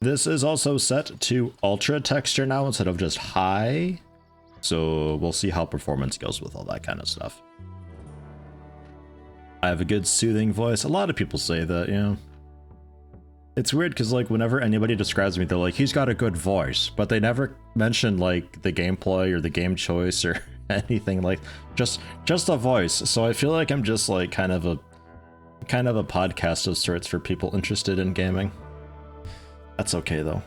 This is also set to ultra texture now instead of just high. So we'll see how performance goes with all that kind of stuff. I have a good soothing voice. A lot of people say that, you know. It's weird because like whenever anybody describes me, they're like, he's got a good voice, but they never mention like the gameplay or the game choice or anything, like just a voice. So I feel like I'm just like kind of a podcast of sorts for people interested in gaming. That's okay though.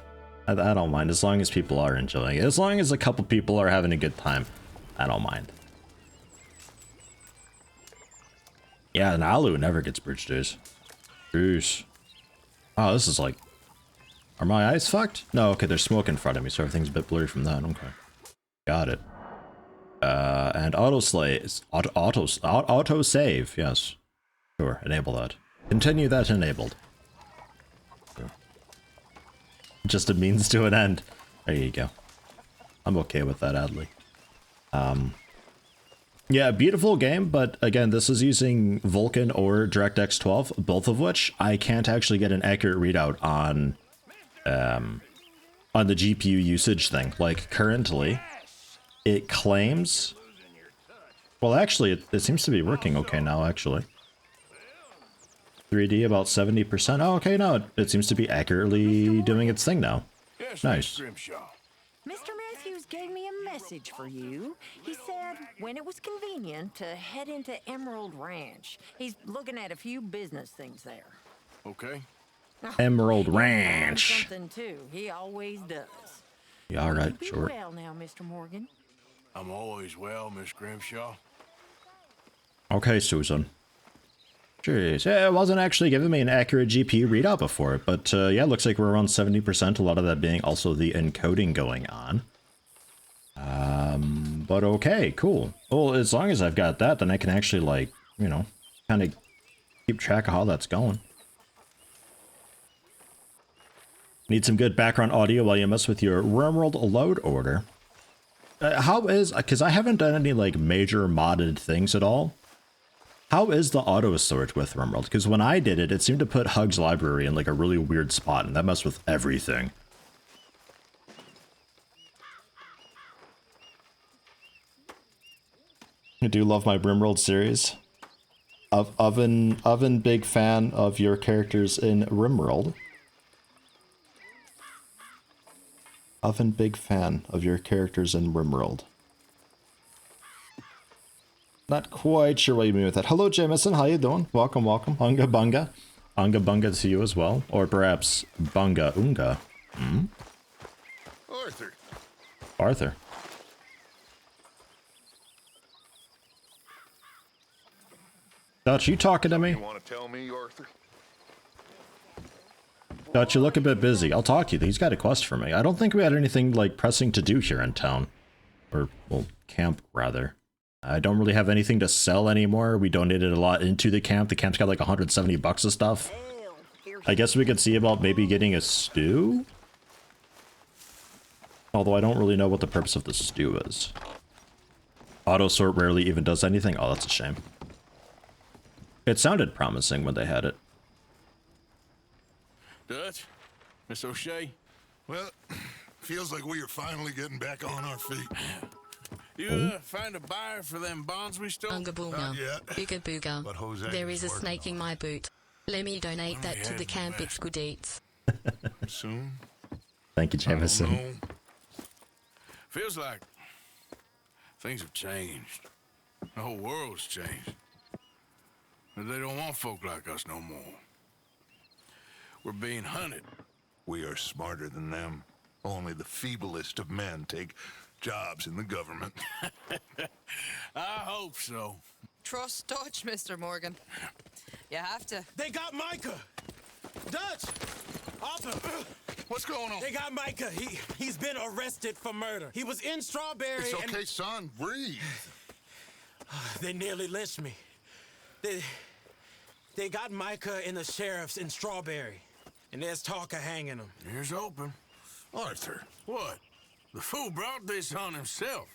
I don't mind as long as people are enjoying it. As long as a couple people are having a good time, I don't mind. Yeah, and Alu never gets bridge days. Jeez. Oh, this is like... Are my eyes fucked? No, okay, there's smoke in front of me, so everything's a bit blurry from that. Okay. Got it. And auto save, yes. Sure, enable that. Continue that enabled. Sure. Just a means to an end. There you go. I'm okay with that, Adley. Yeah, beautiful game, but again, this is using Vulkan or DirectX 12, both of which I can't actually get an accurate readout on the GPU usage thing. Like, currently, it claims... Well, actually, it seems to be working okay now, actually. 3D about 70%. Oh, okay, no, it seems to be accurately doing its thing now. Nice. Mr. Matthews gave me a message for you. He said when it was convenient to head into Emerald Ranch. He's looking at a few business things there. Okay. Emerald Ranch. Something too. He always does. Yeah, all right, Be sure. well now, Mr. Morgan. I'm always well, Miss Grimshaw. Okay, Susan. Jeez, yeah, it wasn't actually giving me an accurate GPU readout before, but yeah, looks like we're around 70%, a lot of that being also the encoding going on. But okay, cool. Well, as long as I've got that, then I can actually, like, you know, kind of keep track of how that's going. Need some good background audio while you mess with your RimWorld load order. How is, because I haven't done any, like, major modded things at all. How is the auto sort with RimWorld? Because when I did it, it seemed to put Hug's library in like a really weird spot, and that messed with everything. I do love my RimWorld series. Oven big fan of your characters in RimWorld. Oven big fan of your characters in RimWorld. Not quite sure what you mean with that. Hello, Jameson. How you doing? Welcome, welcome. Unga bunga. Unga bunga to you as well. Or perhaps bunga unga. Hmm? Arthur. Arthur. Dutch, you talking to me? You want to tell me, Arthur? Dutch, you look a bit busy. I'll talk to you. He's got a quest for me. I don't think we had anything, like, pressing to do here in town. Or, well, camp, rather. I don't really have anything to sell anymore. We donated a lot into the camp. The camp's got like 170 bucks of stuff. I guess we could see about maybe getting a stew? Although I don't really know what the purpose of the stew is. Auto sort rarely even does anything. Oh, that's a shame. It sounded promising when they had it. Dutch? Miss O'Shea? Well, feels like we are finally getting back on our feet. You find a buyer for them bonds we stole? Unga boonga. Not yet. Booga booga. But Jose There is a working snake in on my boot. Let me donate that to yeah, the camp. man. It's good eats. Soon? Thank you, I don't Jameson. know. Feels like things have changed. The whole world's changed. But they don't want folk like us no more. We're being hunted. We are smarter than them. Only the feeblest of men take jobs in the government. I hope so. Trust Dutch, Mr. Morgan. You have to. They got Micah! Dutch! Arthur! What's going on? They got Micah. He's been arrested for murder. He was in Strawberry It's and... okay, son. Breathe. They nearly lynched me. They got Micah and the sheriffs in Strawberry. And there's talk of hanging him. Here's open. Arthur. What? The fool brought this on himself.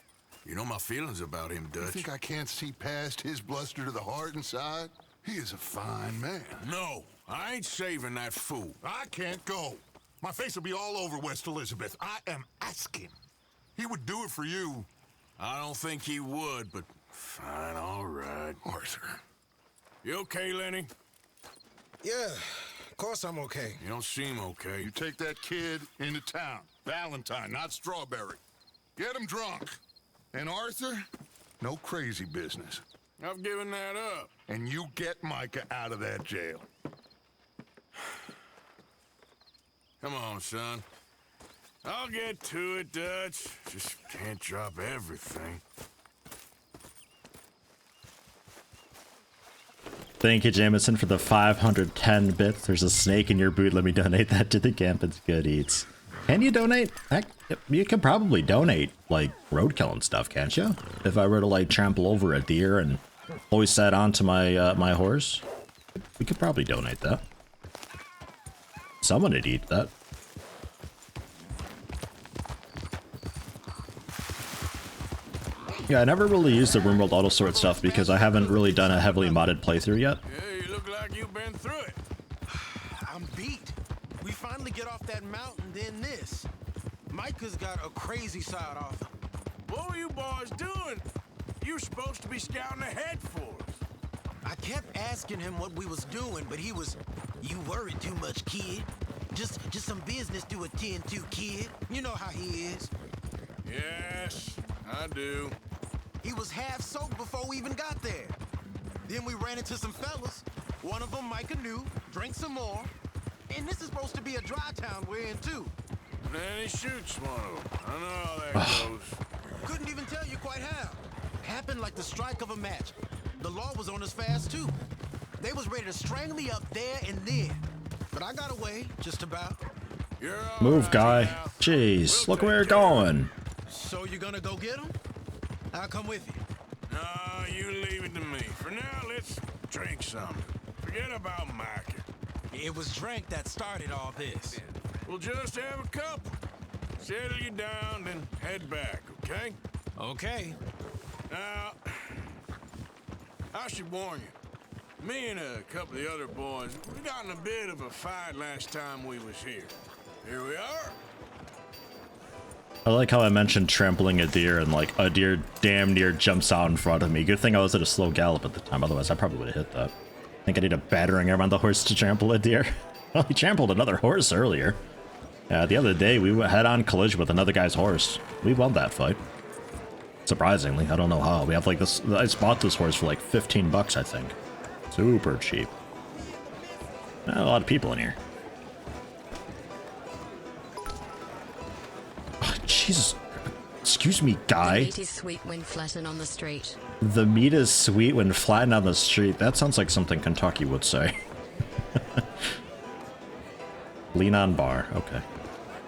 You know my feelings about him, You Dutch. think I can't see past his bluster to the heart inside? He is a fine man. No, I ain't saving that fool. I can't go. My face will be all over West Elizabeth. I am asking. He would do it for you. I don't think he would, but fine, all right. Arthur. You okay, Lenny? Yeah, of course I'm okay. You don't seem okay. You take that kid into town. Valentine, not Strawberry. Get him drunk. And Arthur, no crazy business. I've given that up. And you get Micah out of that jail. Come on, son. I'll get to it, Dutch. Just can't drop everything. Thank you, Jameson, for the 510 bits. There's a snake in your boot. Let me donate that to the Campus Good Eats. Can you donate? Heck, you could probably donate, like, roadkill and stuff, can't you? If I were to, like, trample over a deer and hoist that onto my, my horse, we could probably donate that. Someone would eat that. Yeah, I never really used the RimWorld auto sort stuff because I haven't really done a heavily modded playthrough yet. Yeah, you look like you've been through it. I'm beat. We finally get off that mountain, then this. Micah's got a crazy side off him. What were you boys doing? You were supposed to be scouting ahead for us. I kept asking him what we was doing, but he was, "You worry too much, kid. Just some business to attend to, kid." You know how he is. Yes, I do. He was half soaked before we even got there. Then we ran into some fellas. One of them Micah knew, drank some more. And this is supposed to be a dry town we're in, too. And he shoots one of them. I know how that goes. Couldn't even tell you quite how. Happened like the strike of a match. The law was on us fast, too. They was ready to strangle me up there and then. But I got away, just about. You're all Move, right guy. now. Jeez, We'll look where you're take care of it. going. So you gonna go get him? I'll come with you. No, you leave it to me. For now, let's drink something. Forget about Micah. It was drink that started all this. We'll just have a couple. Settle you down, then head back, okay? Okay. Now, I should warn you. Me and a couple of the other boys, we got in a bit of a fight last time we was here. Here we are. I like how I mentioned trampling a deer and like a deer damn near jumps out in front of me. Good thing I was at a slow gallop at the time, otherwise I probably would have hit that. I think I need a battering ram on the horse to trample a deer. Well, he trampled another horse earlier. The other day we went head-on collision with another guy's horse. We won that fight. Surprisingly, I don't know how. We have like this, I just bought this horse for like 15 bucks, I think. Super cheap. A lot of people in here. Oh, Jesus. Excuse me, guy. The meat is sweet when flattened on the street. The meat is sweet when flattened on the street. That sounds like something Kentucky would say. Lean on bar. Okay.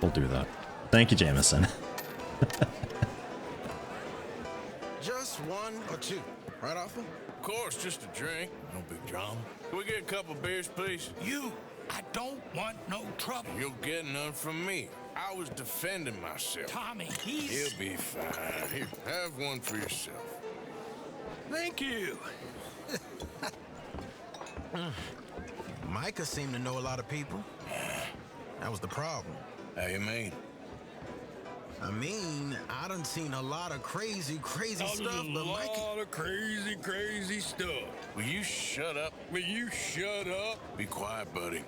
We'll do that. Thank you, Jameson. Just one or two, right, Alpha? Of course, just a drink. No big drama. Can we get a couple beers, please? I don't want no trouble. You'll get none from me. I was defending myself. Tommy, He'll be fine. Here, have one for yourself. Thank you. Micah seemed to know a lot of people. That was the problem. How you mean? I mean, I done seen a lot of crazy stuff, but Micah... of crazy stuff. Will you shut up? Will you shut up? Be quiet, buddy.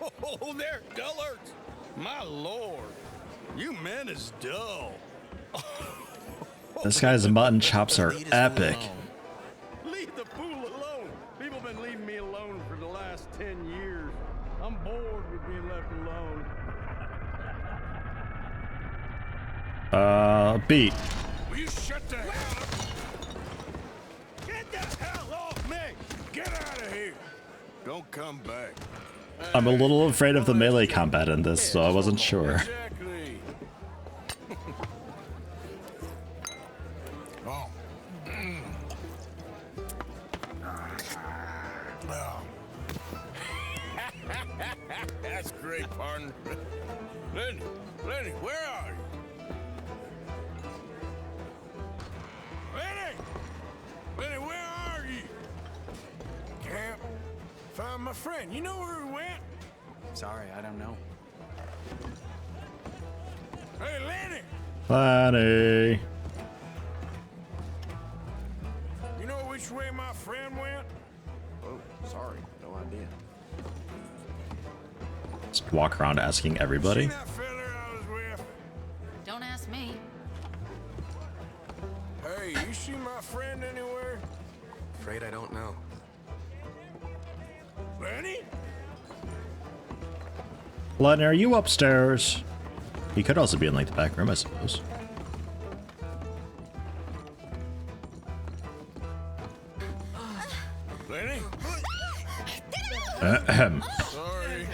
Oh, they're dullers. My lord, you men is dull. This guy's mutton chops are Leave this epic. fool alone. Leave the fool alone. People been leaving me alone for the last 10 years. I'm bored with being left alone. Beat. Will you shut the hell up? Get the hell off me! Get out of here. Don't come back. I'm a little afraid of the melee combat in this, so I wasn't sure. Exactly. Oh. Oh. That's great, partner. Lenny, where are you? Lenny, where are you? Can't find my friend. You know where he went? Sorry, I don't know. Hey, Lenny! Lenny. You know which way my friend went? Oh, sorry. No idea. Just walk around asking See everybody. that fella I was with? Don't ask me. Hey, you see my friend anywhere? Afraid I don't know. Lenny? Lenny, are you upstairs? He could also be in like the back room, I suppose. Lenny? Ahem. Sorry.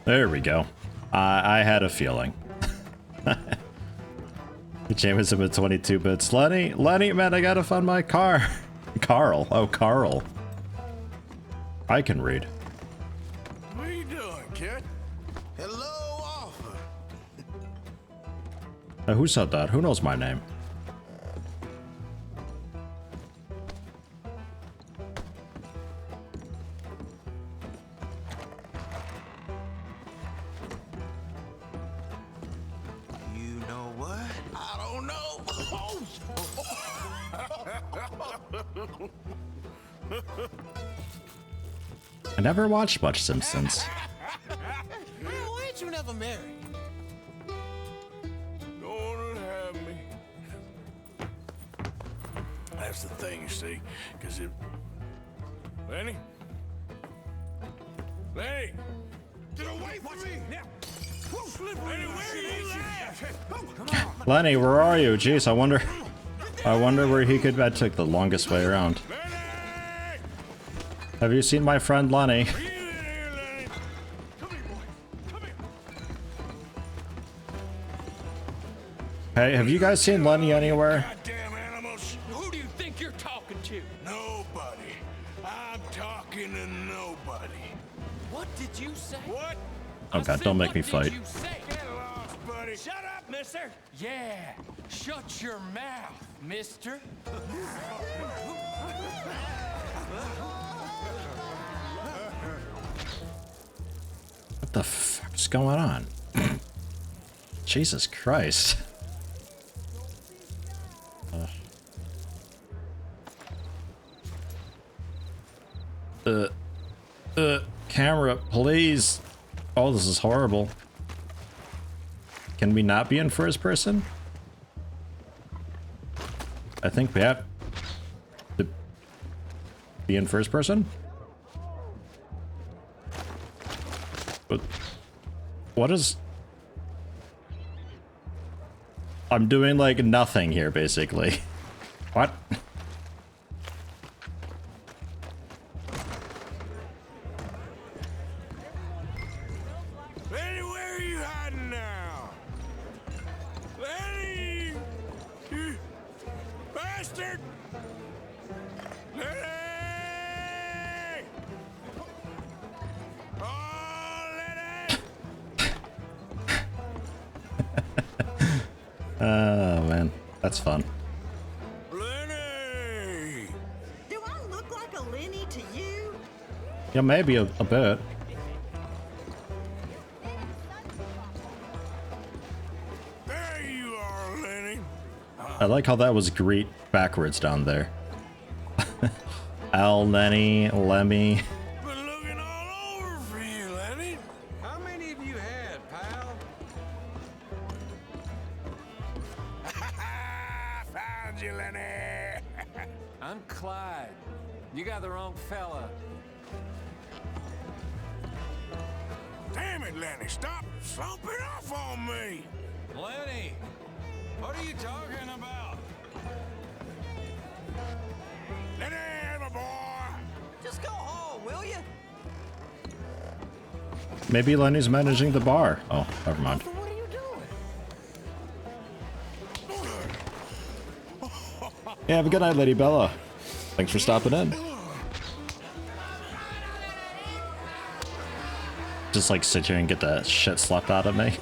There we go. I had a feeling. Jameson with 22 bits. Lenny, man, I gotta find my car. Carl. Oh, Carl. I can read. What are you doing, kid? Hello, Arthur. Who said that? Who knows my name? You know what? I don't know. I never watched much Simpsons. Man, why ain't you never married? Don't wanna have me. That's the thing, you see, because it... Lenny? Lenny! Get away from me! Now! Lenny, where are you at? Come on! Lenny, where are you? Jeez, I wonder where he could. I took the longest way around. Lenny! Have you seen my friend Lenny? Are you in here, Lenny? Come here, boy. Come here. Hey, have you guys seen Lenny anywhere? Goddamn animals. Who do you think you're talking to? Nobody. I'm talking to nobody. What did you say? What? Oh god, don't make me fight. You say? Get lost, buddy. Shut up, mister. Yeah, shut your mouth, mister. What the fuck's going on? Jesus Christ. Camera, please. Oh, this is horrible. Can we not be in first person? I think we have to be in first person. But what is... I'm doing like nothing here, basically. What? Lenny, where are you hiding now? Lenny! You bastard! Lenny! Oh, Lenny! Oh man, that's fun. Lenny! Do I look like a Lenny to you? Yeah, maybe a bit. There you are, Lenny. I like how that was greet backwards down there. Al, Lenny, Lemmy. Been looking all over for you, Lenny. How many of you had, pal? Found you, Lenny. I'm Clyde. You got the wrong fella. Damn it, Lenny. Stop slumping off on me. Lenny, what are you talking about? Lenny, my boy. Just go home, will you? Maybe Lenny's managing the bar. Oh, never mind. What are you doing? Yeah, have a good night, Lady Bella. Thanks for stopping in. Just like sit here and get the shit slapped out of me.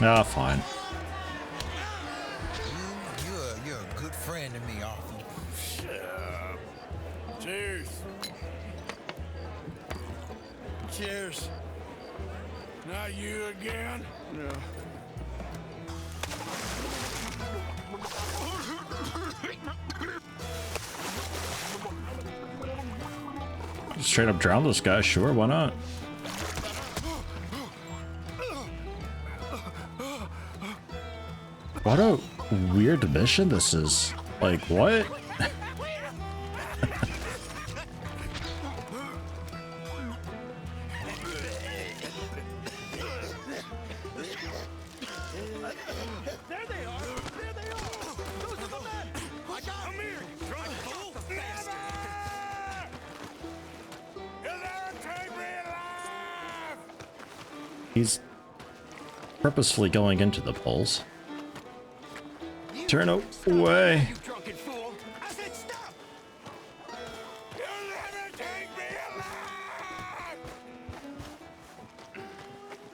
Ah, fine. You're a good friend to me, Arthur. Shut up. Cheers. Cheers. Not you again? No. Straight up drown this guy, sure, why not? What a weird mission this is. Like, what? He's purposefully going into the poles. Turn away. You drunken fool! I said stop! You'll never take me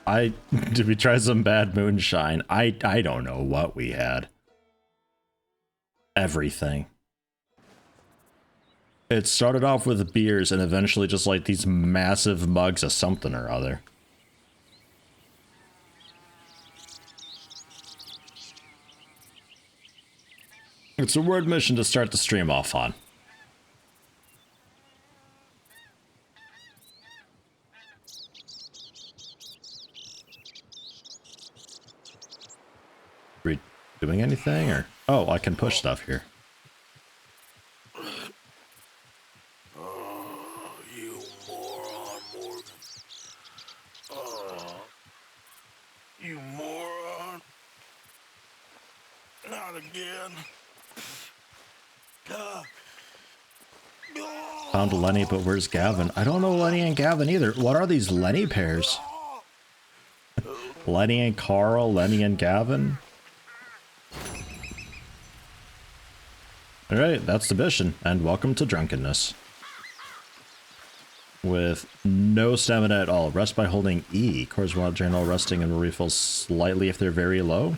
alive! Did we try some bad moonshine? I don't know what we had. Everything. It started off with beers and eventually just like these massive mugs of something or other. It's a word mission to start the stream off on. Are we doing anything or? Oh, I can push stuff here. Oh, you moron, Morgan. Oh, you moron. Not again. Found Lenny, but where's Gavin? I don't know Lenny and Gavin either. What are these Lenny pairs? Lenny and Carl, Lenny and Gavin? Alright, that's the mission, and welcome to Drunkenness. With no stamina at all. Rest by holding E. Cores while journal resting and will refill slightly if they're very low.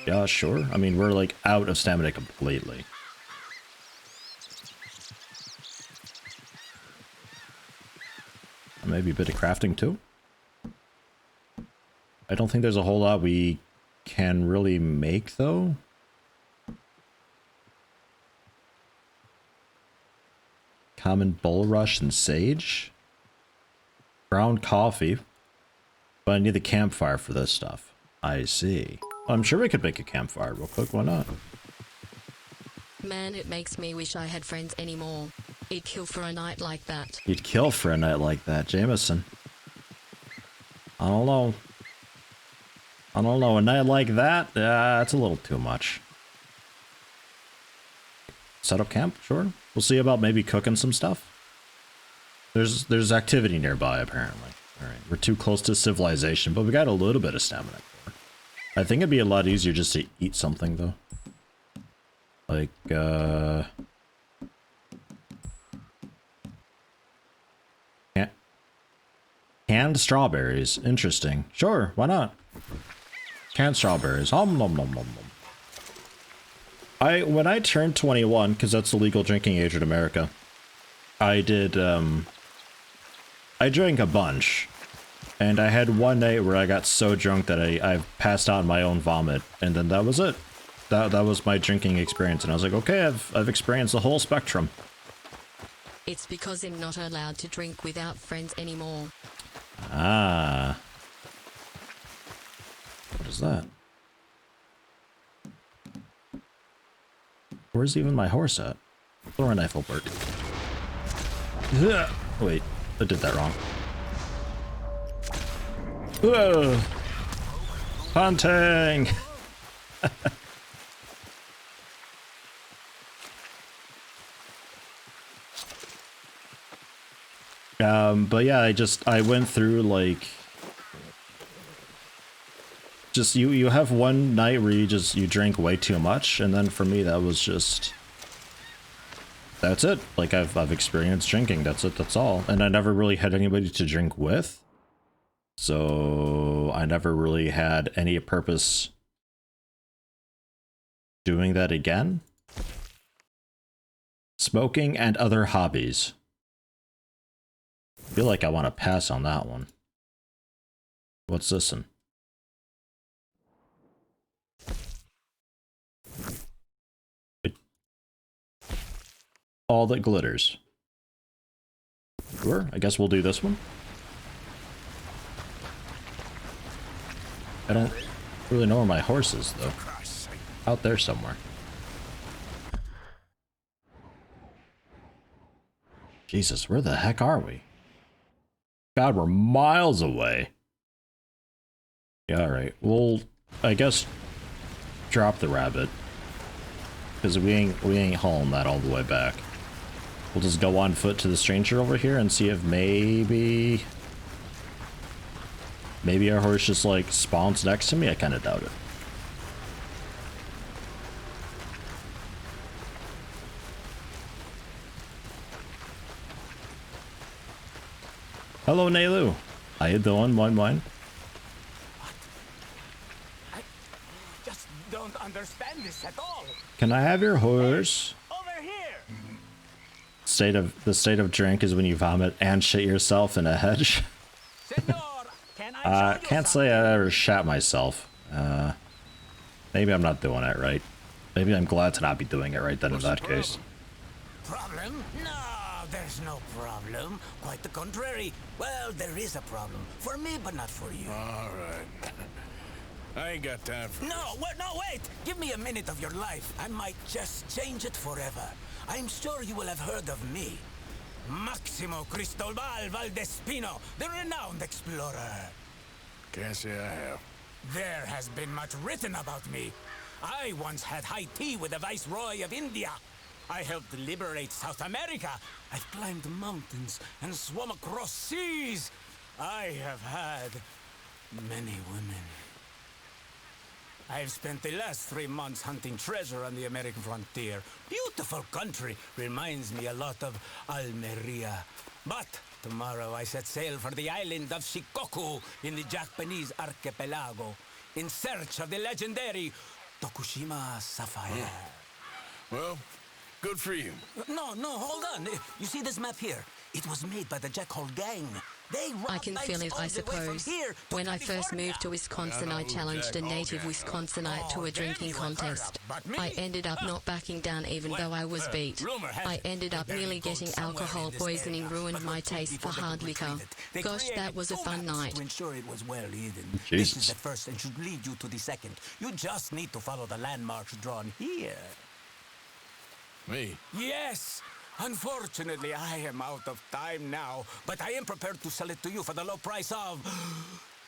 Yeah, sure. I mean, we're like out of stamina completely. Maybe a bit of crafting too. I don't think there's a whole lot we can really make though. Common bulrush and sage. Ground coffee. But I need the campfire for this stuff. I see. Well, I'm sure we could make a campfire real quick, why not? Man, it makes me wish I had friends anymore. I'd kill for a night like that. You'd kill for a night like that, Jameson. I don't know. I don't know, a night like that? It's a little too much. Set up camp, sure. We'll see about maybe cooking some stuff. There's activity nearby, apparently. Alright, we're too close to civilization, but we got a little bit of stamina. I think it'd be a lot easier just to eat something, though. Like, canned strawberries. Interesting. Sure, why not? Canned strawberries. Nom nom nom nom nom. When I turned 21, because that's the legal drinking age in America, I did, I drank a bunch. And I had one night where I got so drunk that I passed out in my own vomit, and then that was it. That was my drinking experience, and I was like, okay, I've experienced the whole spectrum. It's because I'm not allowed to drink without friends anymore. Ah. What is that? Where's even my horse at? Throw a knife will work. Wait, I did that wrong. Whoa! Hunting! But yeah, I went through like just you have one night where you drink way too much, and then for me that was just that's it. Like I've experienced drinking. That's it. That's all. And I never really had anybody to drink with, so I never really had any purpose doing that again. Smoking and other hobbies. feel like I want to pass on that one. What's this one? All that glitters. Sure, I guess we'll do this one. I don't really know where my horse is, though. Out there somewhere. Jesus, where the heck are we? God, we're miles away. Yeah, alright. We'll, I guess, drop the rabbit. Because we ain't hauling that all the way back. We'll just go on foot to the stranger over here and see if maybe our horse just like spawns next to me. I kind of doubt it. Hello, Nailu. How you doing? Moin. I just don't understand this at all. Can I have your horse? Over here. The state of drink is when you vomit and shit yourself in a hedge. Senor, can I show you Can't say I ever shat myself. Maybe I'm not doing it right. Maybe I'm glad to not be doing it right then in that case. Problem? No, there's no problem. Quite the contrary. Well, there is a problem. For me, but not for you. All right. I ain't got time for No, wait! Give me a minute of your life. I might just change it forever. I'm sure you will have heard of me. Maximo Cristobal Valdespino, the renowned explorer. Can't say I have. There has been much written about me. I once had high tea with the Viceroy of India. I helped liberate South America. I've climbed mountains and swum across seas. I have had many women. I've spent the last 3 months hunting treasure on the American frontier. Beautiful country. Reminds me a lot of Almeria. But tomorrow I set sail for the island of Shikoku in the Japanese archipelago in search of the legendary Tokushima sapphire. Well, good for you. No, hold on. You see this map here? It was made by the Jackhole gang. I can feel it, I suppose. When I first moved to Wisconsin, I challenged a native Wisconsinite to a drinking contest. I ended up not backing down even though I was beat. I ended up nearly getting alcohol poisoning, ruined my taste for hard liquor. Gosh, that was a fun night. To ensure it was well hidden. Jesus. This is the first and should lead you to the second. You just need to follow the landmarks drawn here. Me? Yes! Unfortunately, I am out of time now, but I am prepared to sell it to you for the low price of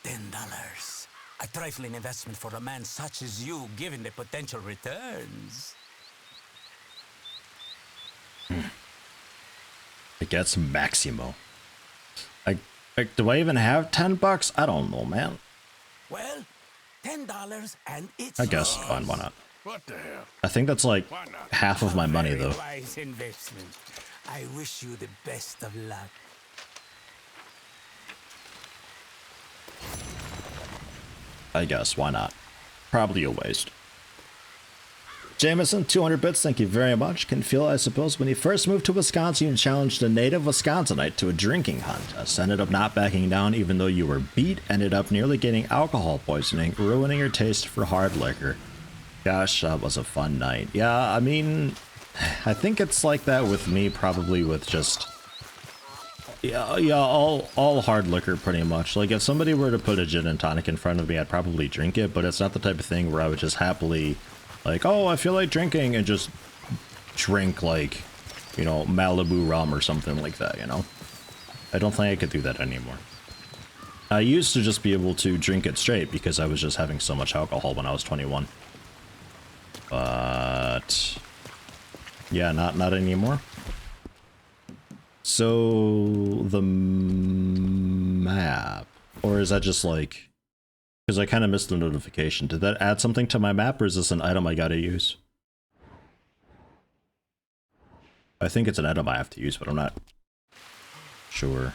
$10. A trifling investment for a man such as you, given the potential returns. It gets Maximo. Do I even have $10? I don't know, man. Well, $10 and it's I guess, yours. fine, why not? What the hell? I think that's like half of my money, though. Wise investment. I wish you the best of luck. I guess, why not? Probably a waste. Jameson, 200 bits, thank you very much. Can feel, I suppose, when you first moved to Wisconsin, you challenged a native Wisconsinite to a drinking contest. Ended up not backing down even though you were beat. Ended up nearly getting alcohol poisoning, ruining your taste for hard liquor. Gosh, that was a fun night. Yeah, I mean, I think it's like that with me, probably with just... Yeah, all hard liquor, pretty much. Like, if somebody were to put a gin and tonic in front of me, I'd probably drink it, but it's not the type of thing where I would just happily, like, oh, I feel like drinking, and just drink, like, you know, Malibu rum or something like that, you know? I don't think I could do that anymore. I used to just be able to drink it straight because I was just having so much alcohol when I was 21. But yeah, not anymore. So the map, or is that just like, because I kind of missed the notification. Did that add something to my map, or is this an item I gotta use? I think it's an item I have to use, but I'm not sure.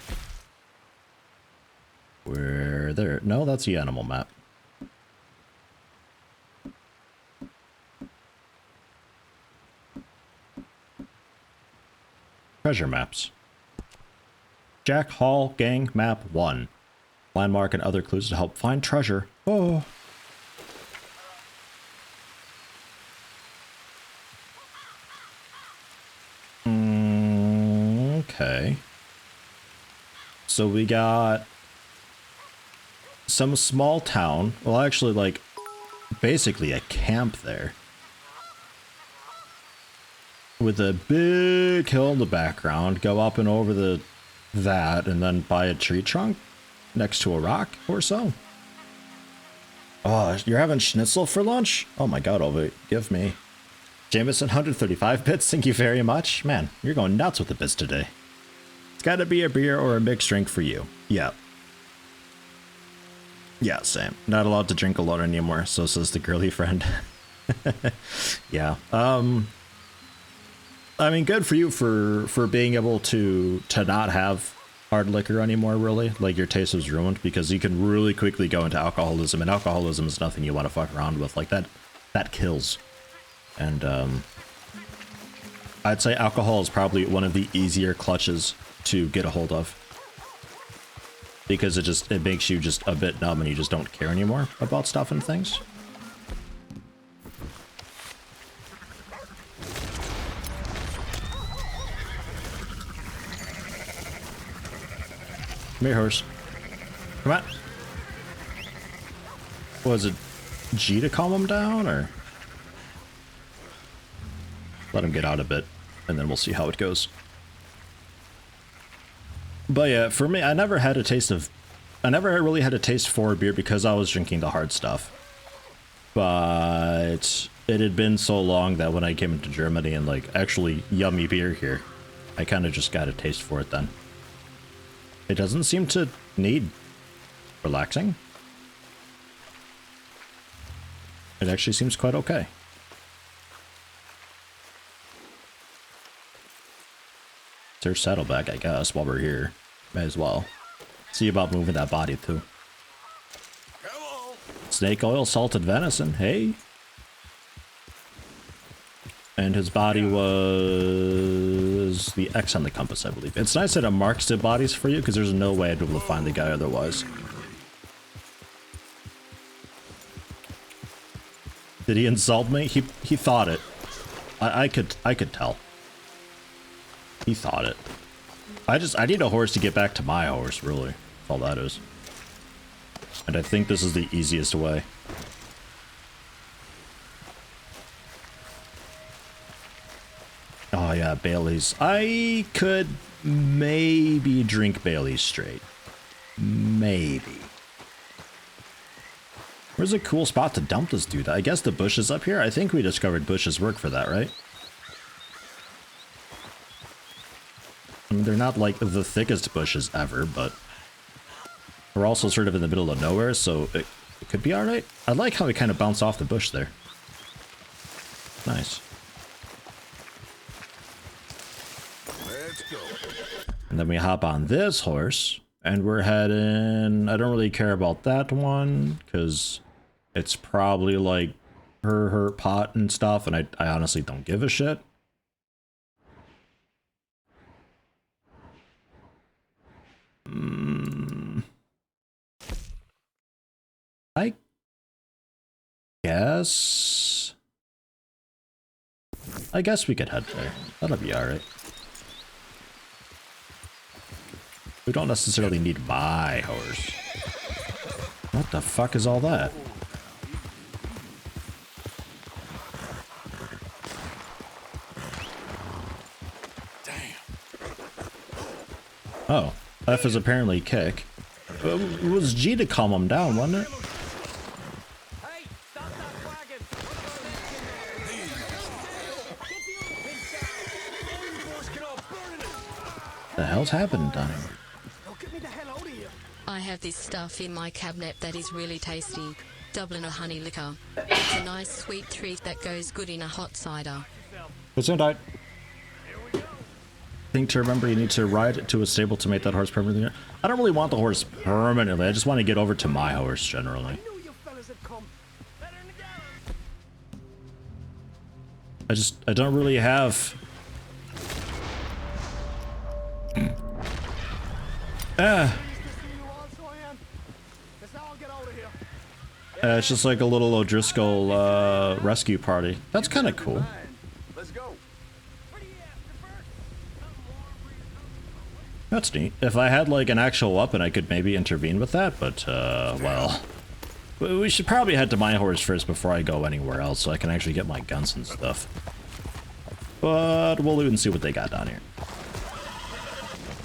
Where there? No, that's the animal map. Treasure maps. Jack Hall Gang Map 1. Landmark and other clues to help find treasure. Oh. Okay. So we got some small town. Well, actually, like, basically a camp there. With a big hill in the background. Go up and over that, and then by a tree trunk next to a rock or so. Oh, you're having schnitzel for lunch? Oh my god, Ovi, give me. Jameson, 135 bits, thank you very much. Man, you're going nuts with the bits today. It's gotta be a beer or a mixed drink for you. Yeah. Yeah, same. Not allowed to drink alone anymore, so says the girly friend. Yeah. I mean, good for you for being able to not have hard liquor anymore, really. Like, your taste was ruined, because you can really quickly go into alcoholism, and alcoholism is nothing you want to fuck around with. Like, that kills. And I'd say alcohol is probably one of the easier clutches to get a hold of, because it makes you just a bit numb and you just don't care anymore about stuff and things. Come here, horse. Come on. Was it G to calm him down, or? Let him get out a bit, and then we'll see how it goes. But yeah, for me, I never really had a taste for beer because I was drinking the hard stuff. But it had been so long that when I came into Germany and, like, actually yummy beer here, I kind of just got a taste for it then. It doesn't seem to need relaxing. It actually seems quite okay. There's Saddleback, I guess, while we're here. May as well. See about moving that body, too. Snake oil, salted venison, hey? And his body was the X on the compass, I believe. It's nice that it marks the bodies for you, because there's no way I'd be able to find the guy otherwise. Did he insult me? He thought it. I could tell. He thought it. I need a horse to get back to my horse, really. That's all that is. And I think this is the easiest way. Oh yeah, Bailey's. I could maybe drink Bailey's straight. Maybe. Where's a cool spot to dump this dude? I guess the bushes up here? I think we discovered bushes work for that, right? I mean, they're not like the thickest bushes ever, but we're also sort of in the middle of nowhere, so it could be alright. I like how we kind of bounce off the bush there. Nice. Let's go. And then we hop on this horse, and we're heading... I don't really care about that one, because it's probably like her pot and stuff, and I honestly don't give a shit. I guess we could head there. That'll be alright. We don't necessarily need my horse. What the fuck is all that? Oh, F is apparently kick. It was G to calm him down, wasn't it? Hey, stop that wagon! The hell's happened down here? I have this stuff in my cabinet that is really tasty. Dublin or honey liquor. It's a nice sweet treat that goes good in a hot cider. It's in diet. Think to remember you need to ride it to a stable to make that horse permanently. I don't really want the horse permanently. I just want to get over to my horse generally. I don't really have It's just like a little O'Driscoll rescue party. That's kind of cool. Let's go. That's neat. If I had like an actual weapon, I could maybe intervene with that, but well, we should probably head to my horse first before I go anywhere else, so I can actually get my guns and stuff. But we'll even see what they got down here.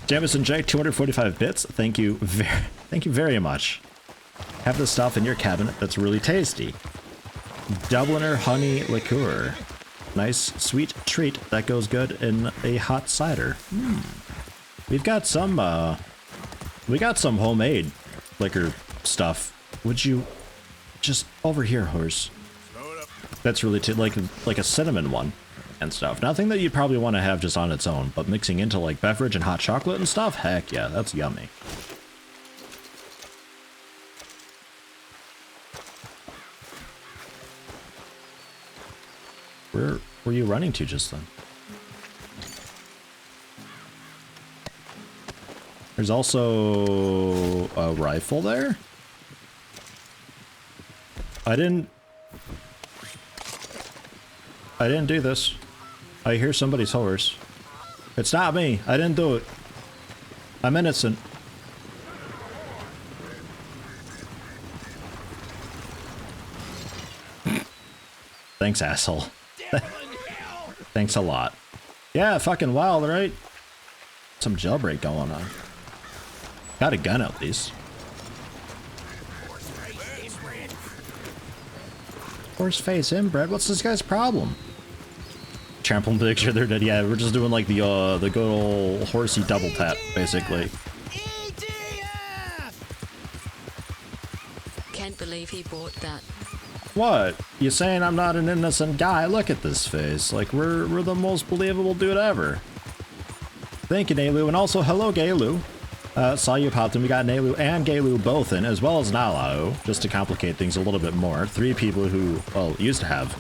Jamison J, 245 bits. Thank you very much. Have this stuff in your cabinet that's really tasty. Dubliner honey liqueur. Nice sweet treat that goes good in a hot cider. We've got some we got some homemade liquor stuff. Would you just over here, horse? That's really like a cinnamon one and stuff. Nothing that you'd probably want to have just on its own, but mixing into like beverage and hot chocolate and stuff, heck yeah, that's yummy. Where were you running to just then? There's also a rifle there. I didn't do this. I hear somebody's horse. It's not me. I didn't do it. I'm innocent. Thanks, asshole. Thanks a lot. Yeah, fucking wild, right? Some jailbreak going on. Got a gun at least. Horse face inbred? What's this guy's problem? Trample and picture they're dead. Yeah, we're just doing like the good old horsey double tap, basically. Can't believe he bought that. What? You saying I'm not an innocent guy? Look at this face. Like we're the most believable dude ever. Thank you, Nailu, and also hello, Gaylu. Saw you popped in. We got Nailu and Gaylu both in, as well as Nalau, just to complicate things a little bit more. Three people who, well, used to have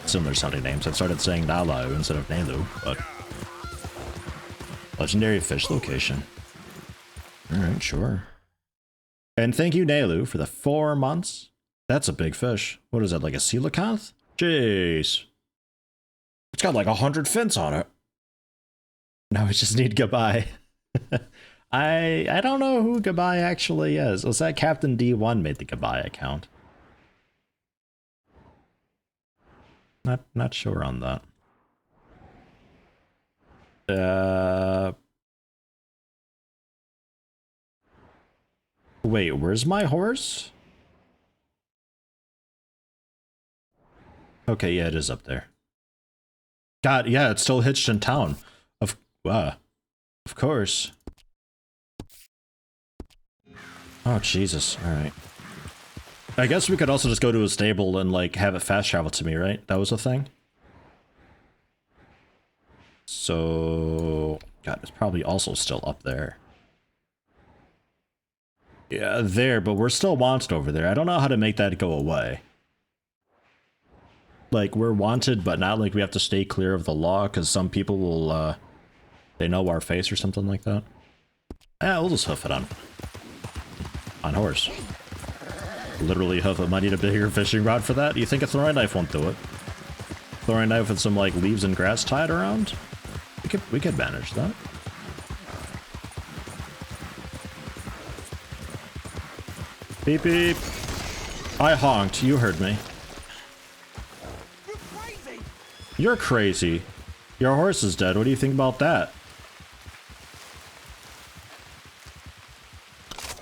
similar sounding names. I started saying Nalau instead of Nailu, but legendary fish location. Alright, sure. And thank you, Nailu, for the 4 months. That's a big fish. What is that, like a coelacanth? Jeez. It's got like 100 fins on it. Now we just need goodbye. I don't know who goodbye actually is. Was that Captain D1 made the goodbye account? Not sure on that. Wait, where's my horse? Okay, yeah, it is up there. God, yeah, it's still hitched in town. Of course. Oh, Jesus. Alright. I guess we could also just go to a stable and, like, have it fast travel to me, right? That was a thing? So... God, it's probably also still up there. Yeah, there, but we're still wanted over there. I don't know how to make that go away. Like, we're wanted, but not like we have to stay clear of the law, because some people will, they know our face or something like that. Yeah, we'll just hoof it on horse. Literally hoof it. Might need a bigger fishing rod for that. You think a throwing knife won't do it? Throwing knife with some, like, leaves and grass tied around? We could manage that. Beep beep. I honked. You heard me. You're crazy. Your horse is dead. What do you think about that?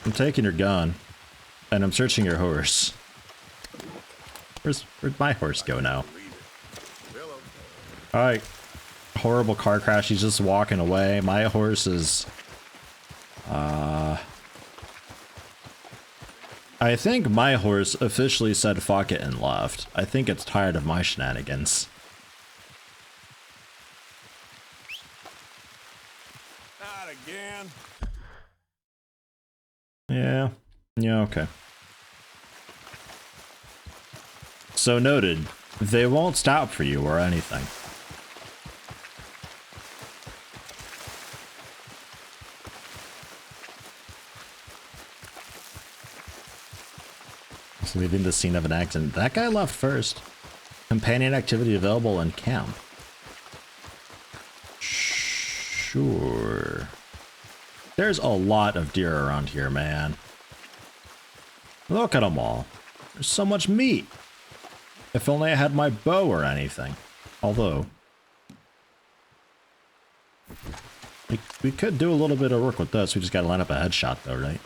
I'm taking your gun. And I'm searching your horse. Where'd my horse go now? Alright. Horrible car crash. He's just walking away. My horse is... I think my horse officially said fuck it and left. I think it's tired of my shenanigans. Not again. Yeah. Yeah, okay. So noted. They won't stop for you or anything. Leaving the scene of an accident. That guy left first. Companion activity available in camp. Sure. There's a lot of deer around here, man. Look at them all. There's so much meat. If only I had my bow or anything. Although, we could do a little bit of work with this. We just gotta line up a headshot though, right?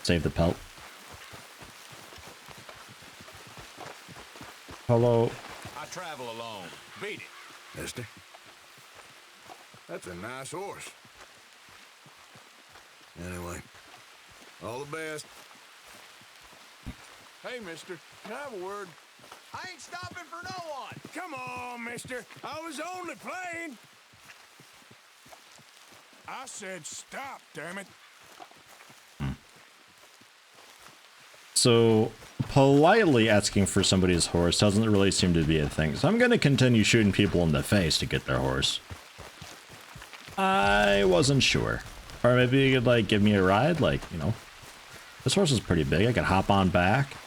Save the pelt. Hello. I travel alone. Beat it, mister. That's a nice horse. Anyway, all the best. Hey, mister, can I have a word? I ain't stopping for no one. Come on, mister. I was only playing. I said stop, damn it. So, politely asking for somebody's horse doesn't really seem to be a thing. So I'm going to continue shooting people in the face to get their horse. I wasn't sure. Or maybe you could, like, give me a ride. Like, you know, this horse is pretty big. I could hop on back.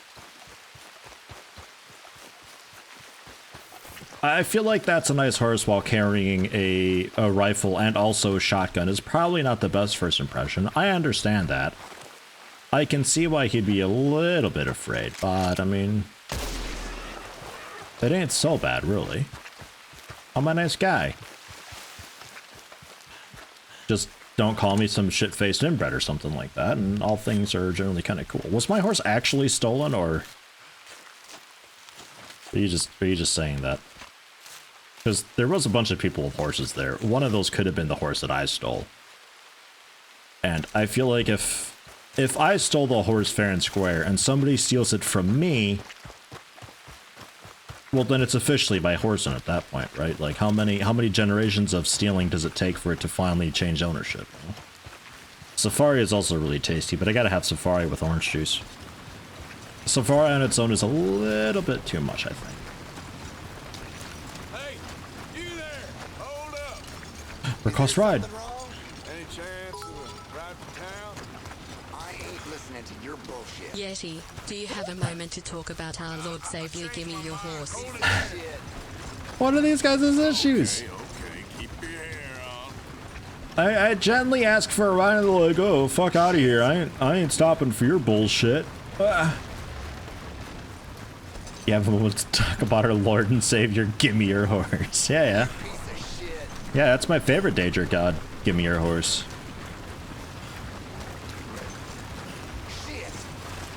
I feel like that's a nice horse while carrying a rifle and also a shotgun is probably not the best first impression. I understand that. I can see why he'd be a little bit afraid, but I mean, it ain't so bad, really. I'm a nice guy. Just don't call me some shit-faced inbred or something like that, and all things are generally kind of cool. Was my horse actually stolen, or are you just saying that? Because there was a bunch of people with horses there. One of those could have been the horse that I stole. And I feel like if I stole the horse fair and square and somebody steals it from me, well then it's officially my horse at that point, right? Like how many generations of stealing does it take for it to finally change ownership? You know? Safari is also really tasty, but I gotta have Safari with orange juice. Safari on its own is a little bit too much, I think. Request ride. Any chance of a ride to town? I ain't listening to your bullshit. Yeti, do you have a moment to talk about our Lord Savior? Give me your horse. What are these guys' issues? Okay, keep your hair on. I gently ask for a ride and they're like, oh, fuck out of here. I ain't stopping for your bullshit. You have a moment to talk about our Lord and Savior. Give me your horse. Yeah. Yeah, that's my favorite Danger God. Give me your horse.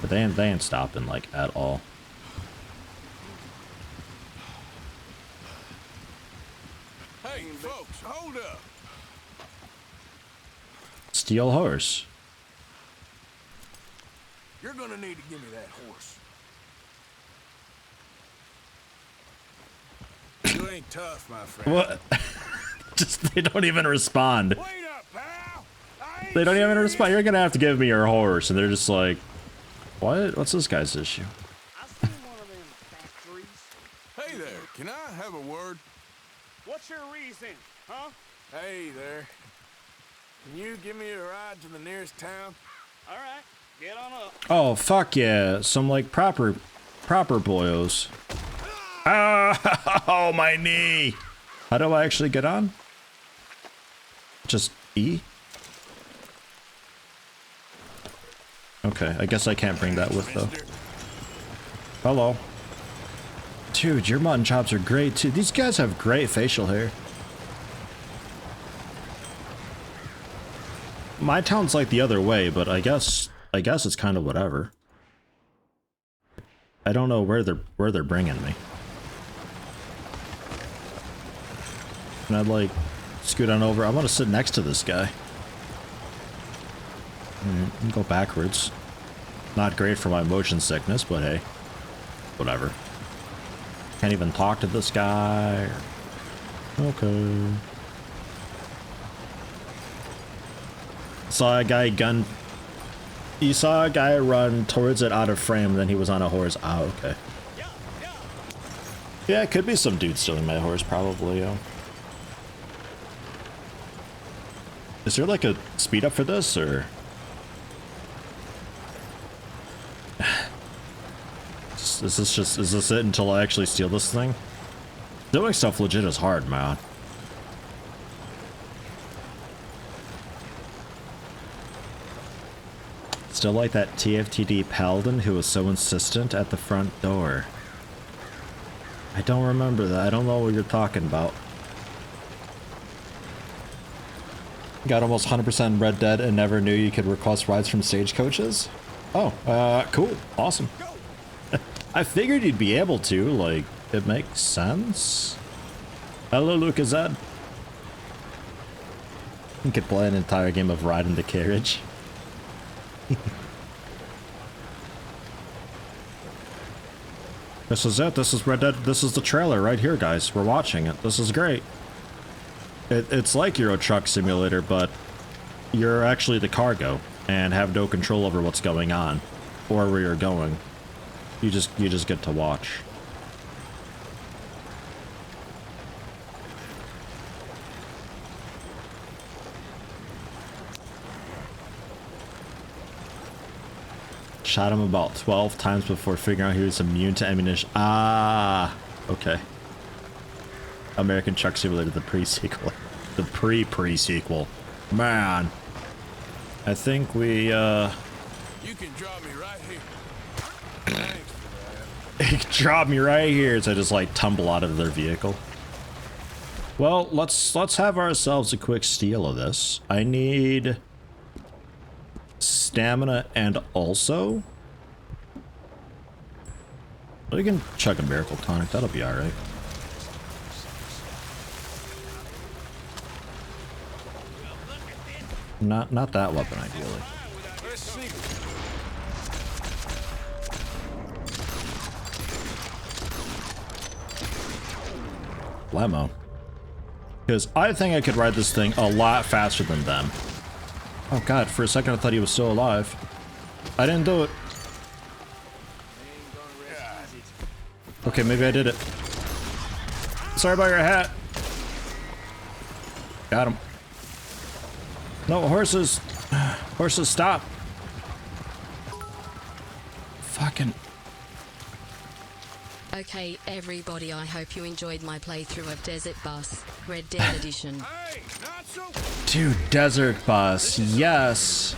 But they ain't stopping, like, at all. Hey, folks, hold up. Steal horse. You're gonna need to give me that horse. You ain't tough, my friend. What? Just, they don't even respond. Wait up, pal. They don't even respond. You're gonna have to give me your horse. And they're just like, what? What's this guy's issue? I seen one of them factories. Hey there, can I have a word? What's your reason, huh? Hey there. Can you give me a ride to the nearest town? All right, get on up. Oh, fuck yeah. Some, like, proper boyos. Ah, oh, my knee. How do I actually get on? Just E? Okay, I guess I can't bring that with, though. Hello. Dude, your mutton chops are great, too. These guys have great facial hair. My town's like the other way, but I guess it's kind of whatever. I don't know where they're bringing me. And I'd like scoot on over. I want to sit next to this guy. And go backwards. Not great for my motion sickness, but hey, whatever. Can't even talk to this guy. Okay. Saw a guy gun. You saw a guy run towards it out of frame, then he was on a horse. Oh, okay. Yeah, it could be some dude stealing my horse, probably, yo. Is there like a speed up for this, or? this? Is this it until I actually steal this thing? Doing stuff legit is hard, man. Still like that TFTD paladin who was so insistent at the front door. I don't remember that. I don't know what you're talking about. Got almost 100% Red Dead and never knew you could request rides from Stagecoaches? Oh, cool. Awesome. I figured you'd be able to, like, it makes sense. Hello, Lucas Ed. You could play an entire game of Ride in the Carriage. This is it. This is Red Dead. This is the trailer right here, guys. We're watching it. This is great. It's like Euro Truck Simulator, but you're actually the cargo and have no control over what's going on or where you're going. You just get to watch. Shot him about 12 times before figuring out he was immune to ammunition. Ah, okay. American Truck Simulator, the pre-sequel. The pre-pre-sequel. Man. I think we, You can drop me right here. Thanks for that. drop me right here as I just like tumble out of their vehicle. Well, let's have ourselves a quick steal of this. I need stamina and also we can chug a miracle tonic. That'll be all right. Not that weapon, ideally. Lemo. Because I think I could ride this thing a lot faster than them. Oh god, for a second I thought he was still alive. I didn't do it. Okay, maybe I did it. Sorry about your hat. Got him. No, horses. Horses, stop. Fucking. Okay, everybody, I hope you enjoyed my playthrough of Desert Bus, Red Dead Edition. Dude, Desert Bus, yes.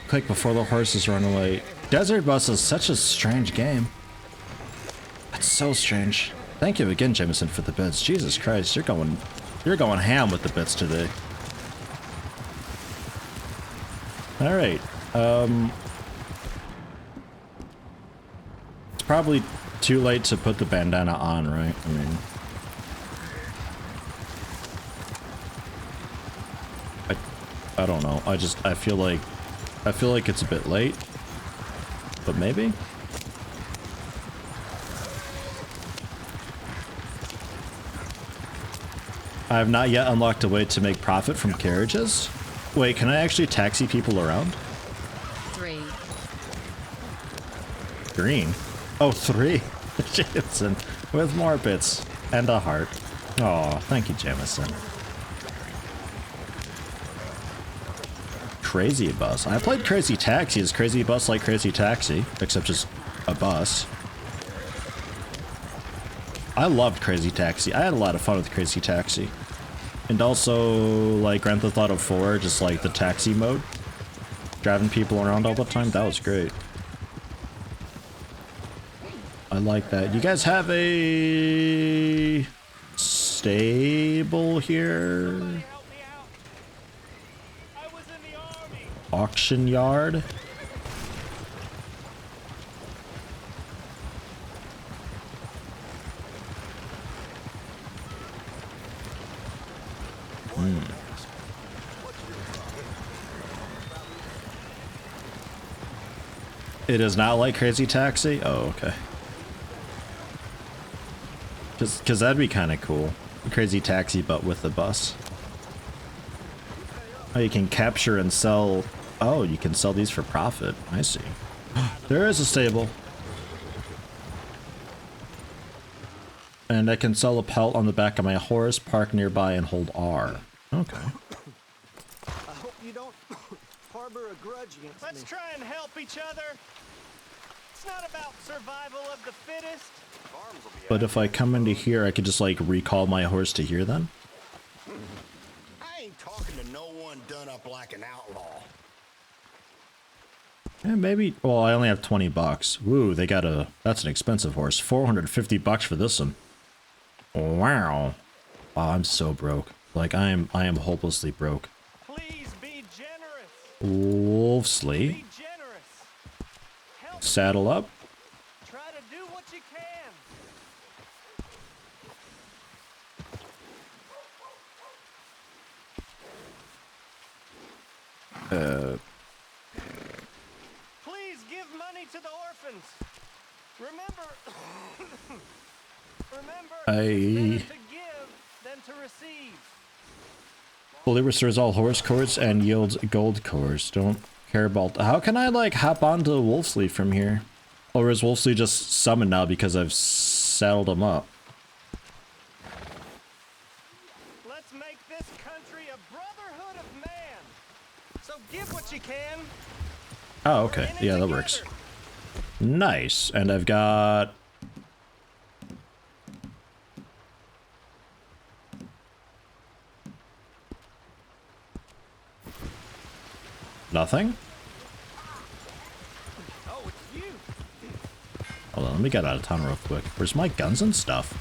Click before the horses run away. Desert Bus is such a strange game. It's so strange. Thank you again, Jameson, for the bits. Jesus Christ, you're going ham with the bits today. All right. It's probably too late to put the bandana on, right? I mean, I don't know. I feel like it's a bit late, but maybe. I have not yet unlocked a way to make profit from carriages. Wait, can I actually taxi people around? 3. Green? Oh, 3. Jameson, with more bits and a heart. Oh, thank you, Jameson. Crazy Bus. I played Crazy Taxi. Is Crazy Bus like Crazy Taxi, except just a bus? I loved Crazy Taxi. I had a lot of fun with Crazy Taxi. And also, like, Grand Theft Auto 4, just like the taxi mode. Driving people around all the time, that was great. I like that. You guys have a stable here? Auction yard? It is not like Crazy Taxi? Oh, okay. Because that'd be kind of cool. Crazy Taxi, but with the bus. Oh, you can capture and sell. Oh, you can sell these for profit. I see. There is a stable. And I can sell a pelt on the back of my horse, park nearby, and hold R. Okay. I hope you don't harbor a grudge against me. Let's try and help each other. It's not about survival of the fittest. But if I come into here, I could just like recall my horse to here then? I ain't talking to no one done up like an outlaw. Yeah, maybe. Well, I only have 20 bucks. Woo, they got a. That's an expensive horse. 450 bucks for this one. Wow. Wow, I'm so broke. Like I am hopelessly broke. Please be generous. Wolfsley. Be generous. Help. Saddle up. Try to do what you can. Please give money to the orphans. Remember, better to give than to receive. Fully restores all horse cores and yields gold cores. Don't care about. How can I like hop onto Wolfsley from here? Or is Wolfsley just summoned now because I've saddled him up? Let's make this country a brotherhood of man. So give what you can. Oh, okay. Yeah, that works. Nice. And I've got... nothing? Oh, it's you. Hold on, let me get out of town real quick. Where's my guns and stuff?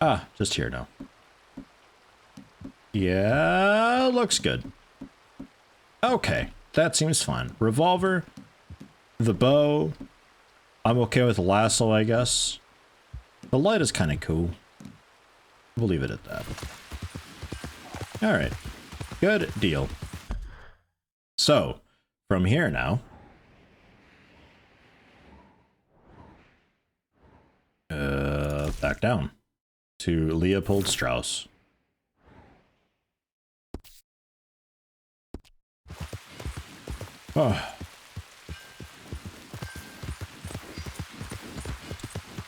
Ah, just here now. Yeah, looks good. Okay, that seems fine. Revolver, the bow. I'm okay with the lasso, I guess. The light is kind of cool. We'll leave it at that. Alright, good deal. So, from here now... back down to Leopold Strauss. Oh.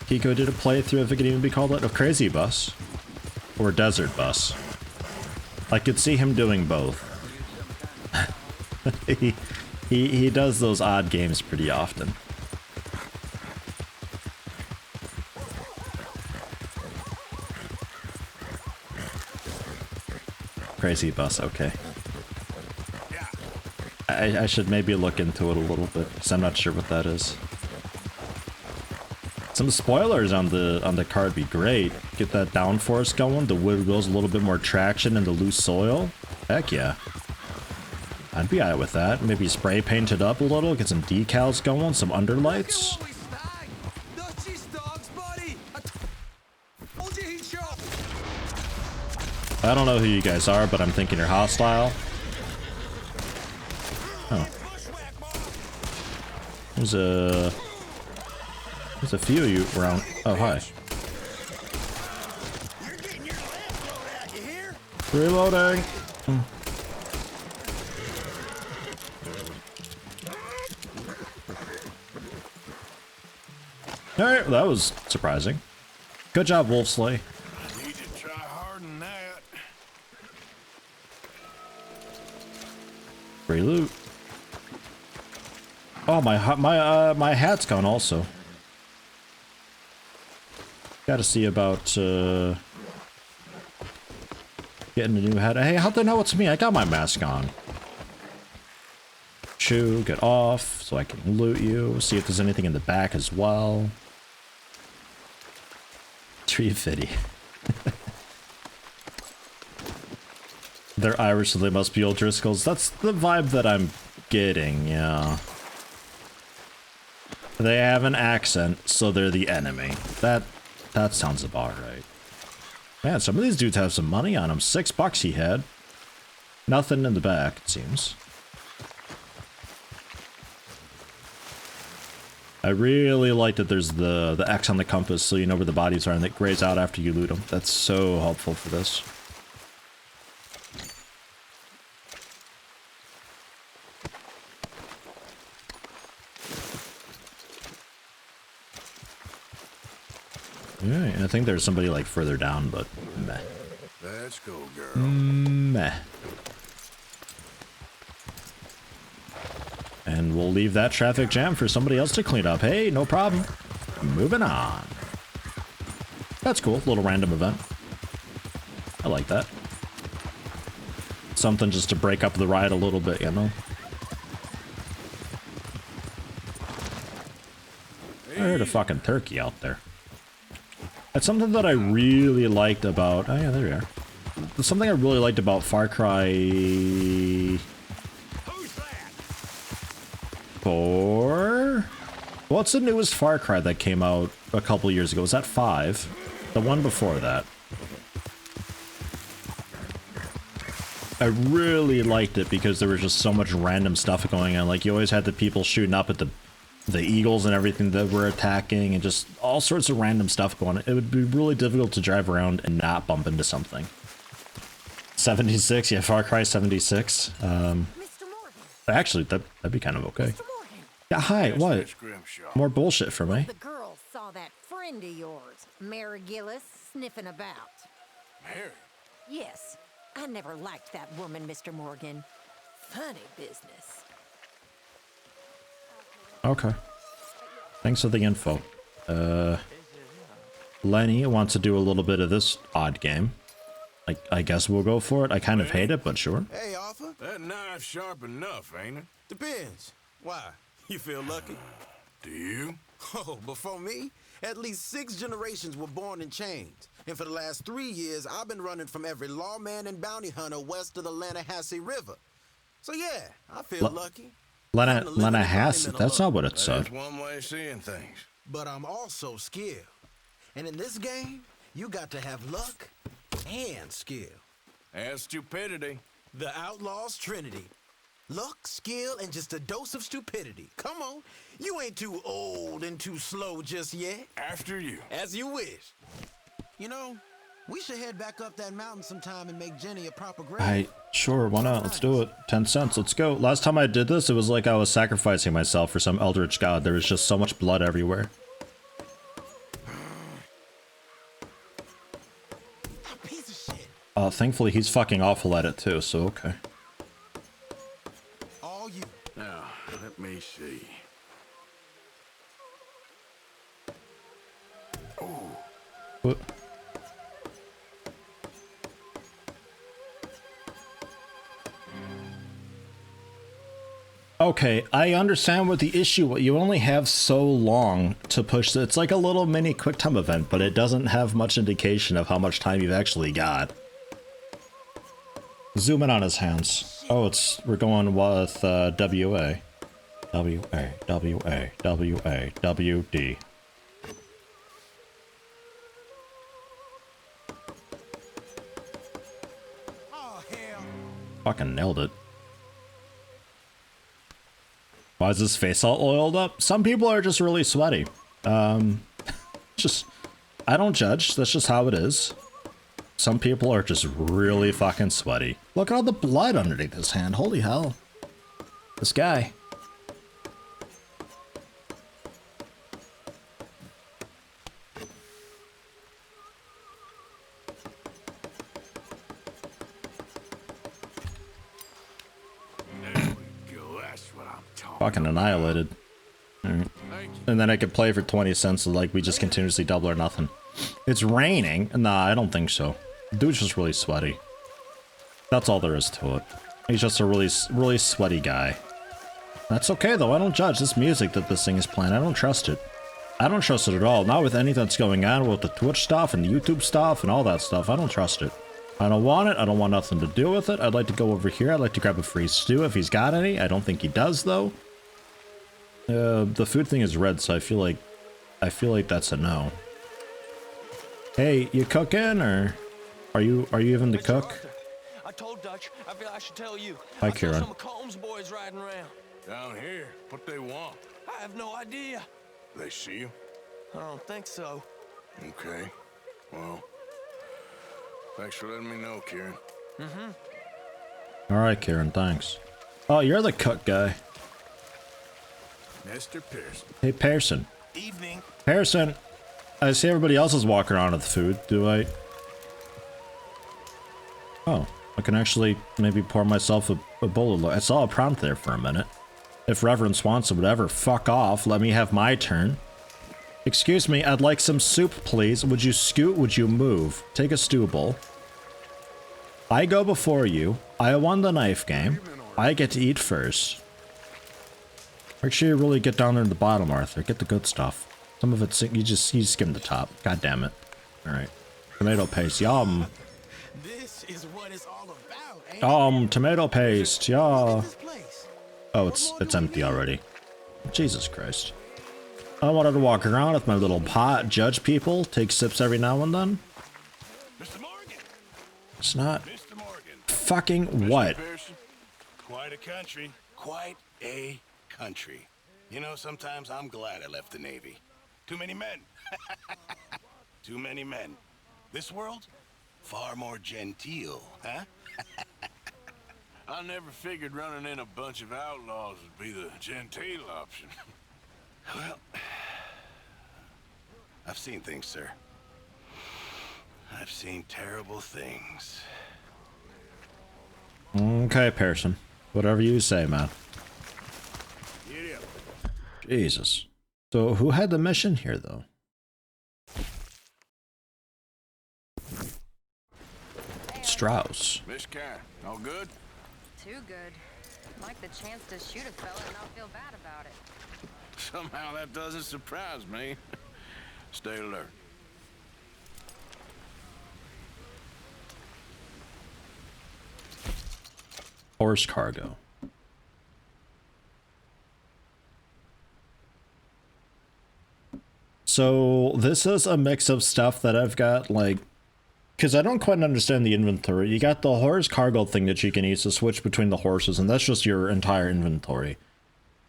Kiko did a playthrough, if it could even be called that, of Crazy Bus. Or Desert Bus. I could see him doing both. he does those odd games pretty often. Crazy Bus, okay. I should maybe look into it a little bit, because I'm not sure what that is. Some spoilers on the car would be great. Get that downforce going, the wood wheels a little bit more traction in the loose soil. Heck yeah. I'd be alright with that. Maybe spray paint it up a little, get some decals going, some underlights. I don't know who you guys are, but I'm thinking you're hostile. Oh. There's a few of you around. Oh, hi. Reloading. Alright, well, that was surprising. Good job, Wolfsley. Free loot. Oh, my hat's gone also. Gotta see about getting a new hat. Hey, how'd they know it's me? I got my mask on. Chew, get off so I can loot you. See if there's anything in the back as well. Tree fitty. They're Irish, so they must be O'Driscolls. That's the vibe that I'm getting, yeah. They have an accent, so they're the enemy. That sounds about right. Man, some of these dudes have some money on them. $6 he had. Nothing in the back, it seems. I really like that there's the X on the compass, so you know where the bodies are, and it grays out after you loot them. That's so helpful for this. Yeah, I think there's somebody like further down, but meh. Let's go, girl. Meh. And we'll leave that traffic jam for somebody else to clean up. Hey, no problem. Moving on. That's cool. Little random event. I like that. Something just to break up the ride a little bit, you know? I heard a fucking turkey out there. That's something that I really liked about... Oh yeah, there we are. There's something I really liked about Far Cry... 4? What's the newest Far Cry that came out a couple years ago? Was that 5? The one before that. I really liked it because there was just so much random stuff going on. Like, you always had the people shooting up at the eagles and everything that were attacking, and just all sorts of random stuff going on. It would be really difficult to drive around and not bump into something. 76, yeah, Far Cry 76. Actually, that'd be kind of okay. Yeah, hi, what? More bullshit for me. The girl saw that friend of yours, Mary Gillis, sniffing about. Mary? Yes. I never liked that woman, Mr. Morgan. Funny business. Okay. Thanks for the info. Lenny wants to do a little bit of this odd game. I guess we'll go for it. I kind of hate it, but sure. Hey, Arthur. That knife's sharp enough, ain't it? Depends. Why? You feel lucky? Do you? Oh, before me, at least 6 generations were born in chains. And for the last 3 years, I've been running from every lawman and bounty hunter west of the Lanahassee River. So yeah, I feel lucky. Lanahassee? That's not what it said. That's one way of seeing things. But I'm also skilled. And in this game, you got to have luck and skill. And stupidity. The Outlaw's Trinity. Luck, skill, and just a dose of stupidity. Come on. You ain't too old and too slow just yet. After you. As you wish. You know, we should head back up that mountain sometime and make Jenny a proper grave. Sure, why not? Let's do it. 10 cents, let's go. Last time I did this, it was like I was sacrificing myself for some eldritch god. There was just so much blood everywhere. Piece of shit. Thankfully he's fucking awful at it too, so okay. All you. Now, let me see. Oh. What? Okay, I understand what the issue. You only have so long to push. It's like a little mini quick time event, but it doesn't have much indication of how much time you've actually got. Zoom in on his hands. Oh, we're going with WA. WA, WA, WA, WD. Oh, hell. Fucking nailed it. Why is his face all oiled up? Some people are just really sweaty. I don't judge. That's just how it is. Some people are just really fucking sweaty. Look at all the blood underneath his hand. Holy hell. This guy. Fucking annihilated. Right. And then I could play for 20 cents so like we just continuously double or nothing. It's raining? Nah, I don't think so. Dude's just really sweaty. That's all there is to it. He's just a really sweaty guy. That's okay though, I don't judge this music that this thing is playing. I don't trust it. I don't trust it at all. Not with anything that's going on with the Twitch stuff and the YouTube stuff and all that stuff. I don't trust it. I don't want it. I don't want nothing to do with it. I'd like to go over here. I'd like to grab a free stew if he's got any. I don't think he does though. The food thing is red, so I feel like that's a no. Hey, you cooking or are you even to cook? I told Dutch. I feel I should tell you. Hi, Kieran. Some of Combs boys riding around. Down here, what they want? I have no idea. They see you? I don't think so. Okay. Well, thanks for letting me know, Kieran. All right, Kieran. Thanks. Oh, you're the cook guy. Mr. Pearson. Hey, Pearson. Evening. Pearson. I see everybody else is walking around with the food. Do I? Oh, I can actually maybe pour myself a bowl of. I saw a prompt there for a minute. If Reverence wants whatever, fuck off. Let me have my turn. Excuse me, I'd like some soup, please. Would you scoot? Would you move? Take a stew bowl. I go before you. I won the knife game. I get to eat first. Make sure you really get down there in the bottom, Arthur. Get the good stuff. Some of it's you skim the top. God damn it. All right. Tomato paste. Yum. This is what it's all about, ain't it? Tomato paste. Yeah. Oh, it's empty already. Jesus Christ. I wanted to walk around with my little pot, judge people, take sips every now and then. Mr. Morgan. It's not Mr. Morgan. fucking what? Quite a country. Quite a country. You know, sometimes I'm glad I left the Navy. Too many men. Too many men. This world, far more genteel, huh? I never figured running in a bunch of outlaws would be the genteel option. Well, I've seen things, sir. I've seen terrible things. Okay, Pearson. Whatever you say, man. Giddy up. Jesus. So, who had the mission here, though? Strauss. Miss Karen, all good? Too good. Like the chance to shoot a fella and not feel bad about it. Somehow that doesn't surprise me. Stay alert. Horse cargo. So this is a mix of stuff that I've got, like, because I don't quite understand the inventory. You got the horse cargo thing that you can use to switch between the horses, and that's just your entire inventory.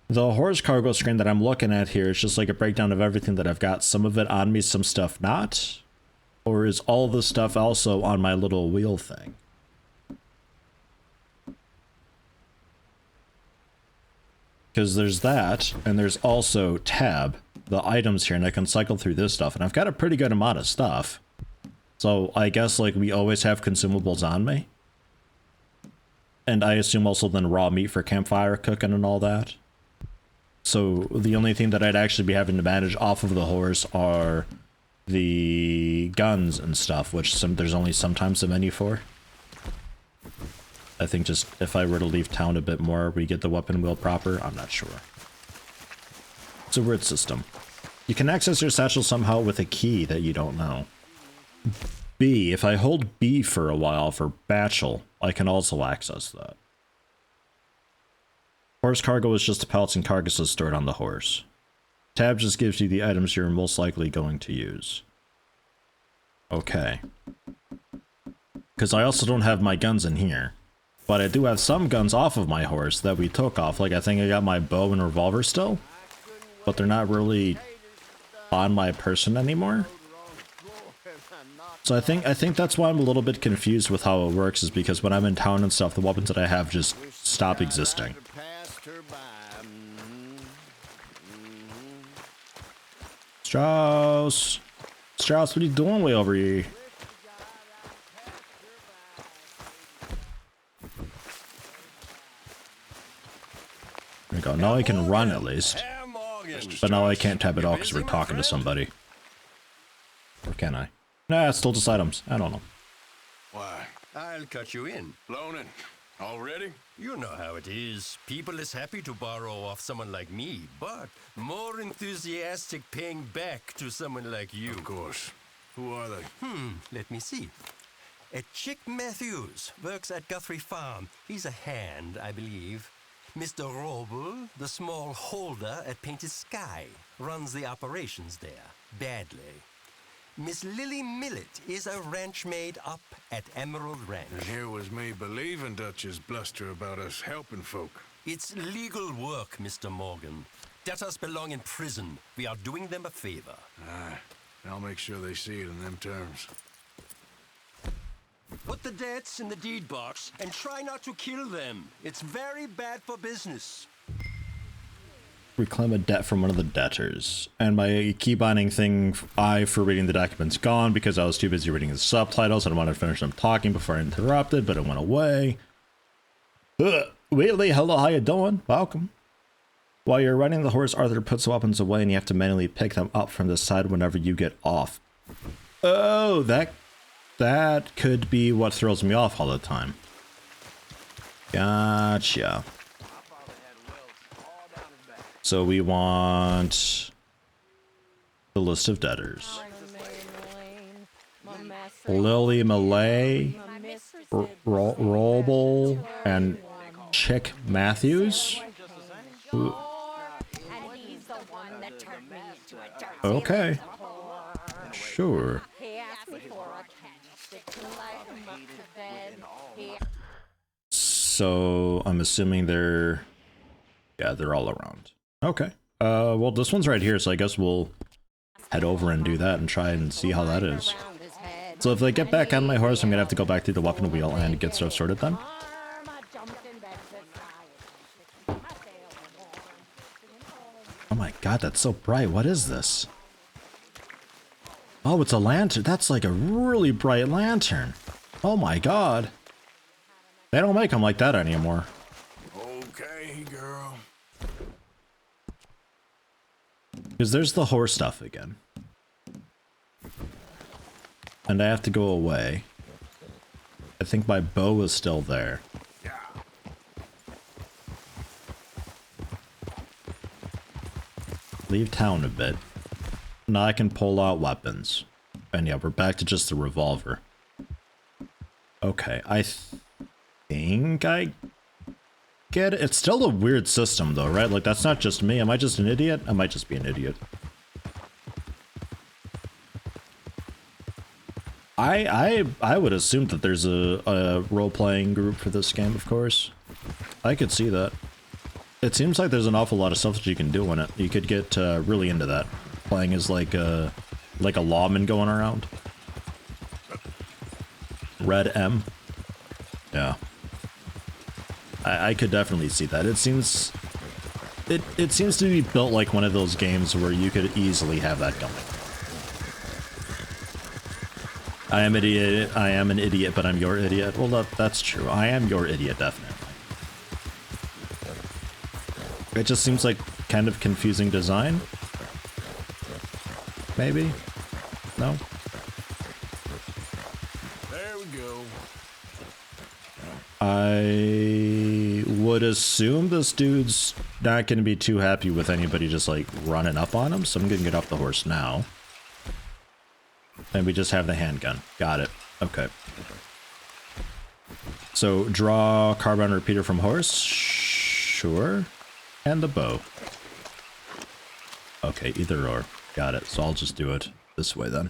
The horse cargo screen that I'm looking at here is just like a breakdown of everything that I've got. Some of it on me, some stuff not. Or is all the stuff also on my little wheel thing? Because there's that, and there's also tab, the items here, and I can cycle through this stuff, and I've got a pretty good amount of stuff. So I guess, like, we always have consumables on me. And I assume also then raw meat for campfire cooking and all that. So the only thing that I'd actually be having to manage off of the horse are the guns and stuff, which there's only sometimes a menu for. I think just if I were to leave town a bit more, we get the weapon wheel proper. I'm not sure. It's a weird system. You can access your satchel somehow with a key that you don't know. B, if I hold B for a while for Batchel, I can also access that. Horse cargo is just the pellets and carcasses stored on the horse. Tab just gives you the items you're most likely going to use. Okay. Because I also don't have my guns in here. But I do have some guns off of my horse that we took off. Like, I think I got my bow and revolver still. But they're not really on my person anymore. So I think that's why I'm a little bit confused with how it works, is because when I'm in town and stuff, the weapons that I have just stop existing. Strauss! Strauss, what are you doing way over here? There we go. Now I can run at least. But now I can't tab it all because we're talking to somebody. Or can I? Nah, it's still just items. I don't know. Why? I'll cut you in. Loaning. Already? You know how it is. People is happy to borrow off someone like me, but more enthusiastic paying back to someone like you. Of course. Who are they? Let me see. Chick Matthews works at Guthrie Farm. He's a hand, I believe. Mr. Roble, the small holder at Painted Sky, runs the operations there, badly. Miss Lily Millet is a ranch maid up at Emerald Ranch. And here was me believing Dutch's bluster about us helping folk. It's legal work, Mr. Morgan. Debtors belong in prison. We are doing them a favor. Aye. I'll make sure they see it in them terms. Put the debts in the deed box and try not to kill them. It's very bad for business. Reclaim a debt from one of the debtors. And my key binding thing for reading the document's gone because I was too busy reading the subtitles. I didn't want to finish them talking before I interrupted, but it went away. Wheatley, hello, how you doing? Welcome. While you're riding the horse, Arthur puts weapons away and you have to manually pick them up from the side whenever you get off. Oh, that could be what throws me off all the time. Gotcha. So we want the list of debtors. Lily Malay, Roble, and Chick Matthews. Ooh. Okay. Sure. So I'm assuming they're all around. Okay. Well, this one's right here, so I guess we'll head over and do that and try and see how that is. So if I get back on my horse, I'm gonna have to go back through the weapon wheel and get stuff sorted then. Oh my god, that's so bright. What is this? Oh, it's a lantern. That's like a really bright lantern. Oh my god. They don't make them like that anymore. Okay, girl. Because there's the horse stuff again. And I have to go away. I think my bow is still there. Leave town a bit. Now I can pull out weapons. And yeah, we're back to just the revolver. Okay, I think I get it. It's still a weird system though, right? Like, that's not just me. Am I just an idiot? I might just be an idiot. I would assume that there's a role-playing group for this game, of course. I could see that. It seems like there's an awful lot of stuff that you can do in it. You could get really into that. Playing as like a lawman going around. Red M. Yeah. I could definitely see that. It seems to be built like one of those games where you could easily have that going. I am an idiot, but I'm your idiot. Well, that's true. I am your idiot, definitely. It just seems like kind of confusing design. Maybe? No? There we go. I would assume this dude's not going to be too happy with anybody just like running up on him, so I'm going to get off the horse now. And we just have the handgun. Got it. Okay. So draw carbine repeater from horse. Sure. And the bow. Okay, either or. Got it. So I'll just do it this way then.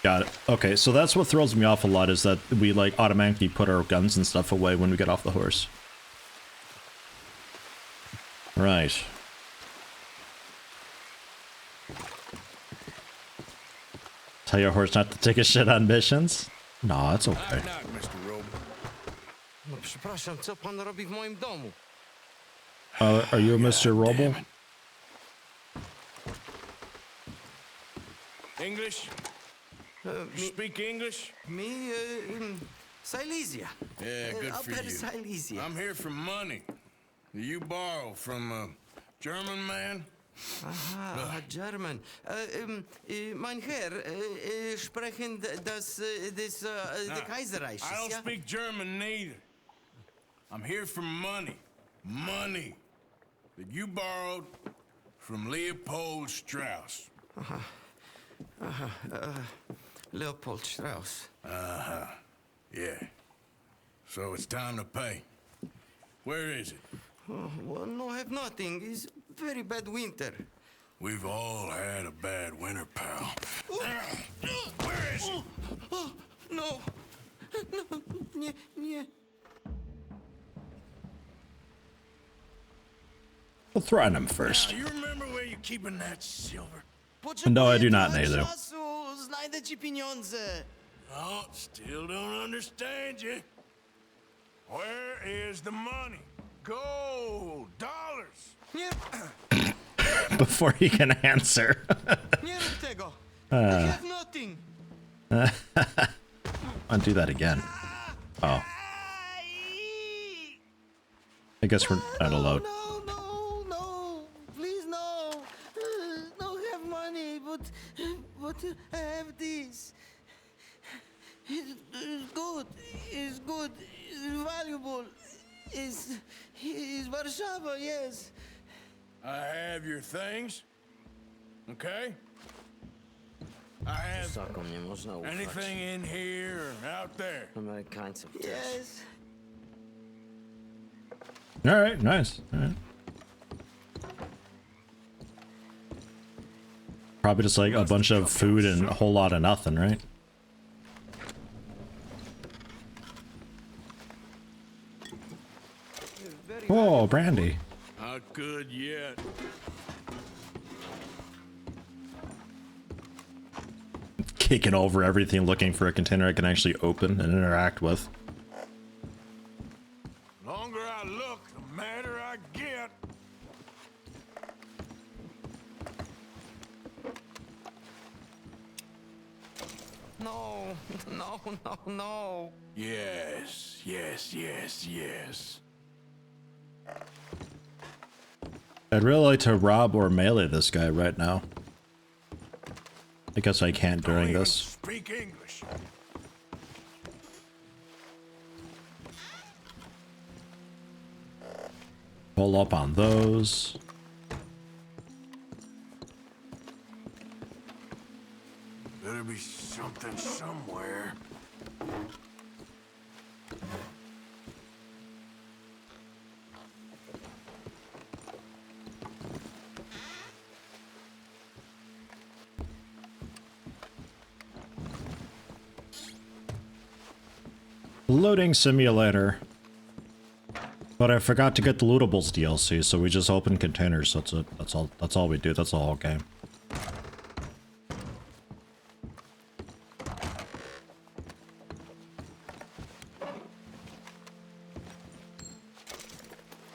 Got it. Okay, so that's what throws me off a lot, is that we like automatically put our guns and stuff away when we get off the horse. Right. Tell your horse not to take a shit on missions? No, it's okay. No, przepraszam, co pan robi w moim domu? Are you a Mr. Roble? English? Speak English? Me, Silesia. Yeah, good for you. Silesia. I'm here for money. You borrow from a German man? Aha, German. Mein Herr, sprechen das the Kaiserreich. I don't speak German neither. I'm here for money. Money that you borrowed from Leopold Strauss. Leopold Strauss. Yeah. So it's time to pay. Where is it? Oh, well, no, I have nothing. It's very bad winter. We've all had a bad winter, pal. Where is it? Oh, no. No, nie. We'll threaten him first. Now, you remember where you're keeping that silver? No, I do not, neither. Znajdę ci pieniądze. Oh, still don't understand you. Where is the money? Gold, dollars. Before he can answer. Nie rób tego. I have nothing. Undo that again. Oh. I guess we're not allowed. No, please no. No have money, but I have this. It's good. It's good. It's valuable. It's Warsaw, yes. I have your things. Okay? I have anything in here or out there. Yes. All right, nice. All right. Probably just like a bunch of food and a whole lot of nothing, right? Oh, brandy. Not good yet. Kicking over everything, looking for a container I can actually open and interact with. The longer I look, the madder I get. No. Yes. I'd really like to rob or melee this guy right now. I guess I can't during this. Speak English. Pull up on those. Better be something somewhere. Loading simulator. But I forgot to get the lootables DLC, so we just open containers. That's it. That's all we do. That's the whole game.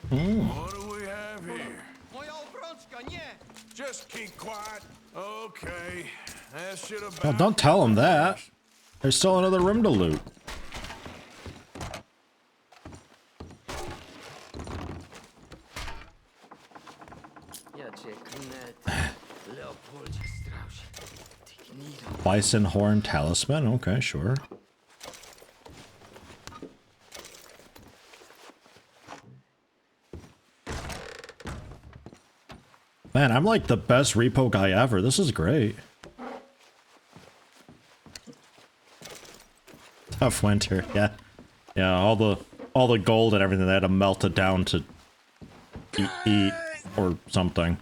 What do we have here? Just keep quiet. Okay. That should have. Oh, don't tell him that. There's still another room to loot. Bison horn talisman. Okay, sure. Man, I'm like the best repo guy ever. This is great. Tough winter, yeah. Yeah, all the gold and everything, they had to melt it down to eat or something.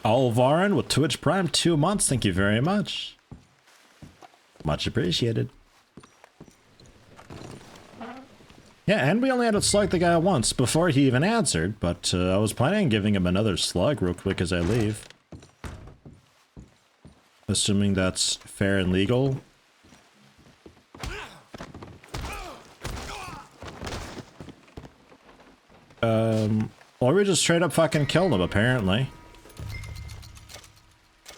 Alvarin with Twitch Prime 2 months, thank you very much. Much appreciated. Yeah, and we only had to slug the guy once before he even answered, but I was planning on giving him another slug real quick as I leave. Assuming that's fair and legal. Or we just straight up fucking killed him, apparently.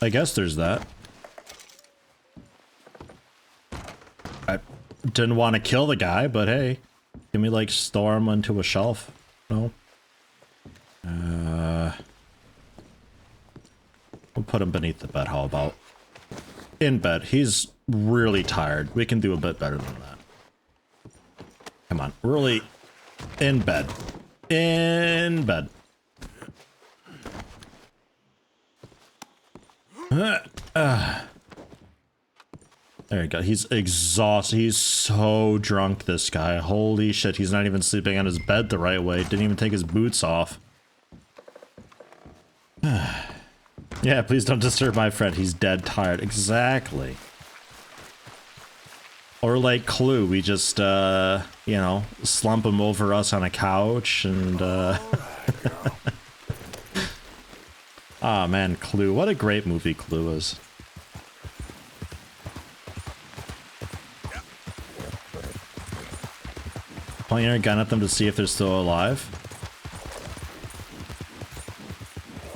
I guess there's that. I didn't want to kill the guy, but hey. Can we, like, store him onto a shelf? No? We'll put him beneath the bed, how about? In bed. He's really tired. We can do a bit better than that. Come on. Really. In bed. In bed. There you go. He's exhausted. He's so drunk, this guy. Holy shit. He's not even sleeping on his bed the right way. Didn't even take his boots off. Yeah, please don't disturb my friend. He's dead tired. Exactly. Or like Clue. We just, you know, slump him over us on a couch and, Ah, man, Clue. What a great movie Clue is. Pointing a gun at them to see if they're still alive.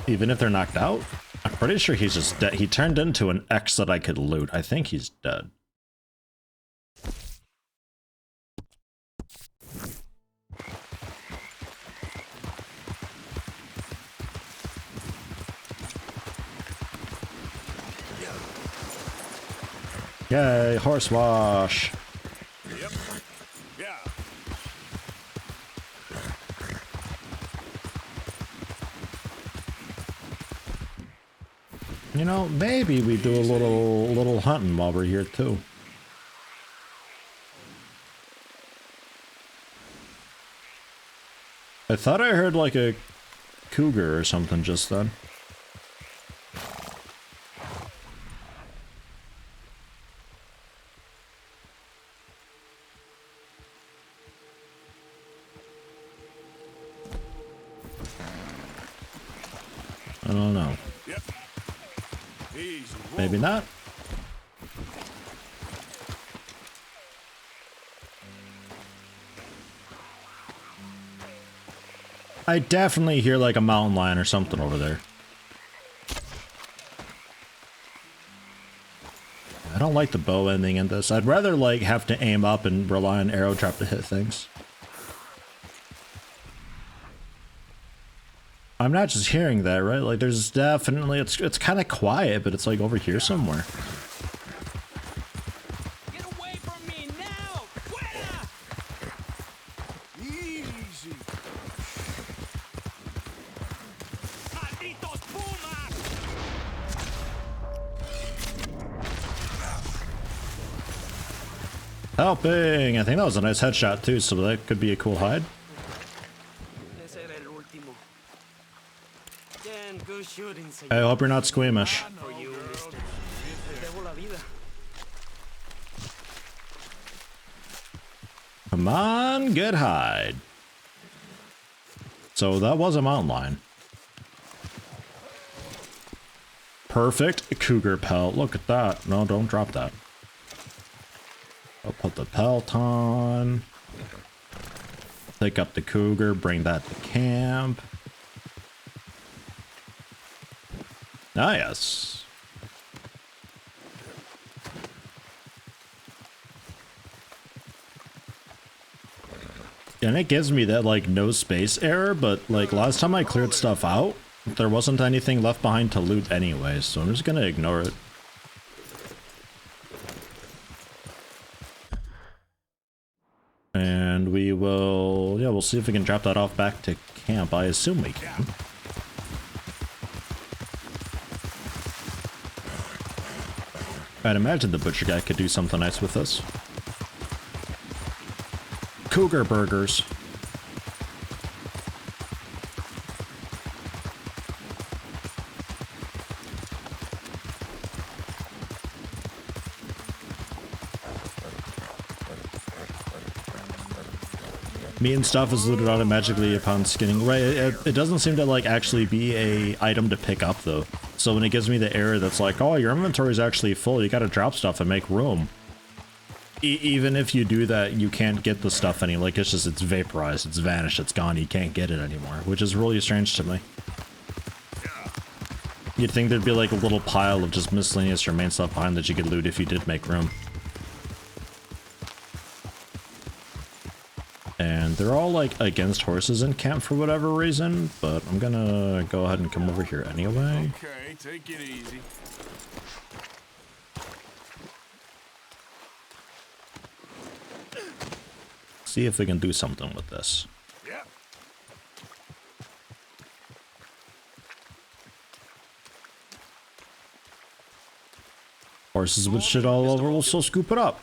Even if they're knocked out? I'm pretty sure he's just dead. He turned into an X that I could loot. I think he's dead. Yay, horse wash. Yep. Yeah. You know, maybe we do a little hunting while we're here too. I thought I heard like a cougar or something just then. I don't know. Yep. Easy. Maybe not. I definitely hear like a mountain lion or something over there. I don't like the bow ending in this. I'd rather like have to aim up and rely on arrow trap to hit things. I'm not just hearing that, right? Like there's definitely, it's kind of quiet, but it's like over here somewhere. Get away from me now! Fuera! Easy. Malditos pumas! Helping! I think that was a nice headshot too, so that could be a cool hide. Ese era el último. Again, good shooting, señor. I hope you're not squeamish. For you, mister. Te debo la vida. Come on, good hide. So that was a mountain lion. Perfect cougar pelt. Look at that. No, don't drop that. I'll put the pelt on. Pick up the cougar, bring that to camp. Ah, yes. And it gives me that, like, no space error, but, like, last time I cleared stuff out, there wasn't anything left behind to loot anyway, so I'm just gonna ignore it. And we will, yeah, we'll see if we can drop that off back to camp. I assume we can. I'd imagine the butcher guy could do something nice with this. Cougar burgers. Meat and stuff is looted automatically upon skinning. Right, it doesn't seem to like actually be a item to pick up though. So when it gives me the error that's like, oh, your inventory is actually full, you gotta drop stuff and make room. Even if you do that, you can't get the stuff any, like it's just, it's vaporized, it's vanished, it's gone, you can't get it anymore, which is really strange to me. You'd think there'd be like a little pile of just miscellaneous or main stuff behind that you could loot if you did make room. And they're all like against horses in camp for whatever reason, but I'm gonna go ahead and come over here anyway. Okay, take it easy. See if we can do something with this. Yep. Horses with shit all over, we'll still scoop it up.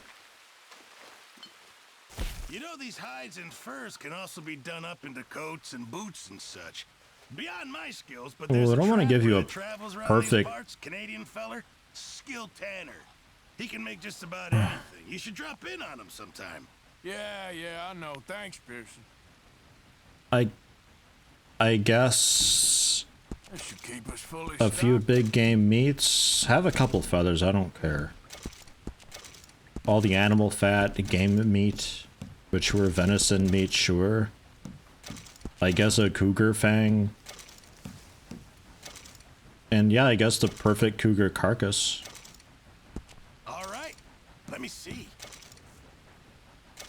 You know, these hides and furs can also be done up into coats and boots and such. Beyond my skills, but there's I don't want to give you a travels around perfect these parts, Canadian feller, skilled tanner. He can make just about anything. You should drop in on him sometime. Yeah, I know. Thanks, Pearson. I guess That should keep us fully a few stocked. big game meats. Have a couple feathers, I don't care. All the animal fat, game meat, which were venison meat, sure. I guess a cougar fang. And yeah, I guess the perfect cougar carcass. All right, let me see.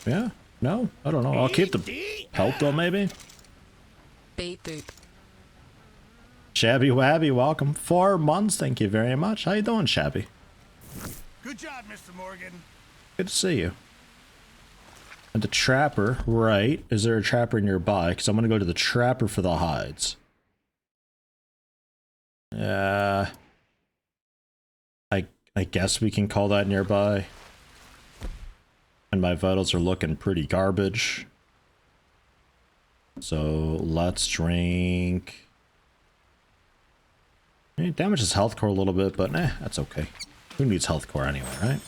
Yeah, no, I don't know. I'll keep the pelt though, maybe. Beep boop. Shabby Wabby, welcome. 4 months, thank you very much. How you doing, Shabby? Good job, Mr. Morgan. Good to see you. And the trapper, right? Is there a trapper nearby? Because I'm gonna go to the trapper for the hides. I guess we can call that nearby. And my vitals are looking pretty garbage. So let's drink. It damages health core a little bit, but that's okay. Who needs health core anyway, right?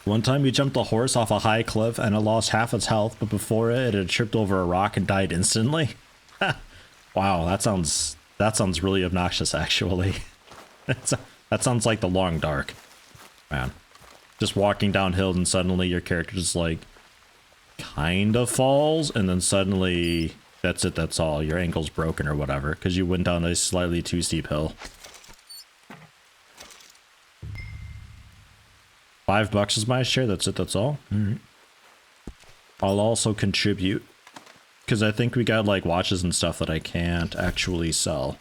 One time we jumped a horse off a high cliff and it lost half its health, but before it had tripped over a rock and died instantly. Wow, that sounds really obnoxious actually. That sounds like the long dark. Man. Just walking downhill and suddenly your character just like kind of falls and then suddenly that's it, that's all. Your ankle's broken or whatever because you went down a slightly too steep hill. $5 is my share, that's it, that's all. Alright. I'll also contribute because I think we got like watches and stuff that I can't actually sell.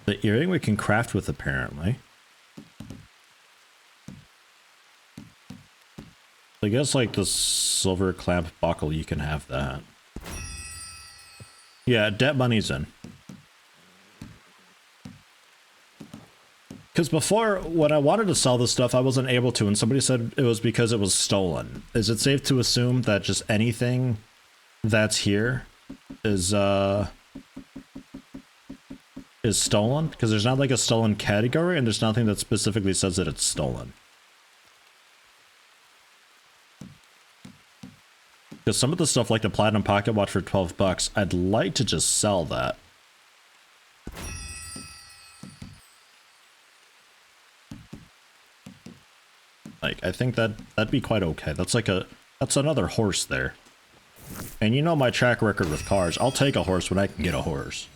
The earring we can craft with apparently. I guess like the silver clamp buckle, you can have that. Yeah, debt money's in. Because before, when I wanted to sell this stuff, I wasn't able to, and somebody said it was because it was stolen. Is it safe to assume that just anything that's here is stolen? Because there's not like a stolen category, and there's nothing that specifically says that it's stolen. Because some of the stuff like the platinum pocket watch for $12, I'd like to just sell that. Like, I think that'd be quite okay. That's like that's another horse there. And you know my track record with cars. I'll take a horse when I can get a horse.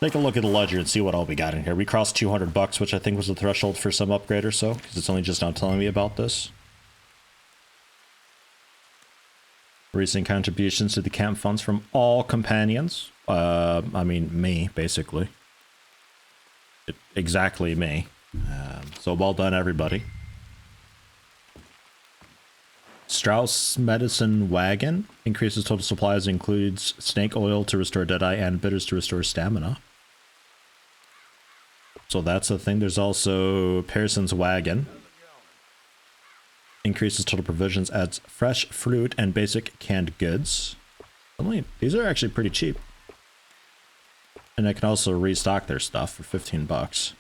Take a look at the ledger and see what all we got in here. We crossed $200, which I think was the threshold for some upgrade or so, because it's only just now telling me about this. Recent contributions to the camp funds from all companions. I mean, me, basically. Exactly me. So well done, everybody. Strauss Medicine Wagon increases total supplies, includes snake oil to restore Deadeye and bitters to restore stamina. So that's the thing. There's also Pearson's Wagon. Increases total provisions, adds fresh fruit and basic canned goods. These are actually pretty cheap. And I can also restock their stuff for $15.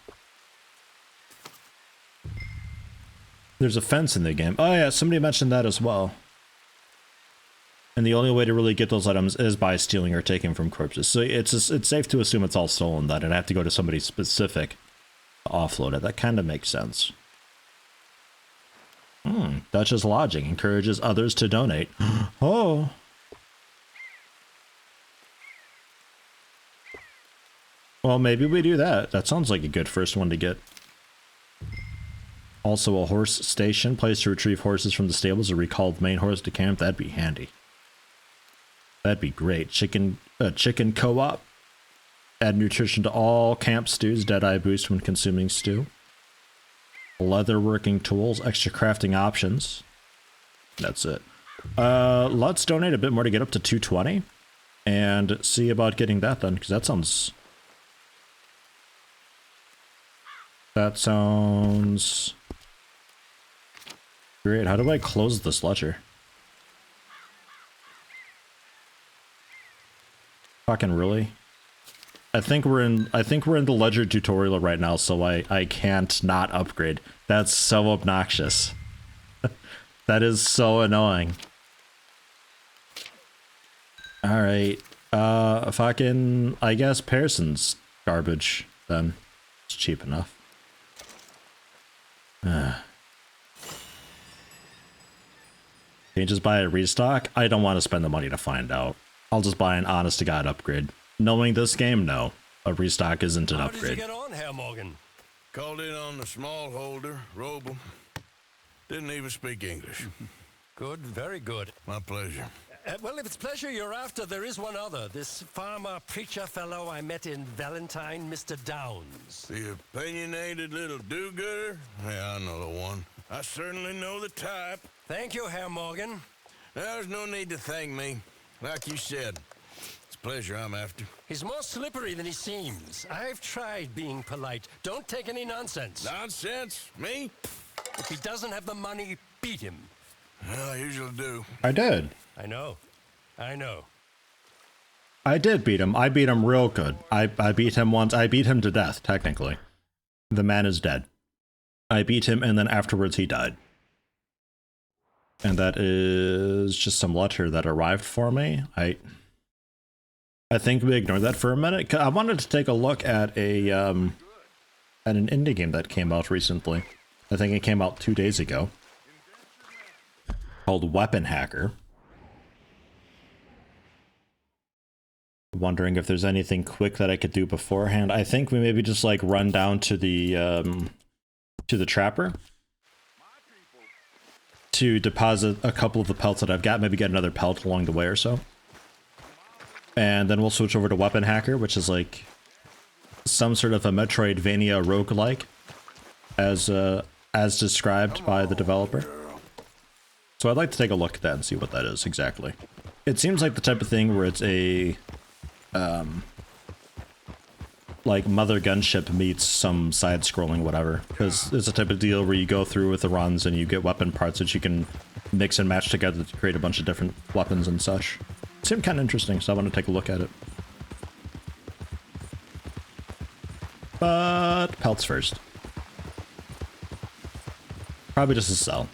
There's a fence in the game. Oh yeah, somebody mentioned that as well. And the only way to really get those items is by stealing or taking from corpses. So it's safe to assume it's all stolen then, and I have to go to somebody specific to offload it. That kind of makes sense. Dutch's Lodging encourages others to donate. Oh. Well, maybe we do that. That sounds like a good first one to get. Also a horse station, place to retrieve horses from the stables or recall the main horse to camp. That'd be handy. That'd be great. Chicken co-op. Add nutrition to all camp stews. Deadeye boost when consuming stew. Leather working tools. Extra crafting options. That's it. Let's donate a bit more to get up to 220. And see about getting that then, because that sounds... great. How do I close this ledger? Fucking really? I think we're in the ledger tutorial right now, so I can't not upgrade. That's so obnoxious. That is so annoying. Alright. Fucking, I guess Pearson's garbage then. It's cheap enough. Can you just buy a restock? I don't want to spend the money to find out. I'll just buy an honest-to-God upgrade. Knowing this game, no. A restock isn't an upgrade. How did you get on, Herr Morgan? Called in on the small holder, Robel. Didn't even speak English. Good, very good. My pleasure. Well, if it's pleasure you're after, there is one other. This farmer preacher fellow I met in Valentine, Mr. Downs. The opinionated little do-gooder? Yeah, I know the one. I certainly know the type. Thank you, Herr Morgan. There's no need to thank me. Like you said, it's pleasure I'm after. He's more slippery than he seems. I've tried being polite. Don't take any nonsense. Nonsense? Me? If he doesn't have the money, beat him. Well, I usually do. I did. I know. I know. I did beat him. I beat him real good. I beat him once. I beat him to death, technically. The man is dead. I beat him, and then afterwards he died. And that is just some letter that arrived for me. I think we ignored that for a minute. I wanted to take a look at an indie game that came out recently. I think it came out 2 days ago. Called Weapon Hacker. Wondering if there's anything quick that I could do beforehand. I think we maybe just like run down to the trapper to deposit a couple of the pelts that I've got, maybe get another pelt along the way or so. And then we'll switch over to Weapon Hacker, which is like some sort of a Metroidvania roguelike as described by the developer. So I'd like to take a look at that and see what that is exactly. It seems like the type of thing where it's a like Mother Gunship meets some side-scrolling whatever, because it's a type of deal where you go through with the runs and you get weapon parts that you can mix and match together to create a bunch of different weapons and such. It seemed kind of interesting, so I want to take a look at it. But pelts first. Probably just to sell.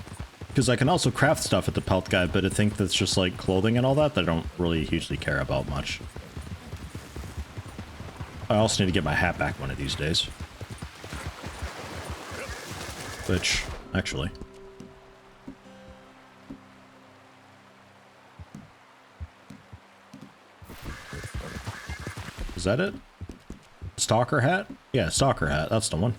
Because I can also craft stuff at the pelt guy, but I think that's just like clothing and all that I don't really hugely care about much. I also need to get my hat back one of these days. Which, actually... Is that it? Stalker hat? Yeah, stalker hat. That's the one.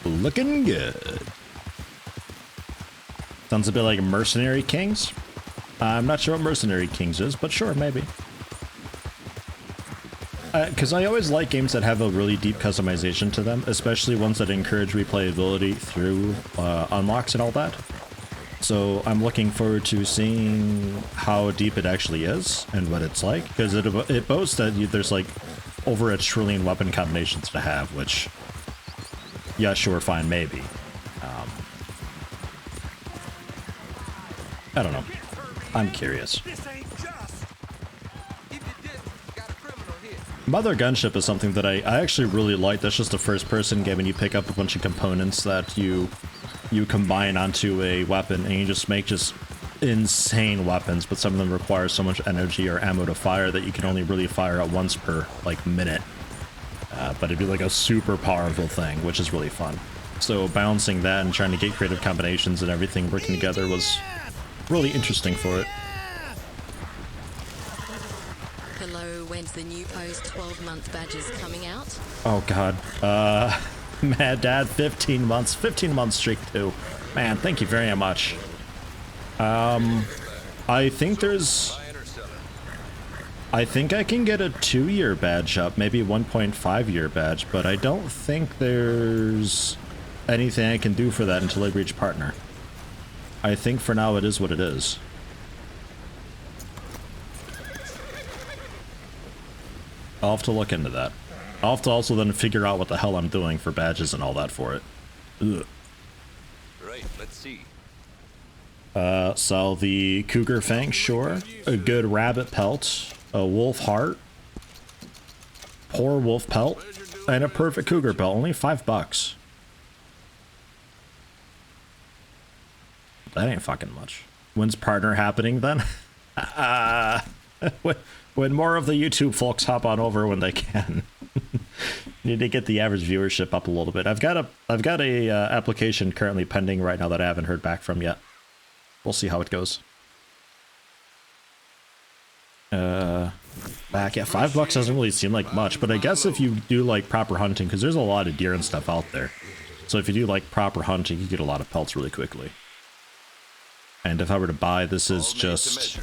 Looking good. Sounds a bit like Mercenary Kings. I'm not sure what Mercenary Kings is, but sure, maybe. Because I always like games that have a really deep customization to them, especially ones that encourage replayability through unlocks and all that. So I'm looking forward to seeing how deep it actually is and what it's like, because it boasts that there's like over 1 trillion weapon combinations to have, which, yeah, sure, fine, maybe. I don't know. I'm curious. Mother Gunship is something that I actually really like. That's just a first-person game, and you pick up a bunch of components that you combine onto a weapon, and you just make just insane weapons, but some of them require so much energy or ammo to fire that you can only really fire at once per, like, minute. But it'd be like a super powerful thing, which is really fun. So balancing that and trying to get creative combinations and everything working together was really interesting for it. Hello, when's the new post 12-month badges coming out? Oh god. Mad Dad, 15 months. 15 months streak too. Man, thank you very much. I think I can get a 2-year badge up, maybe 1.5-year badge, but I don't think there's anything I can do for that until I reach partner. I think for now it is what it is. I'll have to look into that. I'll have to also then figure out what the hell I'm doing for badges and all that for it. Ugh. Right, let's see. Sell the Cougar Fang, sure. A good rabbit pelt. A wolf heart. Poor wolf pelt. And a perfect cougar pelt. Only $5. That ain't fucking much. When's partner happening then? When more of the YouTube folks hop on over when they can. Need to get the average viewership up a little bit. I've got a application currently pending right now that I haven't heard back from yet. We'll see how it goes. Back at $5 doesn't really seem like much, but I guess if you do like proper hunting, because there's a lot of deer and stuff out there. So if you do like proper hunting, you get a lot of pelts really quickly. And if I were to buy, this is just...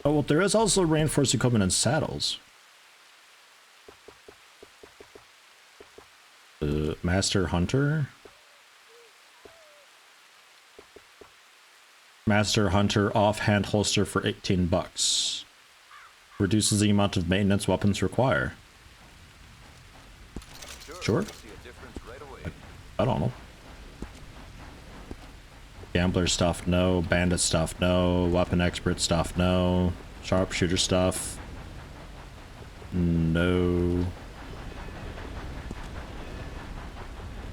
Oh, well, there is also reinforced equipment and saddles. Master Hunter? Master Hunter offhand holster for 18 bucks. Reduces the amount of maintenance weapons require. Sure? I don't know. Gambler stuff, no. Bandit stuff, no. Weapon expert stuff, no. Sharpshooter stuff, no.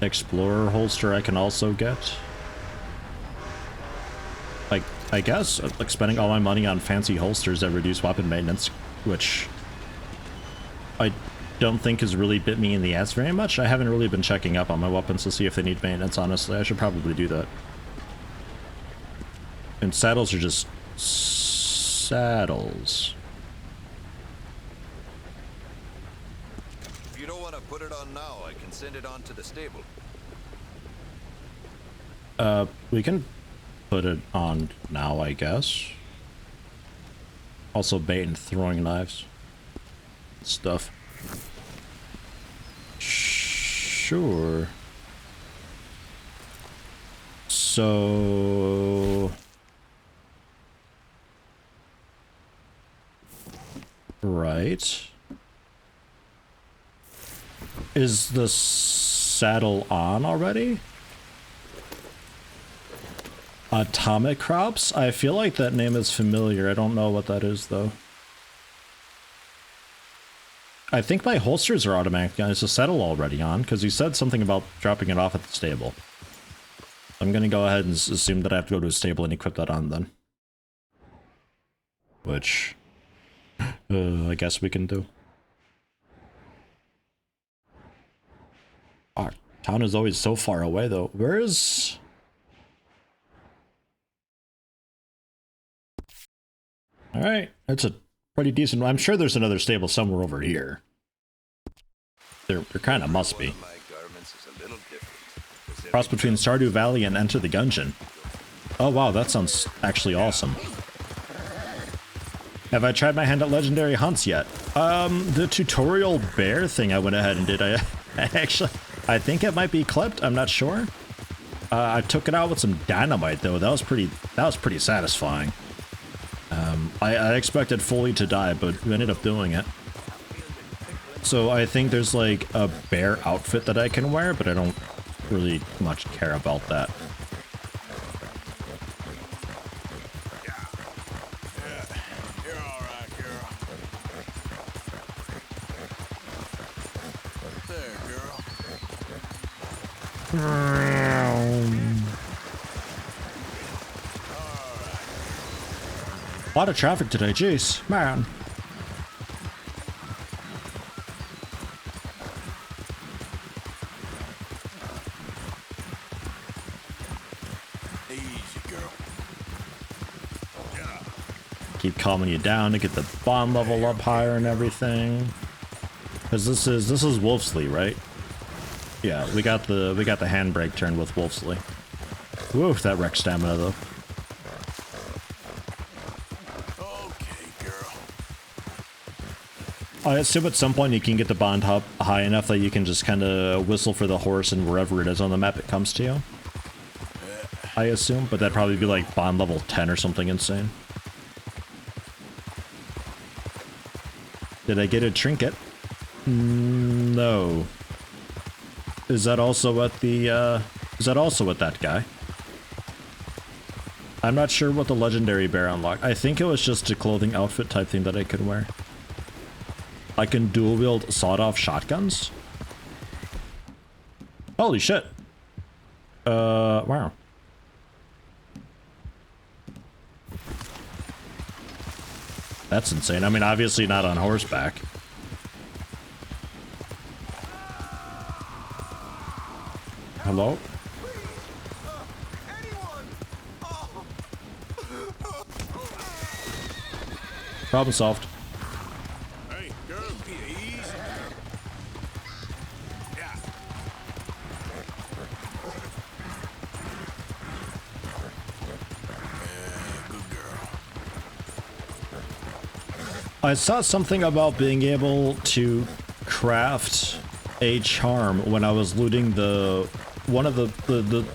Explorer holster I can also get. Like, I guess, like spending all my money on fancy holsters that reduce weapon maintenance, which I don't think has really bit me in the ass very much. I haven't really been checking up on my weapons to see if they need maintenance, honestly. I should probably do that. And saddles are just saddles. If you don't want to put it on now, I can send it on to the stable. We can put it on now, I guess. Also bait and throwing knives. Stuff. Sure. So... Right. Is the saddle on already? Atomic Crops? I feel like that name is familiar. I don't know what that is, though. I think my holsters are automatic. Is the saddle already on? Because you said something about dropping it off at the stable. I'm gonna go ahead and assume that I have to go to a stable and equip that on then. Which... I guess we can do. Our town is always so far away, though. Where is... Alright, that's a pretty decent... I'm sure there's another stable somewhere over here. There kind of must be. Cross between Stardew Valley and Enter the Gungeon. Oh wow, that sounds actually awesome. Have I tried my hand at legendary hunts yet? The tutorial bear thing I went ahead and did. I think it might be clipped. I'm not sure. I took it out with some dynamite though. That was pretty satisfying. I expected fully to die, but we ended up doing it. So I think there's like a bear outfit that I can wear, but I don't really much care about that. A lot of traffic today, jeez, man. Easy, girl. Keep calming you down to get the bond level up higher and everything. Cause this is Wolfsley, right? Yeah, we got the handbrake turn with Wolfsley. Woof, that wrecked stamina though. Okay, girl. I assume at some point you can get the bond hub high enough that you can just kind of whistle for the horse and wherever it is on the map it comes to you. I assume, but that'd probably be like bond level 10 or something insane. Did I get a trinket? No. Is that also at the, is that also at that guy? I'm not sure what the legendary bear unlocked. I think it was just a clothing outfit type thing that I could wear. I can dual wield sawed-off shotguns? Holy shit. Wow. That's insane. I mean, obviously not on horseback. Hello? Problem solved. Hey, girl, easy. Yeah. I saw something about being able to craft a charm when I was looting the one of the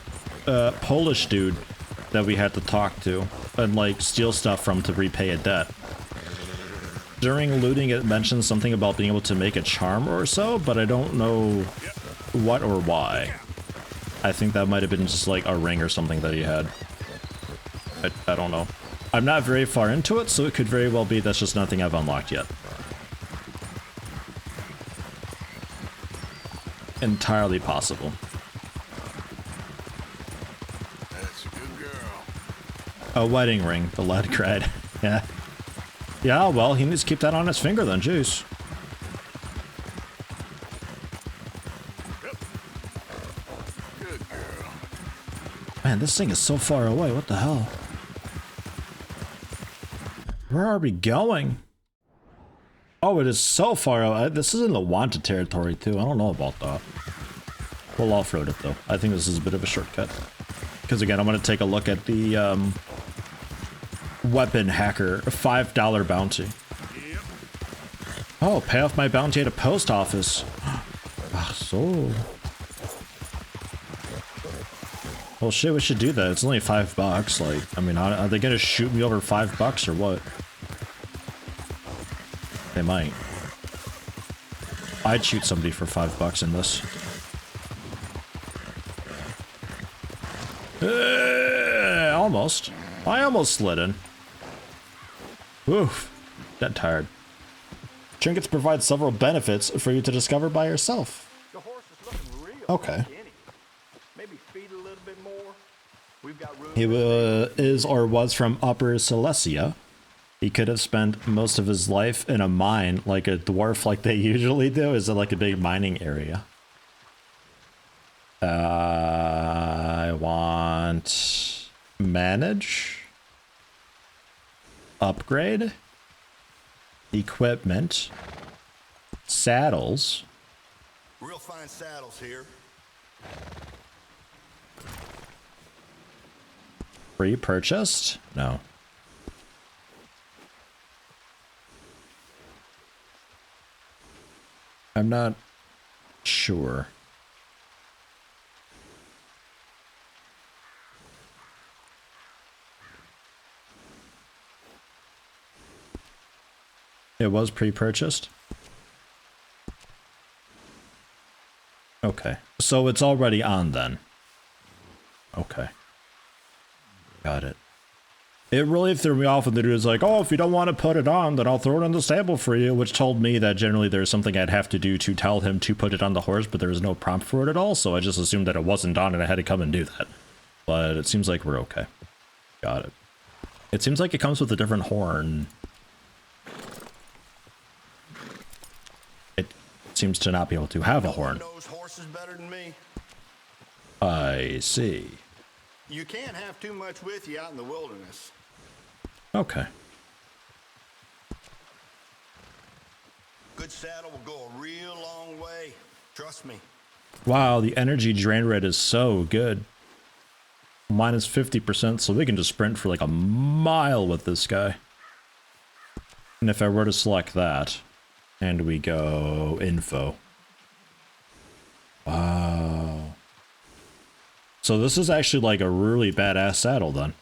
Polish dude that we had to talk to and like steal stuff from to repay a debt. During looting, it mentioned something about being able to make a charm or so, but I don't know what or why. I think that might have been just like a ring or something that he had. I don't know. I'm not very far into it, so it could very well be that's just nothing I've unlocked yet. Entirely possible. That's a good girl. A wedding ring, the lad cried. Yeah. Yeah, well, he needs to keep that on his finger then, jeez. Good girl. Man, this thing is so far away, what the hell? Where are we going? Oh, it is so far away. This is in the wanted territory too. I don't know about that. We'll off-road it though. I think this is a bit of a shortcut. Because again, I'm going to take a look at the weapon hacker $5 bounty. Oh, pay off my bounty at a post office. Ah, so. Well, shit, we should do that. It's only $5. Like, I mean, are they gonna shoot me over $5 or what? They might. I'd shoot somebody for $5 in this. Almost. I almost slid in. Oof. Dead tired. Trinkets provide several benefits for you to discover by yourself. The horse is looking real okay. skinny. Maybe feed a little bit more. We've got room. He is or was from Upper Silesia. He could have spent most of his life in a mine like a dwarf like they usually do. Is it like a big mining area? I want manage, upgrade, equipment, saddles. Real fine saddles here. Pre-purchased? No. I'm not sure. It was pre-purchased? Okay. So it's already on then. Okay. Got it. It really threw me off when the dude was like, oh, if you don't want to put it on, then I'll throw it on the stable for you, which told me that generally there's something I'd have to do to tell him to put it on the horse, but there was no prompt for it at all, so I just assumed that it wasn't on and I had to come and do that. But it seems like we're okay. Got it. It seems like it comes with a different horn. It seems to not be able to have a horn. Knows horses better than me. I see. You can't have too much with you out in the wilderness. Okay. Good saddle will go a real long way. Trust me. Wow, the energy drain rate is so good. Minus 50%, so we can just sprint for like a mile with this guy. And if I were to select that, and we go info. Wow. So this is actually like a really badass saddle then.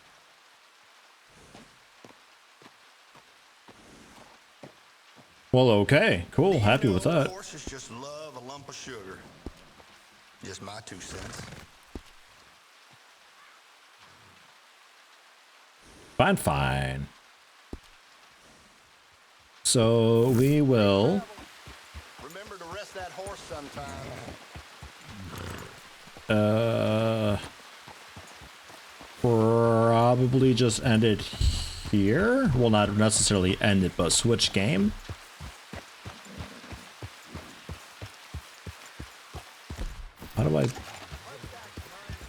Well, okay, cool, happy with that. Horses just love a lump of sugar. Just my 2 cents. Fine, fine. So we will. Remember to rest that horse sometime. Probably just end it here. Well, not necessarily end it, but switch game. How do I?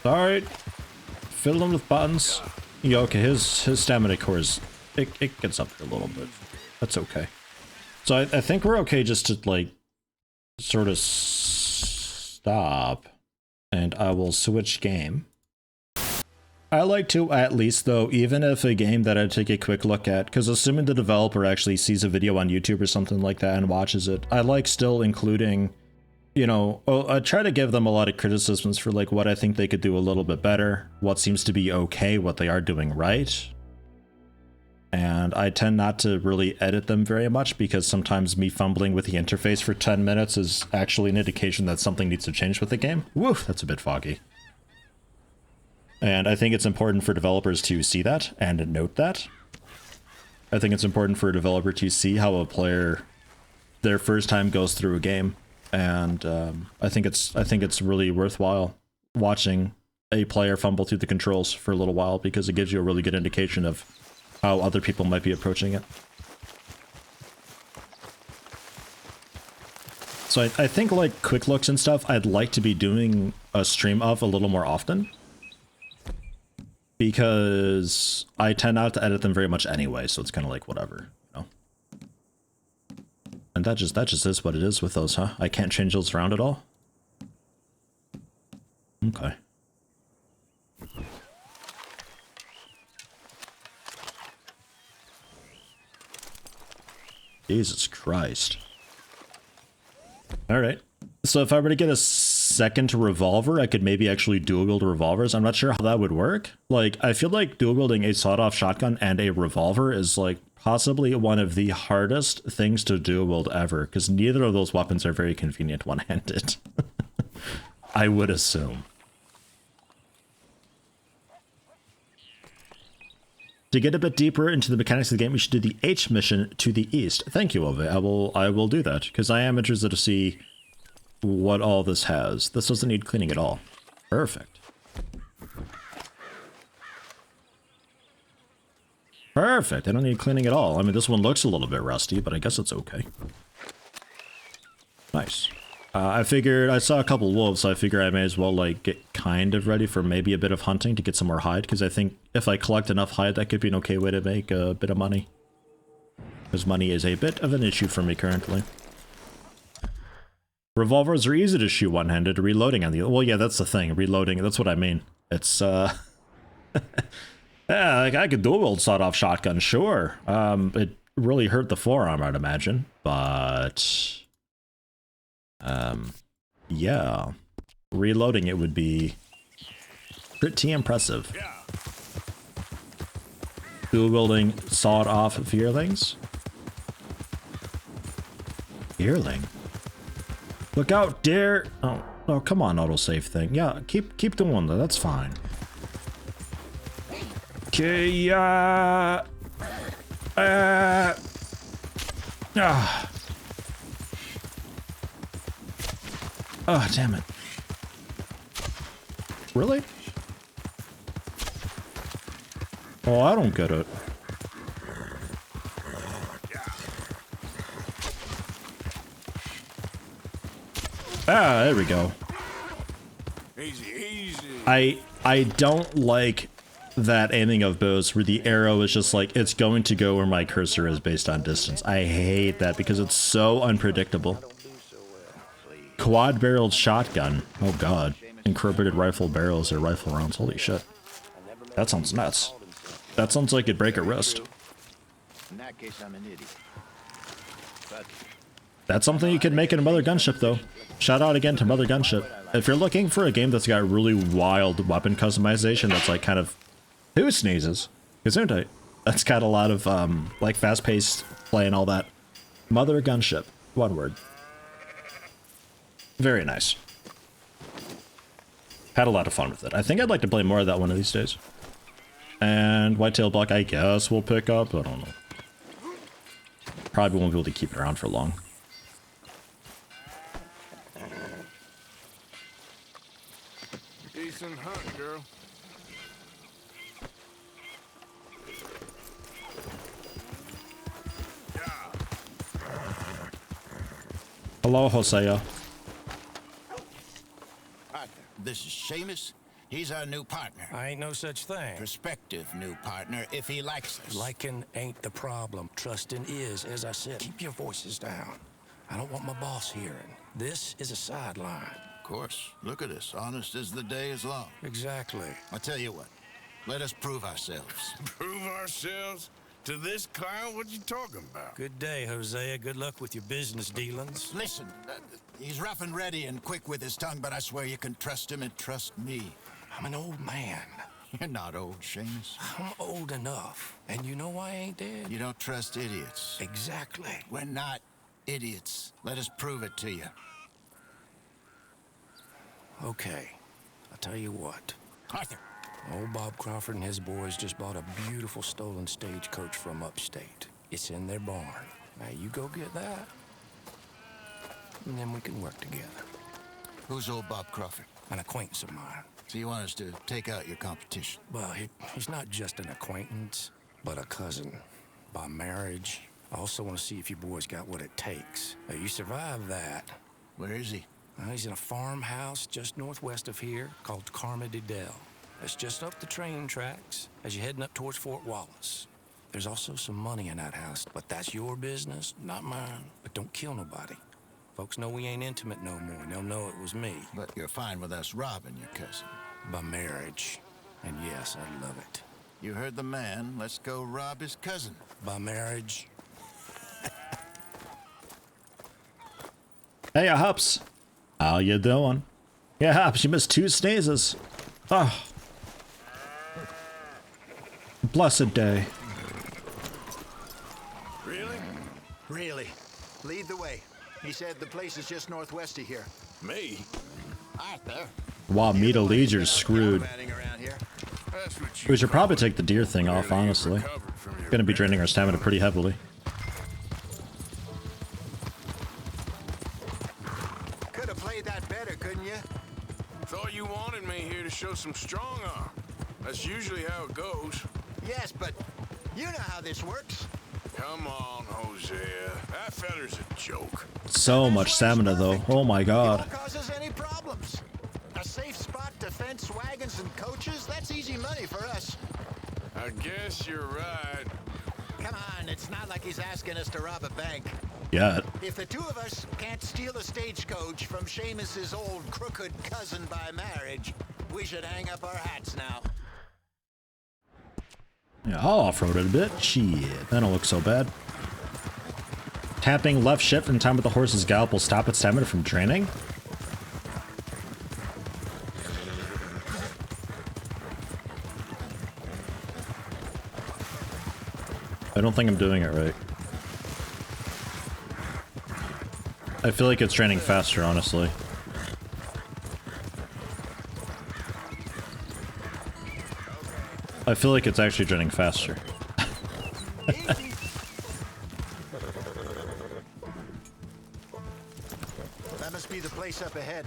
Sorry, fill them with buttons. Yeah, okay, his stamina core is it gets up there a little bit. That's okay. So I think we're okay just to like sort of stop, and I will switch game. I like to at least, though, even if a game that I take a quick look at, because assuming the developer actually sees a video on YouTube or something like that and watches it, I like still including, you know, I try to give them a lot of criticisms for like what I think they could do a little bit better, what seems to be okay, what they are doing right. And I tend not to really edit them very much because sometimes me fumbling with the interface for 10 minutes is actually an indication that something needs to change with the game. Woof, that's a bit foggy. And I think it's important for developers to see that and note that. I think it's important for a developer to see how a player, their first time goes through a game. And I think it's really worthwhile watching a player fumble through the controls for a little while because it gives you a really good indication of how other people might be approaching it. So I think like quick looks and stuff, I'd like to be doing a stream of a little more often. Because I tend not to edit them very much anyway, so it's kind of like whatever, you know? And that just is what it is with those, huh? I can't change those around at all? Okay. Jesus Christ. Alright. So if I were to get a second revolver, I could maybe actually dual wield revolvers. I'm not sure how that would work. Like, I feel like dual wielding a sawed-off shotgun and a revolver is like possibly one of the hardest things to dual wield ever, because neither of those weapons are very convenient one-handed. I would assume. To get a bit deeper into the mechanics of the game, we should do the H mission to the east. Thank you, Ove. I will do that, because I am interested to see what all this has. This doesn't need cleaning at all. Perfect. Perfect. I don't need cleaning at all. I mean, this one looks a little bit rusty, but I guess it's okay. Nice. I figured I saw a couple wolves, so I figure I may as well like get kind of ready for maybe a bit of hunting to get some more hide, because I think if I collect enough hide, that could be an okay way to make a bit of money. Because money is a bit of an issue for me currently. Revolvers are easy to shoot one-handed, reloading on the other. Well, yeah, that's the thing. Reloading, that's what I mean. It's, yeah, like I could dual wield sawed-off shotgun, sure. It really hurt the forearm, I'd imagine. But, yeah. Reloading it would be pretty impressive. Dual wielding sawed-off fearlings? Fearling? Look out, dear! Oh, come on, autosave thing. Yeah, keep doing that. That's fine. Okay, ah. Oh, damn it. Really? Oh, I don't get it. Ah, there we go. Easy, easy. I don't like that aiming of bows where the arrow is just like, it's going to go where my cursor is based on distance. I hate that because it's so unpredictable. Quad-barreled shotgun. Oh god. Incorporated rifle barrels or rifle rounds. Holy shit. That sounds nuts. That sounds like it'd break a wrist. In that case, I'm an idiot. But That's something you can make in a Mother Gunship, though. Shout out again to Mother Gunship. If you're looking for a game that's got really wild weapon customization that's like kind of... Who sneezes? Gesundheit. That's got a lot of, like, fast-paced play and all that. Mother Gunship. One word. Very nice. Had a lot of fun with it. I think I'd like to play more of that one of these days. And Whitetail Buck, I guess we'll pick up. I don't know. Probably won't be able to keep it around for long. Decent hunt, girl. Hello, Hosea. Partner, this is Seamus. He's our new partner. I ain't no such thing. Prospective new partner, if he likes us. Liking ain't the problem. Trusting is, as I said. Keep your voices down. I don't want my boss hearing. This is a sideline. Of course. Look at us. Honest as the day is long. Exactly. I'll tell you what. Let us prove ourselves. Prove ourselves? To this clown? What you talking about? Good day, Hosea. Good luck with your business dealings. Listen, he's rough and ready and quick with his tongue, but I swear you can trust him and trust me. I'm an old man. You're not old, Seamus. I'm old enough. And you know I ain't dead? You don't trust idiots. Exactly. We're not idiots. Let us prove it to you. Okay. I'll tell you what. Arthur. Old Bob Crawford and his boys just bought a beautiful stolen stagecoach from upstate. It's in their barn. Now you go get that, and then we can work together. Who's old Bob Crawford? An acquaintance of mine. So you want us to take out your competition? Well, he's not just an acquaintance, but a cousin. By marriage. I also want to see if you boys got what it takes. Now, you survive that. Where is he? He's in a farmhouse just northwest of here called Carmody Dell. It's just up the train tracks as you're heading up towards Fort Wallace. There's also some money in that house, but that's your business, not mine. But don't kill nobody. Folks know we ain't intimate no more, and they'll know it was me. But you're fine with us robbing your cousin. By marriage. And yes, I love it. You heard the man. Let's go rob his cousin. By marriage. Hey, Hops. How you doing? Yeah, Hops, you missed 2 sneezes. Oh. Blessed day. Really? Really. Lead the way. He said the place is just northwest of here. Me? Arthur. Wow, me to leisure's screwed. We should probably take the deer thing off, honestly. Gonna be draining our stamina pretty heavily. Could have played that better, couldn't you? Thought you wanted me here to show some strong arm. That's usually how it goes. Yes, but you know how this works. Come on, Hosea. That feller's a joke. So much stamina, though. Oh my god. It won't cause us any problems. A safe spot to fence wagons and coaches, that's easy money for us. I guess you're right. Come on, it's not like he's asking us to rob a bank. Yeah. If the two of us can't steal a stagecoach from Seamus's old crooked cousin by marriage, we should hang up our hats now. Yeah, I'll off-road it a bit. Shit, that don't look so bad. Tapping left shift in time with the horse's gallop will stop its stamina from draining. I don't think I'm doing it right. I feel like it's draining faster, honestly. I feel like it's actually draining faster. That must be the place up ahead.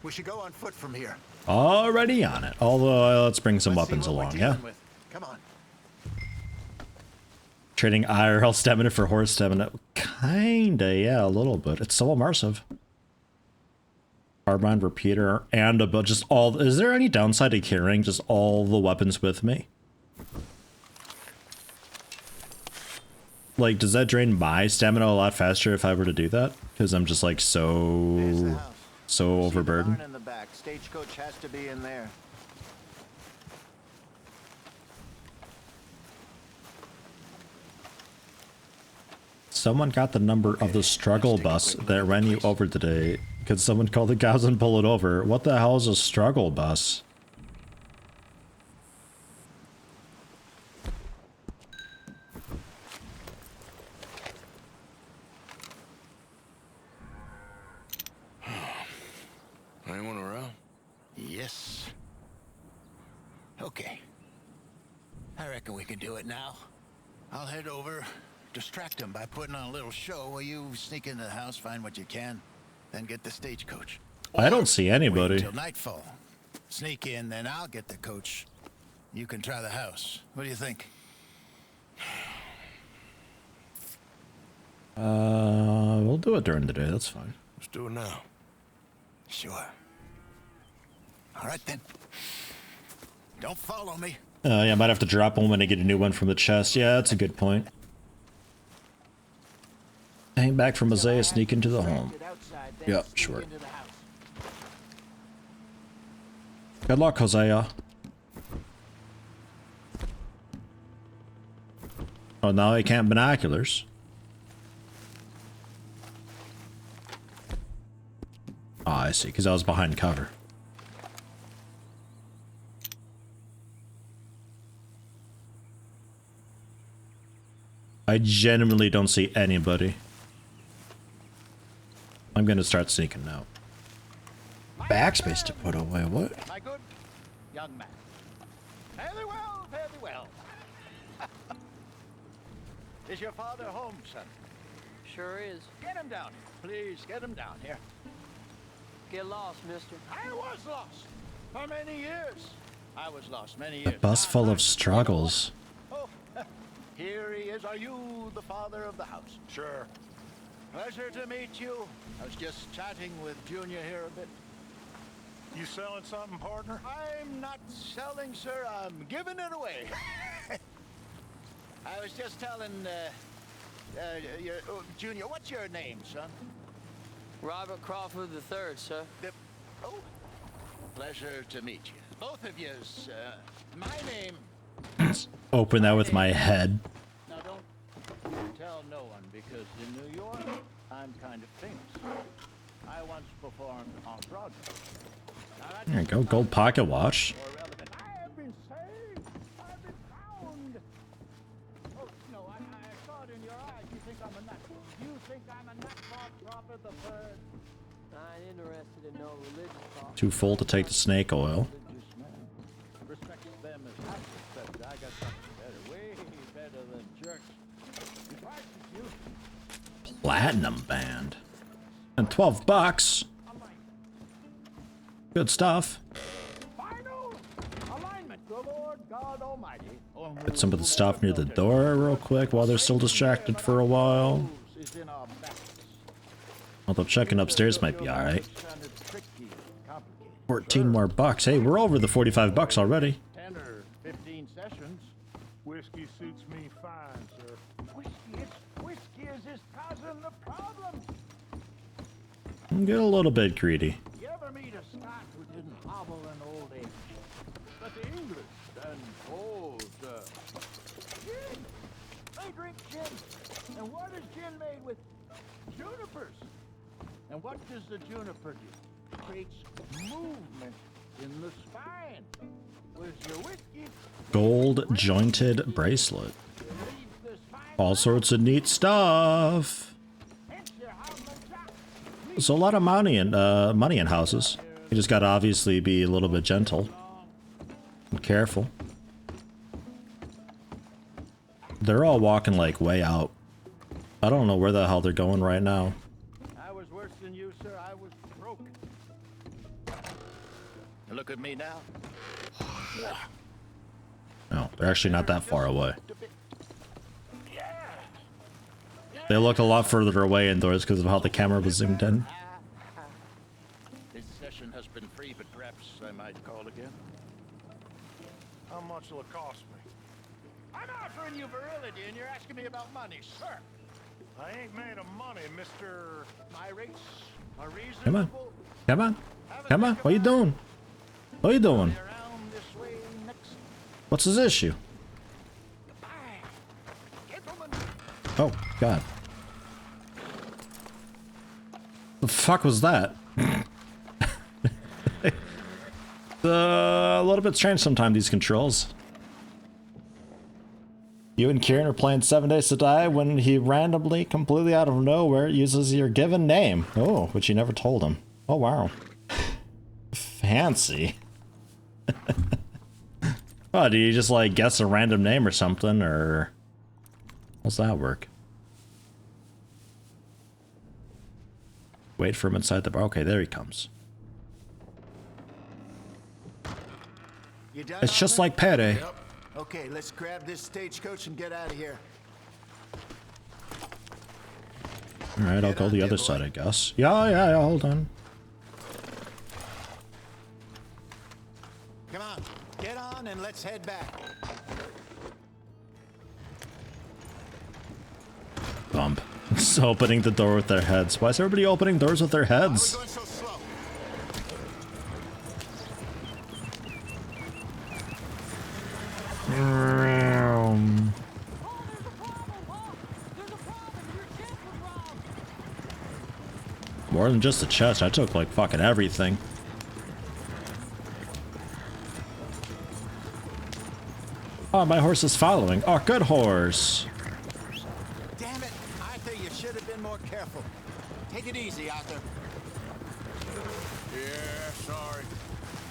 We should go on foot from here. Already on it. Although, let's bring some weapons along, yeah? Come on. Trading IRL stamina for horse stamina. Kinda, yeah, a little bit. It's so immersive. Carbine, repeater, and a just all. Is there any downside to carrying just all the weapons with me? Like, does that drain my stamina a lot faster if I were to do that? Because I'm just like so overburdened. In the back. Stagecoach has to be in there. Someone got the number of the struggle bus that ran you over today. Could someone call the guys and pull it over? What the hell is a struggle bus? Anyone around? Yes. Okay. I reckon we can do it now. I'll head over, distract them by putting on a little show while you sneak into the house, find what you can, then get the stagecoach. I don't see anybody. Wait until nightfall. Sneak in, then I'll get the coach. You can try the house. What do you think? We'll do it during the day. That's fine. Let's do it now. Sure. All right, then. Don't follow me. Yeah, I might have to drop one when I get a new one from the chest. Yeah, that's a good point. Hang back from Isaiah, sneak into the home. Yep, sure. Good luck, Hosea. Oh, now I can't binoculars. Oh, I see, because I was behind cover. I genuinely don't see anybody. I'm gonna start sneaking now. Backspace to put away, what? My good young man. Fairly well, fairly well. Is your father home, son? Sure is. Get him down here. Please, get him down here. Get lost, mister. I was lost for many years. I was lost many A years. bus full of struggles. Oh, here he is. Are you the father of the house? Sure. Pleasure to meet you. I was just chatting with Junior here a bit. You selling something, partner? I'm not selling, sir. I'm giving it away. I was just telling Junior, what's your name, son? Robert Crawford III, sir. Oh, pleasure to meet you. Both of yous. My name... Open that with my head. Now, don't tell no one, because in New York, I'm kind of famous. I once performed on Broadway. There you go, gold pocket watch. I have been saved. I've been found. Oh, no, I saw it in your eyes. You think I'm a nut. You think I'm a nut, Bob Crawford the third? I ain't interested in no religious talk. Too full to take the snake oil. Respect them as I respect. I got something better, way better than jerks. If I should you, Platinum band. And $12. Good stuff. final alignment, the Lord God Almighty. Get some of the stuff near the door real quick while they're still distracted for a while. Is in our backs. Although checking upstairs might be alright. 14 more bucks. Hey, we're over the 45 bucks already. 10 or 15 sessions. Whiskey suits me fine, sir. Whiskey is just causing the problem. Get a little bit greedy. You ever meet a Scot who didn't hobble in old age? But the English and gin. They drink gin. And what is gin made with? Junipers. And what does the juniper do? Creates movement in the spine. Where's your whiskey? Gold jointed bracelet. All sorts of neat stuff. So a lot of money in houses. You just gotta obviously be a little bit gentle and careful. They're all walking like way out. I don't know where the hell they're going right now. I was worse than you, sir. I was broke. Look at me now. No, they're actually not that far away. They look a lot further away indoors because of how the camera was zoomed in. This session has been free, but perhaps I might call again. How much will it cost me? I'm offering you virility, and you're asking me about money, sir. I ain't made of money, Mr. My rates are reasonable. Come on. Come on. Come on. What you doing? What you doing? Around this way next. What's his issue? Oh, God. The fuck was that? A little bit strange sometimes, these controls. You and Kieran are playing 7 Days to Die when he randomly, completely out of nowhere, uses your given name. Oh, which you never told him. Oh, wow. Fancy. Oh, do you just, like, guess a random name or something, or... How's that work? Wait for him inside the bar. Okay, there he comes. It's just like Pere. Yep. Okay, let's grab this stagecoach and get out of here. Alright, I'll go the other side, I guess. Yeah, hold on. Come on, get on and let's head back. Bump. Just opening the door with their heads. Why is everybody opening doors with their heads? Why are we going so slow? more than just the chest. I took like fucking everything. Oh, my horse is following. Oh, good horse. Damn it, Arthur, you should have been more careful. Take it easy, Arthur. Yeah, sorry.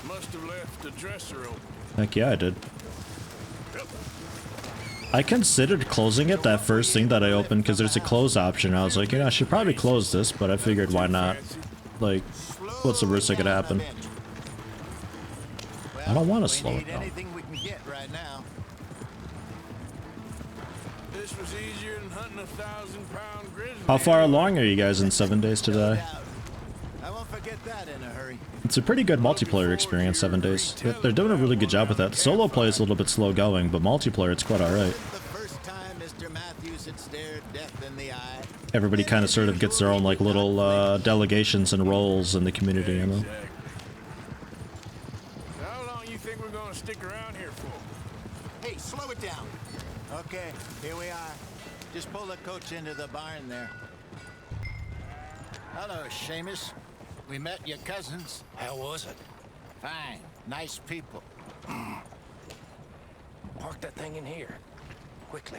Must have left the dresser open. Heck yeah, I did. I considered closing it that first thing that I opened because there's a close option. I was like, you know, I should probably close this, but I figured why not? Like, what's the worst that could happen? I don't want to slow it down. Anything we can get right now. This was easier than hunting 1,000-pound grizzly. How far along are you guys in 7 days today? I won't forget that in a hurry. It's a pretty good multiplayer experience, 7 days. They're doing a really good job with that. Solo play is a little bit slow going, but multiplayer, it's quite alright. Everybody kind of sort of gets their own like little delegations and roles in the community, you know? How long you think we're gonna stick around here for? Hey, slow it down. Okay, here we are. Just pull the coach into the barn there. Hello, Seamus. We met your cousins. How was it? Fine. Nice people. Park that thing in here. Quickly.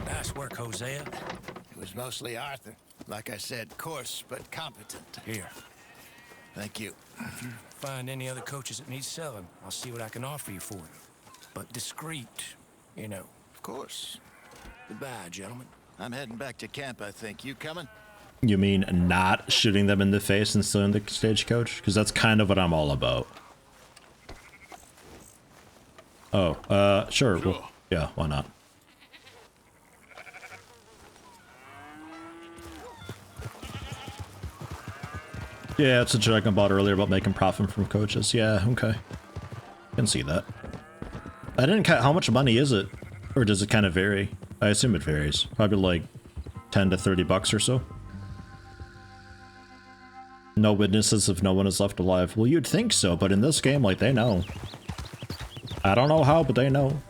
Nice work, Hosea. It was mostly Arthur. Like I said, coarse but competent. Here. Thank you. If you find any other coaches that need selling, I'll see what I can offer you for them. But discreet, you know. Of course. Goodbye, gentlemen. I'm heading back to camp, I think. You coming? You mean not shooting them in the face and stealing the stagecoach? Because that's kind of what I'm all about. Oh, sure. Well, yeah, why not? Yeah, it's a joke I bought earlier about making profit from coaches. Yeah, okay. Can see that. I didn't count how much money is it? Or does it kind of vary? I assume it varies. Probably like 10 to 30 bucks or so. No witnesses if no one is left alive. Well, you'd think so, but in this game, like, they know. I don't know how, but they know.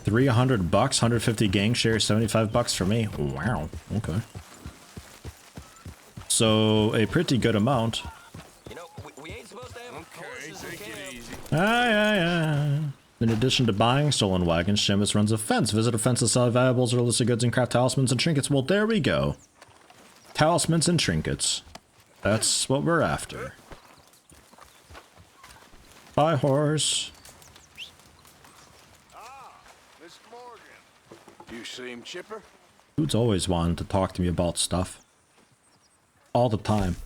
$300, 150 gang share, 75 bucks for me. Wow. Okay. So a pretty good amount. You know, we ain't supposed to have horses in camp. Yeah. In addition to buying stolen wagons, Seamus runs a fence. Visitor fences sell valuables, illicit goods, and craft talismans and trinkets. Well, there we go. Talismans and trinkets. That's what we're after. Bye, horse. Mr. Morgan. You seem chipper? Dude's always wanted to talk to me about stuff. All the time.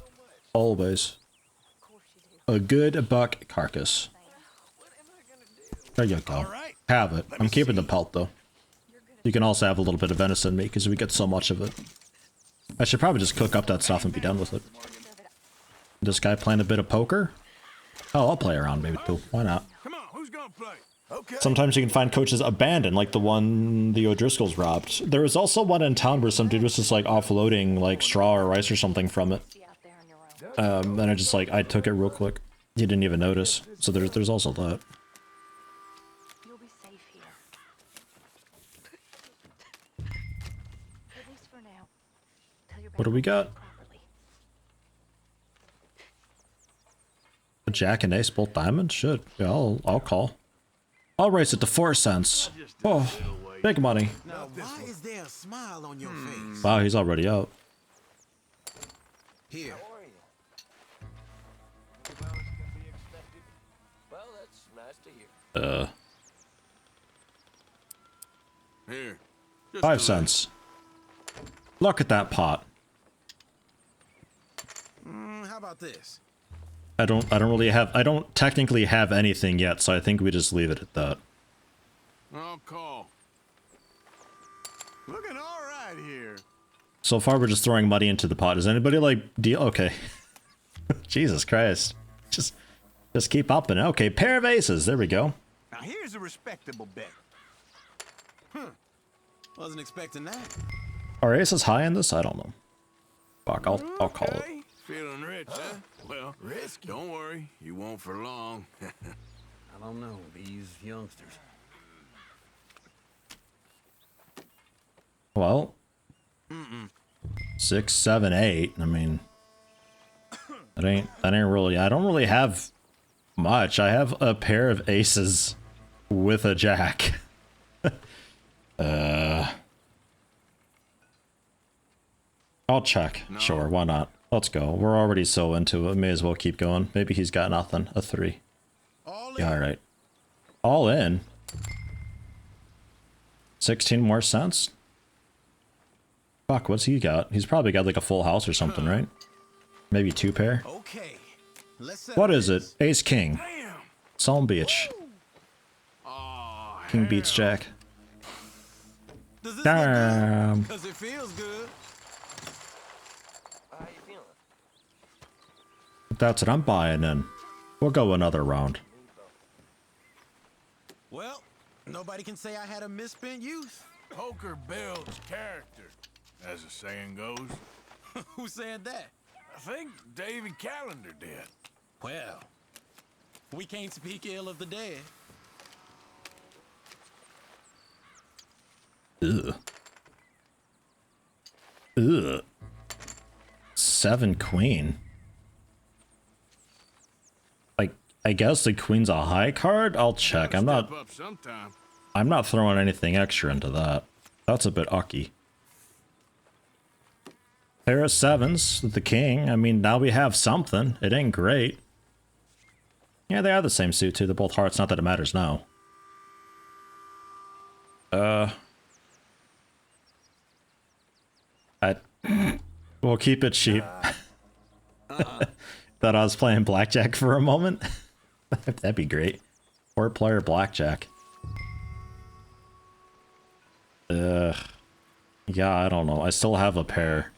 Always. A good buck carcass. There you go. Have it. I'm keeping the pelt, though. You can also have a little bit of venison meat, because we get so much of it. I should probably just cook up that stuff and be done with it. This guy playing a bit of poker? Oh, I'll play around maybe too. Why not? Come on, who's gonna play? Okay. Sometimes you can find coaches abandoned, like the one the O'Driscolls robbed. There was also one in town where some dude was just like offloading like straw or rice or something from it. And I took it real quick. He didn't even notice. So there's also that. You'll be safe here. At least for now. Till you're What do we got? A jack and ace, both diamonds? Should. Yeah, I'll call. I'll raise it to 4 cents. Oh, big money. Now, why is there a smile on your face? Wow, he's already out. Here. Well, that's nice to hear. Here. 5 cents. Look at that pot. How about this? I don't technically have anything yet, so I think we just leave it at that. I'll call. Looking all right here. So far, we're just throwing money into the pot. Does anybody like deal? Okay. Jesus Christ. Just keep upping it. Okay, pair of aces. There we go. Now here's a respectable bet. Wasn't expecting that. Are aces high in this? I don't know. Fuck, I'll call it. Feeling rich, huh? Well, risky. Don't worry, you won't for long. I don't know, these youngsters. Well, 6, 7, 8. I mean, that ain't really. I don't really have much. I have a pair of aces with a jack. I'll check. No. Sure, why not? Let's go. We're already so into it. May as well keep going. Maybe he's got nothing. A 3. Yeah, all right. All in. 16 more cents. Fuck, what's he got? He's probably got like a full house or something, right? Maybe 2 pair. Okay. What is it? Ace King. Psalm Beach. King beats Jack. Damn. Because it feels good. How you feeling? That's what I'm buying in. We'll go another round. Well, nobody can say I had a misspent youth. Poker builds character, as the saying goes. Who said that? I think David Callender did. Well, we can't speak ill of the dead. Ugh. Ugh. 7 queen. Like, I guess the queen's a high card? I'll check. I'm not throwing anything extra into that. That's a bit ucky. Pair of 7s with the king. I mean, now we have something. It ain't great. Yeah, they are the same suit too. They're both hearts. Not that it matters now. We'll keep it cheap. Thought I was playing blackjack for a moment. That'd be great. 4-player blackjack. Yeah, I don't know. I still have a pair.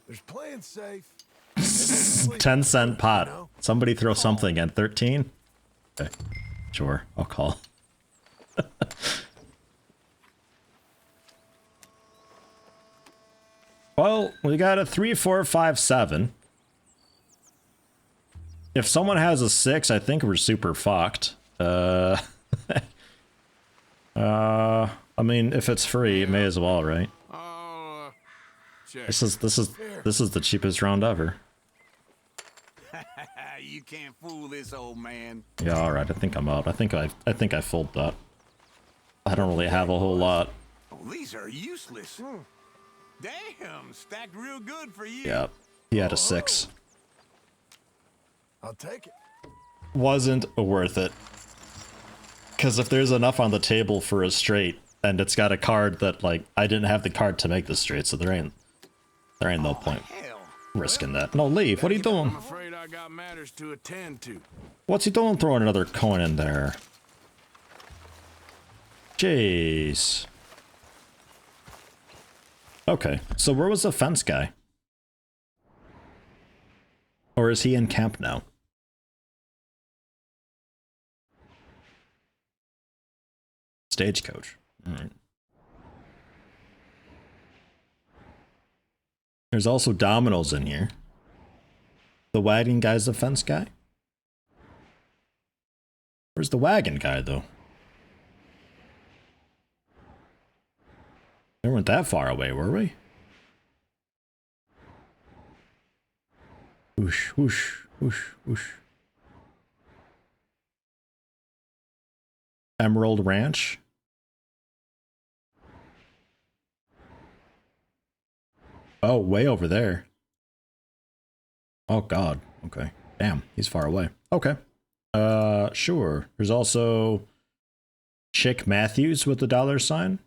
There's playing safe. 10-cent pot. Somebody throw something at 13. Okay, sure. I'll call. Well, we got a 3, 4, 5, 7. If someone has a 6, I think we're super fucked. I mean, if it's free, it may as well, right? This is the cheapest round ever. You can't fool this old man. Yeah, all right. I think I'm out. I think I fold that. I don't really have a whole lot. Oh, these are useless. Damn, stacked real good for you. Yeah, he had a 6. I'll take it. Wasn't worth it. Because if there's enough on the table for a straight, and it's got a card that, like, I didn't have the card to make the straight, so there ain't no point risking that. No, leave. What are you doing? I'm afraid I got matters to attend to. What's he doing throwing another coin in there? Jeez. Okay, so where was the fence guy? Or is he in camp now? Stagecoach. All right. There's also dominoes in here. The wagon guy's the fence guy? Where's the wagon guy, though? We weren't that far away, were we? Whoosh, whoosh, whoosh, whoosh. Emerald Ranch. Oh, way over there. Oh, God. Okay. Damn, he's far away. Okay. Sure. There's also Chick Matthews with the $sign.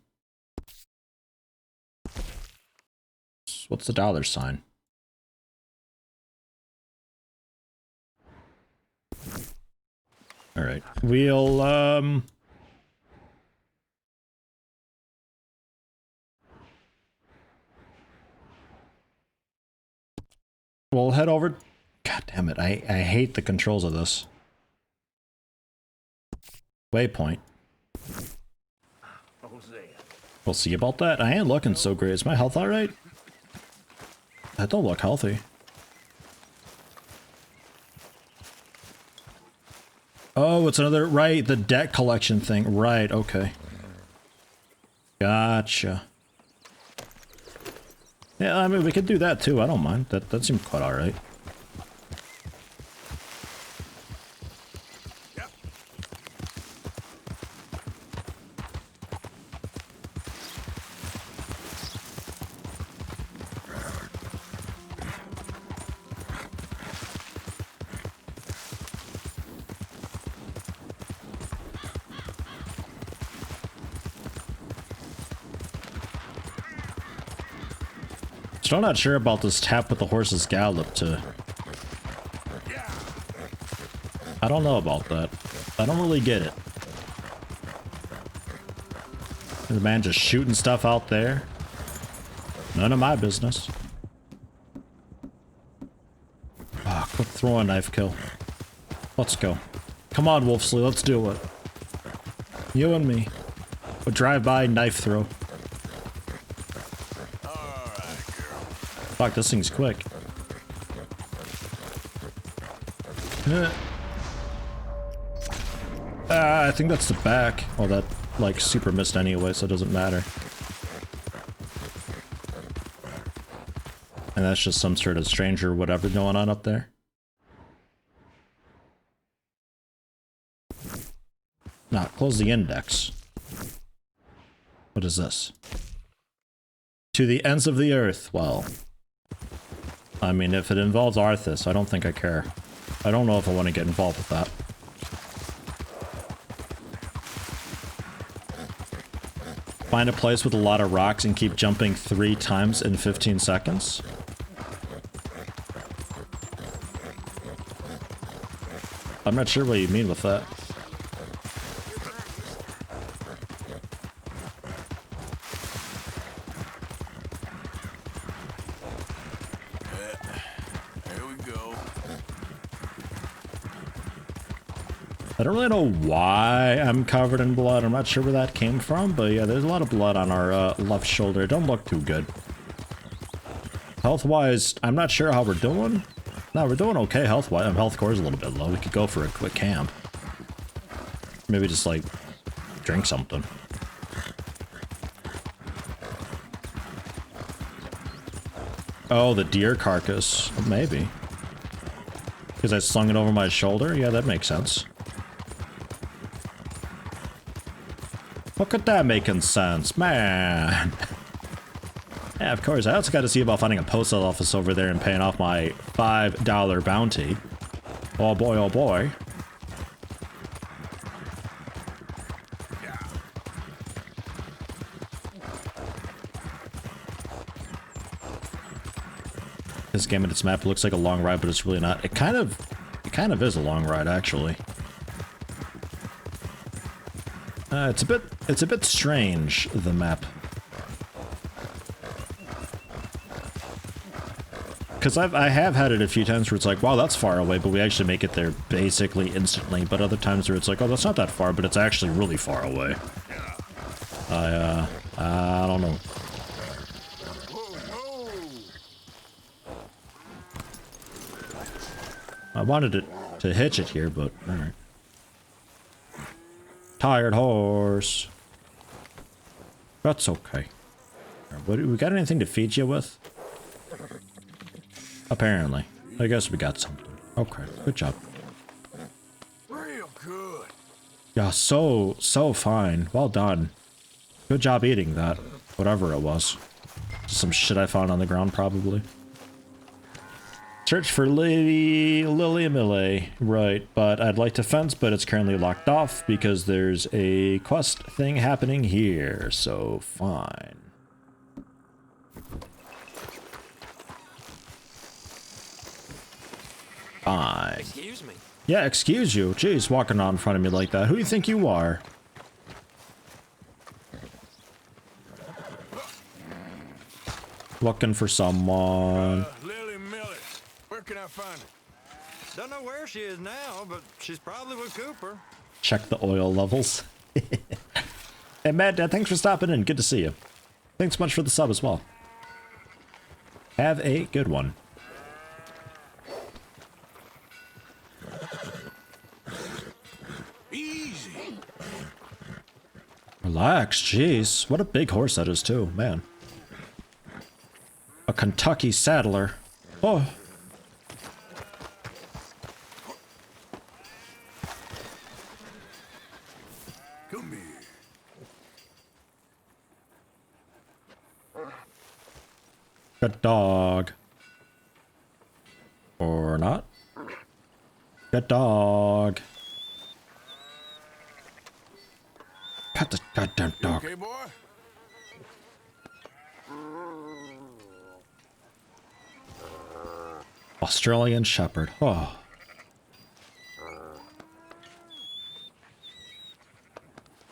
What's the $sign? All right. We'll, we'll head over. God damn it. I hate the controls of this. Waypoint. Hosea, We'll see about that. I ain't looking so great. Is my health alright? I don't look healthy. Oh, it's another, right, the debt collection thing. Right, okay. Gotcha. Yeah, I mean, we could do that too. I don't mind. That seemed quite alright. Still not sure about this tap with the horse's gallop to... I don't know about that. I don't really get it. The man just shooting stuff out there. None of my business. Ah, quick throwing knife kill. Let's go. Come on, Wolfsley, let's do it. You and me. A drive-by knife throw. Fuck, this thing's quick. I think that's the back. Well, that, like, super missed anyway, so it doesn't matter. And that's just some sort of stranger or whatever going on up there. Nah, close the index. What is this? To the ends of the earth. Well... I mean, if it involves Arthas, I don't think I care. I don't know if I want to get involved with that. Find a place with a lot of rocks and keep jumping 3 times in 15 seconds? I'm not sure what you mean with that. I don't really know why I'm covered in blood. I'm not sure where that came from, but yeah, there's a lot of blood on our left shoulder. It don't look too good. Health-wise, I'm not sure how we're doing. No, we're doing okay health-wise. Health core is a little bit low. We could go for a quick camp. Maybe just, like, drink something. Oh, the deer carcass. Maybe. Because I slung it over my shoulder? Yeah, that makes sense. Look at that making sense, man. Yeah, of course. I also got to see about finding a postal office over there and paying off my $5 bounty. Oh boy, oh boy. This game and its map looks like a long ride, but it's really not. It kind of is a long ride, actually. It's a bit strange, the map. Because I have had it a few times where it's like, wow, that's far away, but we actually make it there basically instantly. But other times where it's like, oh, that's not that far, but it's actually really far away. I don't know. I wanted it to hitch it here, but alright. Tired horse. That's okay. What, we got anything to feed you with? Apparently. I guess we got something. Okay, good job. Real good. Yeah, so fine. Well done. Good job eating that. Whatever it was. Just some shit I found on the ground, probably. Search for Lily Mille. Right, but I'd like to fence, but it's currently locked off because there's a quest thing happening here, so fine. Fine. Excuse me. Yeah, excuse you. Jeez, walking on in front of me like that. Who do you think you are? Looking for someone. Lily Miller. Where can I find her? Don't know where she is now, but she's probably with Cooper. Check the oil levels. Hey, Mad Dad, thanks for stopping in. Good to see you. Thanks so much for the sub as well. Have a good one. Easy. Relax, jeez. What a big horse that is, too, man. A Kentucky saddler. Oh. Come here. Good dog. Or not. Good dog. Pet the goddamn dog. Okay, boy? Australian Shepherd. Oh.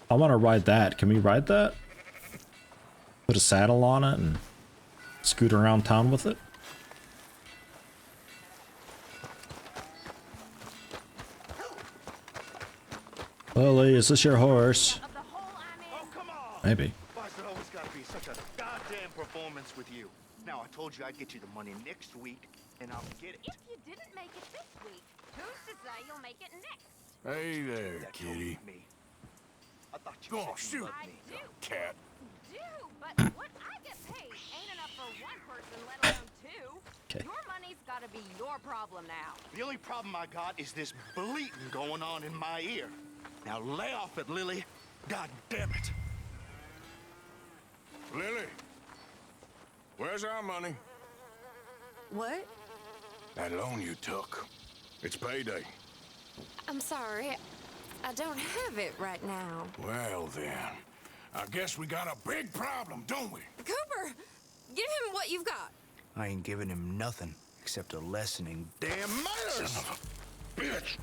I want to ride that. Can we ride that? Put a saddle on it and scoot around town with it? Lily, is this your horse? Maybe. Why's it always gotta be such a goddamn performance with you? Now, I told you I'd get you the money next week, and I'll get it. If you didn't make it this week, who's to say you'll make it next? Hey there, kitty. I thought you Go on, said you shoot. loved me. Cat. Do, but what I get paid ain't enough for one person, let alone two. Okay. Your money's gotta be your problem now. The only problem I got is this bleating going on in my ear. Now lay off it, Lily. God damn it. Lily, where's our money? What? That loan you took. It's payday. I'm sorry. I don't have it right now. Well then, I guess we got a big problem, don't we? Cooper, give him what you've got. I ain't giving him nothing except a lessening damn manners. Bitch.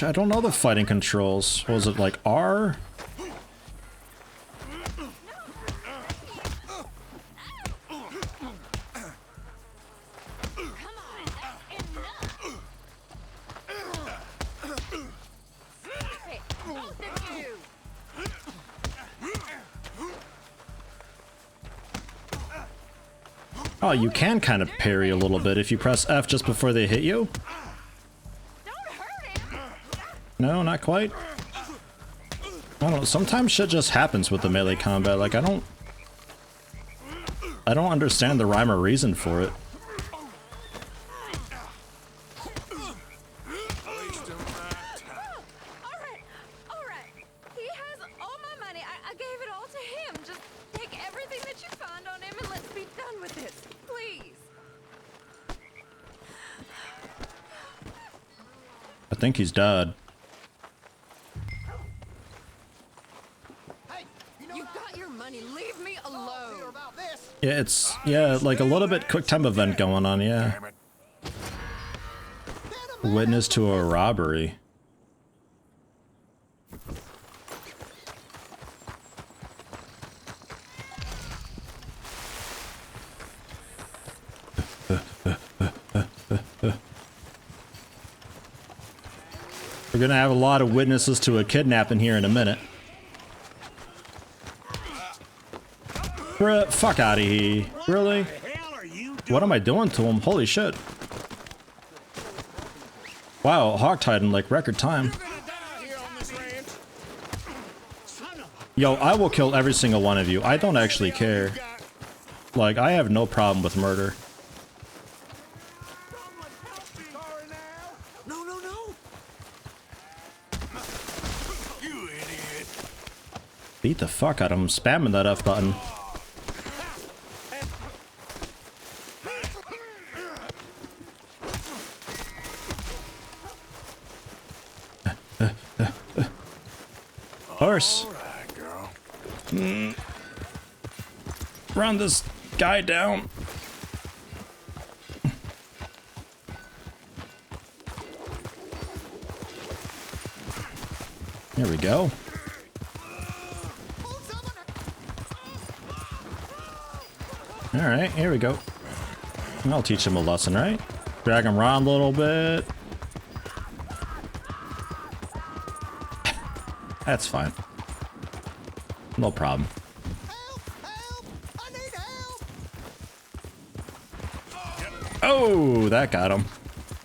I don't know the fighting controls. Was it like R? Oh, you can kind of parry a little bit if you press F just before they hit you. No, not quite. I don't know, sometimes shit just happens with the melee combat. Like, I don't understand the rhyme or reason for it. I think he's dead. You got your money. Leave me alone. Yeah, it's, yeah, like a little bit quick time event going on, yeah. Witness to a robbery. We're gonna have a lot of witnesses to a kidnapping here in a minute. Bruh, fuck out of here. Really? What am I doing to him? Holy shit. Wow, hogtied in like record time. Yo, I will kill every single one of you. I don't actually care. Like, I have no problem with murder. Beat the fuck out of him, spamming that F button. Horse. Run this guy down. There we go. Alright, here we go. I'll teach him a lesson, right? Drag him around a little bit. That's fine. no problem. Oh, that got him.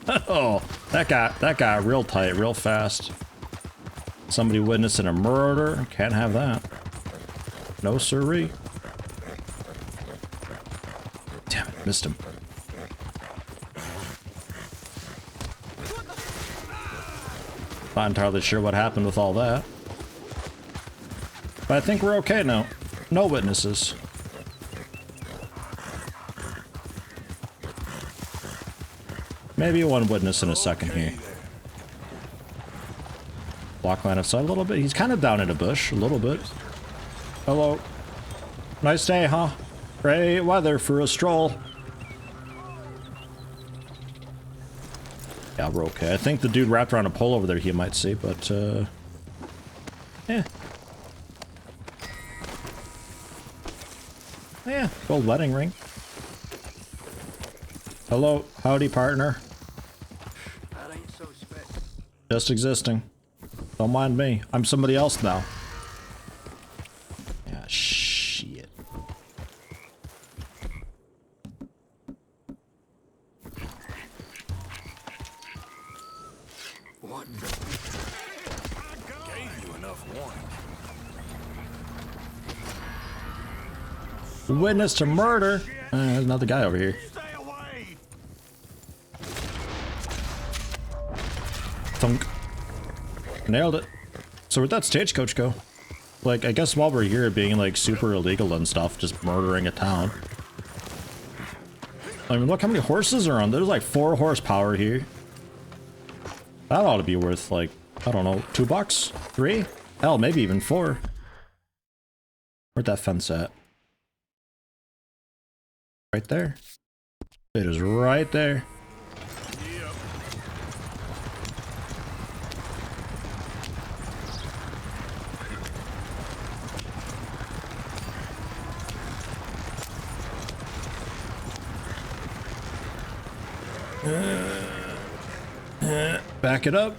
Oh, that got real tight, real fast. Somebody witnessing a murder. Can't have that. No siree. Damn it, missed him. Not entirely sure what happened with all that. But I think we're okay now. No witnesses. Maybe one witness in a second here. Block line outside a little bit. He's kind of down in a bush, a little bit. Hello. Nice day, huh? Great weather for a stroll. Yeah, we're okay. I think the dude wrapped around a pole over there he might see, but, yeah. Yeah, gold wedding ring. Hello, howdy, partner. That ain't so spec. Just existing. Don't mind me. I'm somebody else now. Yeah, shit. What? Gave you enough warning. Witness to murder. There's another guy over here. Thunk. Nailed it. So where'd that stagecoach go? Like, I guess while we're here being like super illegal and stuff, just murdering a town. I mean, look how many horses are on. There's like 4 horsepower here. That ought to be worth like, I don't know, $2? 3? Hell, maybe even 4. Where'd that fence at? Right there. It is right there. Back it up.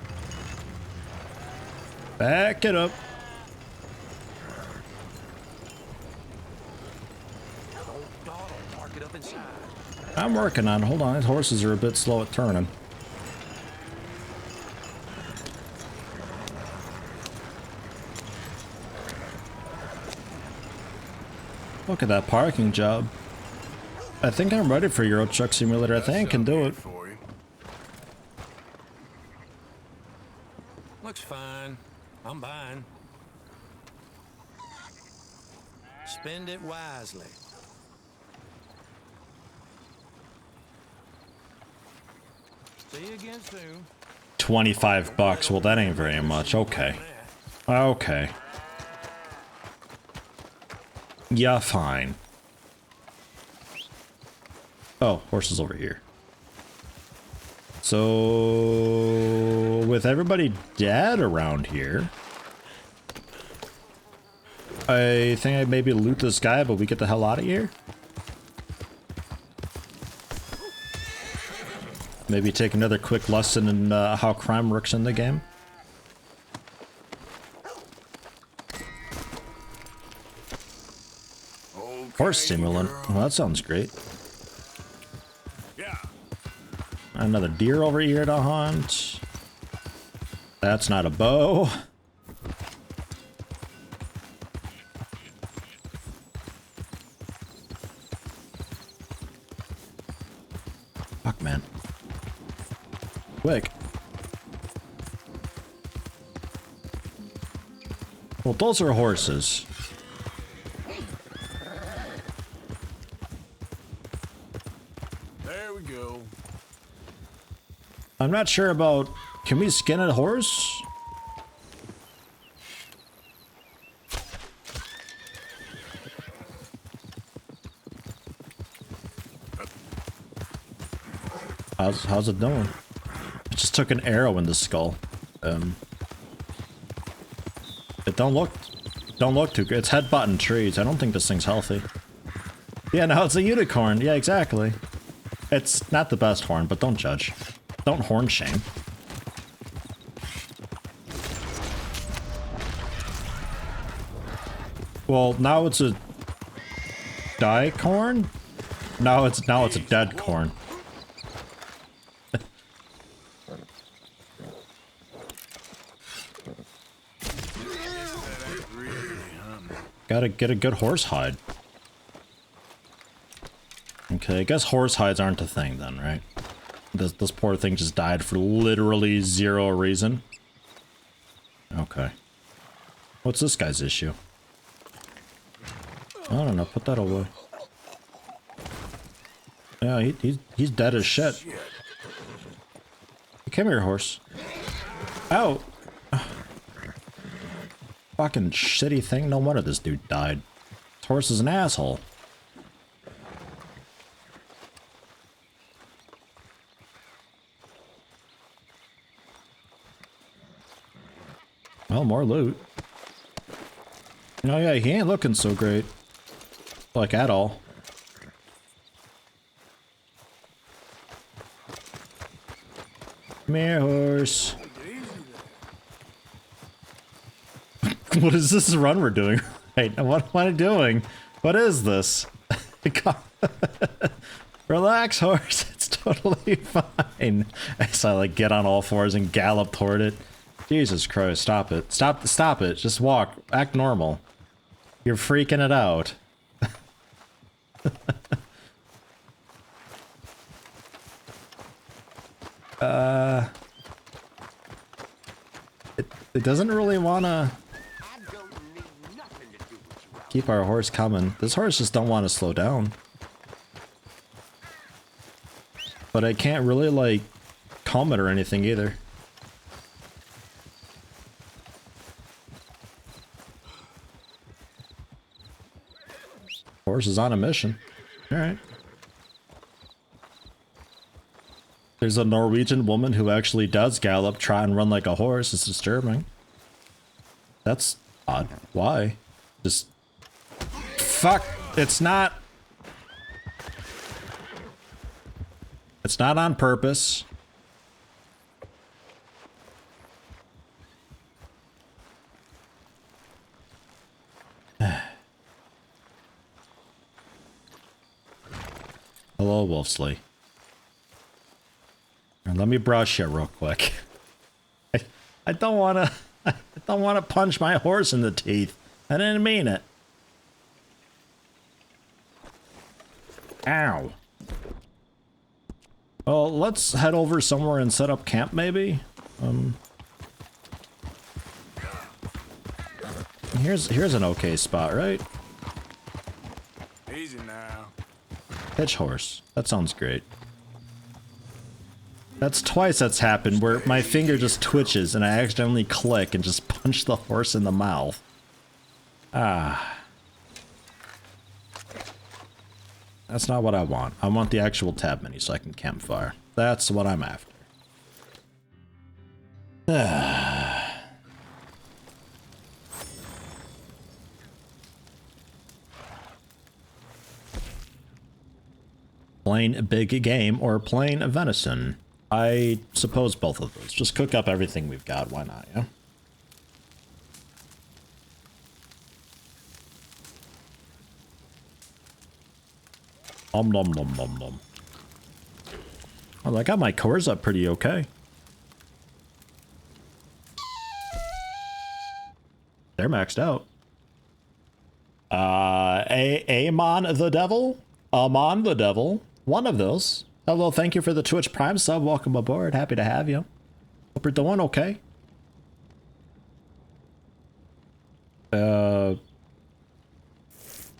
Back it up. I'm working on it. Hold on, these horses are a bit slow at turning. Look at that parking job. I think I'm ready for Euro Truck Simulator. I think I can do it. Looks fine. I'm buying. Spend it wisely. See you again soon. $25. Well, that ain't very much. Okay. Okay. Yeah, fine. Oh, horses over here. So, with everybody dead around here, I think I maybe loot this guy, but we get the hell out of here. Maybe take another quick lesson in how crime works in the game. Okay, horse stimulant. Well, that sounds great. Another deer over here to hunt. That's not a bow. Fuck, man. Quick. Well, those are horses. There we go. I'm not sure about... Can we skin a horse? How's it doing? It just took an arrow in the skull. It don't look too good. It's headbutting trees. I don't think this thing's healthy. Yeah, no, it's a unicorn. Yeah, exactly. It's not the best horn, but don't judge. Don't horn shame. Well, now it's a die corn? Now it's a dead corn. Gotta get a good horse hide. Okay, I guess horse hides aren't a thing then, right? This poor thing just died for literally zero reason. Okay. What's this guy's issue? I don't know, put that away. Yeah, he's dead as shit. Come here, horse. Ow! Fucking shitty thing. No wonder this dude died. This horse is an asshole. Well, more loot. Oh yeah, he ain't looking so great. Like, at all. Come here, horse. What is this run we're doing? Right, what am I doing? What is this? Relax, horse. It's totally fine. As I like get on all fours and gallop toward it. Jesus Christ, stop it. Stop it. Just walk. Act normal. You're freaking it out. It doesn't really wanna keep our horse coming. This horse just don't want to slow down. But I can't really like calm it or anything either. Horse is on a mission. Alright. There's a Norwegian woman who actually does gallop, try and run like a horse. It's disturbing. That's odd. Why? Just... Fuck! It's not... It's not on purpose. Hello, Wolfsley. Let me brush you real quick. I don't wanna punch my horse in the teeth. I didn't mean it. Ow. Well, let's head over somewhere and set up camp maybe. Here's an okay spot, right? Easy now. Hitch horse. That sounds great. That's twice that's happened where my finger just twitches and I accidentally click and just punch the horse in the mouth. Ah. That's not what I want. I want the actual tab menu so I can campfire. That's what I'm after. Plain big game or plain venison? I suppose both of those. Just cook up everything we've got. Why not, yeah? Nom nom nom nom. Well, I got my cores up pretty okay. They're maxed out. Amon the Devil? Amon the Devil. One of those. Hello, thank you for the Twitch Prime sub. Welcome aboard. Happy to have you. Hope you're doing okay.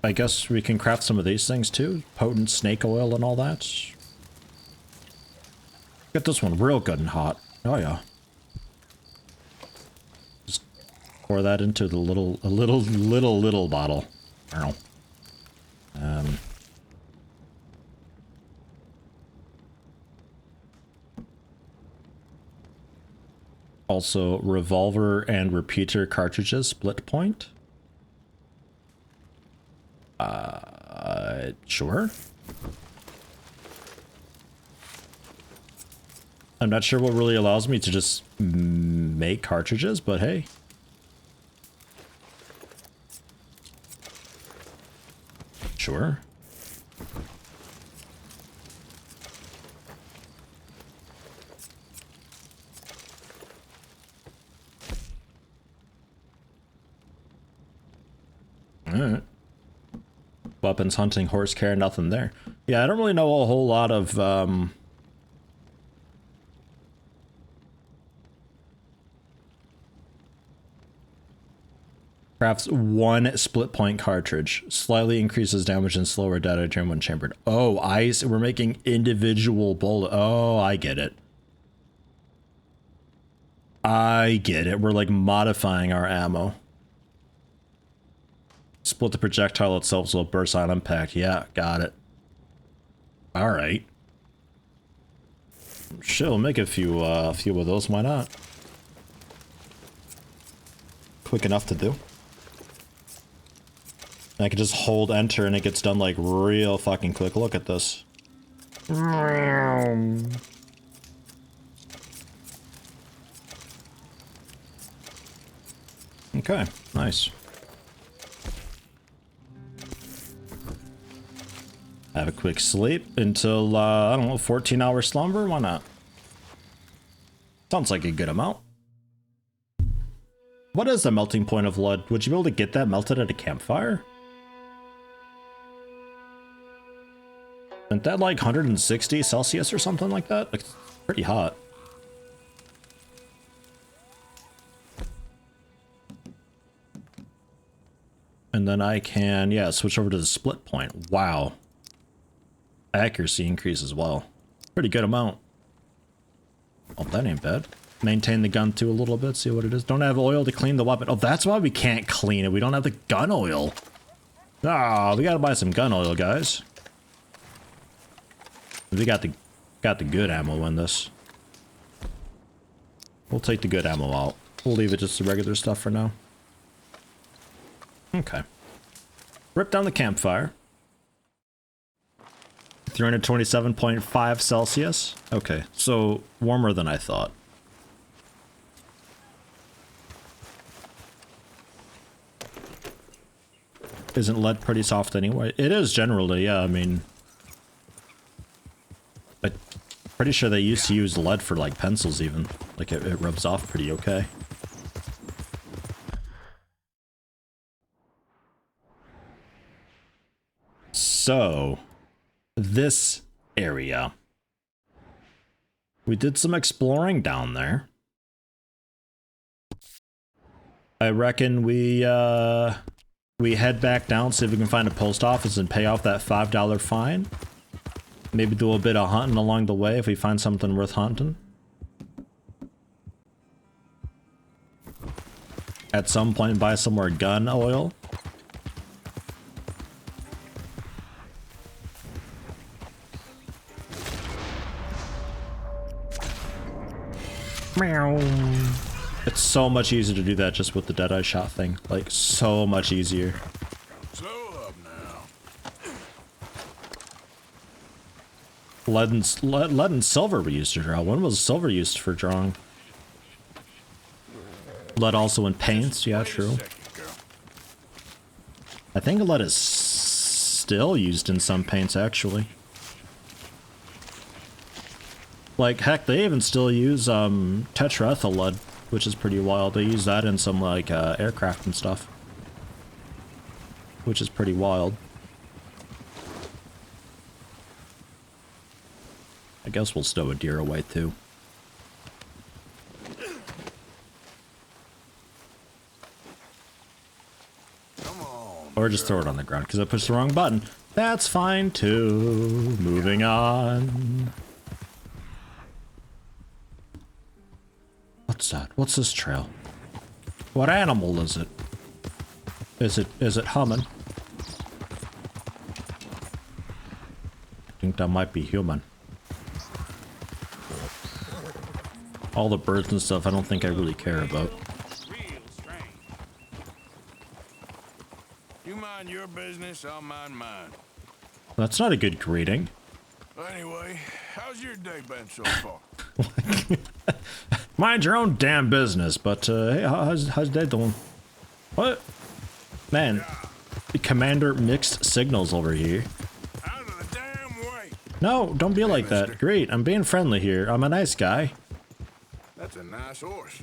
I guess we can craft some of these things too. Potent snake oil and all that. Get this one real good and hot. Oh yeah. Just pour that into the little bottle. I don't know. Also, revolver and repeater cartridges, split point. Sure. I'm not sure what really allows me to just make cartridges, but hey. Sure. Alright. Weapons, hunting, horse care, nothing there. Yeah, I don't really know a whole lot of, crafts one split point cartridge. Slightly increases damage and slower data turn when chambered. Oh, we're making individual bullet. Oh, I get it. I get it. We're like modifying our ammo. Split the projectile itself so it bursts on impact. Yeah, got it. Alright. Shit, we'll make a few of those. Why not? Quick enough to do. I can just hold enter and it gets done like real fucking quick. Look at this. Okay, nice. Have a quick sleep until, I don't know, 14-hour slumber? Why not? Sounds like a good amount. What is the melting point of lead? Would you be able to get that melted at a campfire? Isn't that like 160 Celsius or something like that? Like, pretty hot. And then I can, yeah, switch over to the split point. Wow. Accuracy increase as well. Pretty good amount. Oh, that ain't bad. Maintain the gun too a little bit, see what it is. Don't have oil to clean the weapon. Oh, that's why we can't clean it. We don't have the gun oil. Ah, we gotta buy some gun oil, guys. We got the good ammo in this. We'll take the good ammo out. We'll leave it just the regular stuff for now. Okay. Rip down the campfire. 327.5 Celsius. Okay, so warmer than I thought. Isn't lead pretty soft anyway? It is generally, yeah, I mean... I'm pretty sure they used to use lead for like pencils even. Like it rubs off pretty okay. So, this area. We did some exploring down there. I reckon we head back down, see if we can find a post office and pay off that $5 fine. Maybe do a bit of hunting along the way if we find something worth hunting. At some point buy some more gun oil. Meow. It's so much easier to do that just with the Deadeye shot thing. Like, so much easier. Slow up now. Lead and silver we used to draw. When was silver used for drawing? Lead also in paints, yeah, true. I think lead is still used in some paints, actually. Like, heck, they even still use tetraethyl lead, which is pretty wild. They use that in some, like, aircraft and stuff. Which is pretty wild. I guess we'll stow a deer away, too. Or just throw it on the ground, because I pushed the wrong button. That's fine, too. Moving on. What's that? What's this trail? What animal is it? Is it humming? I think that might be human. All the birds and stuff I don't think I really care about. You mind your business, I'll mind mine. That's not a good greeting. Anyway, how's your day been so far? Mind your own damn business, but hey, how's Dad doing? What? Man, Commander mixed signals over here. Out of the damn way. No, don't be like that. Great, I'm being friendly here. I'm a nice guy. That's a nice horse.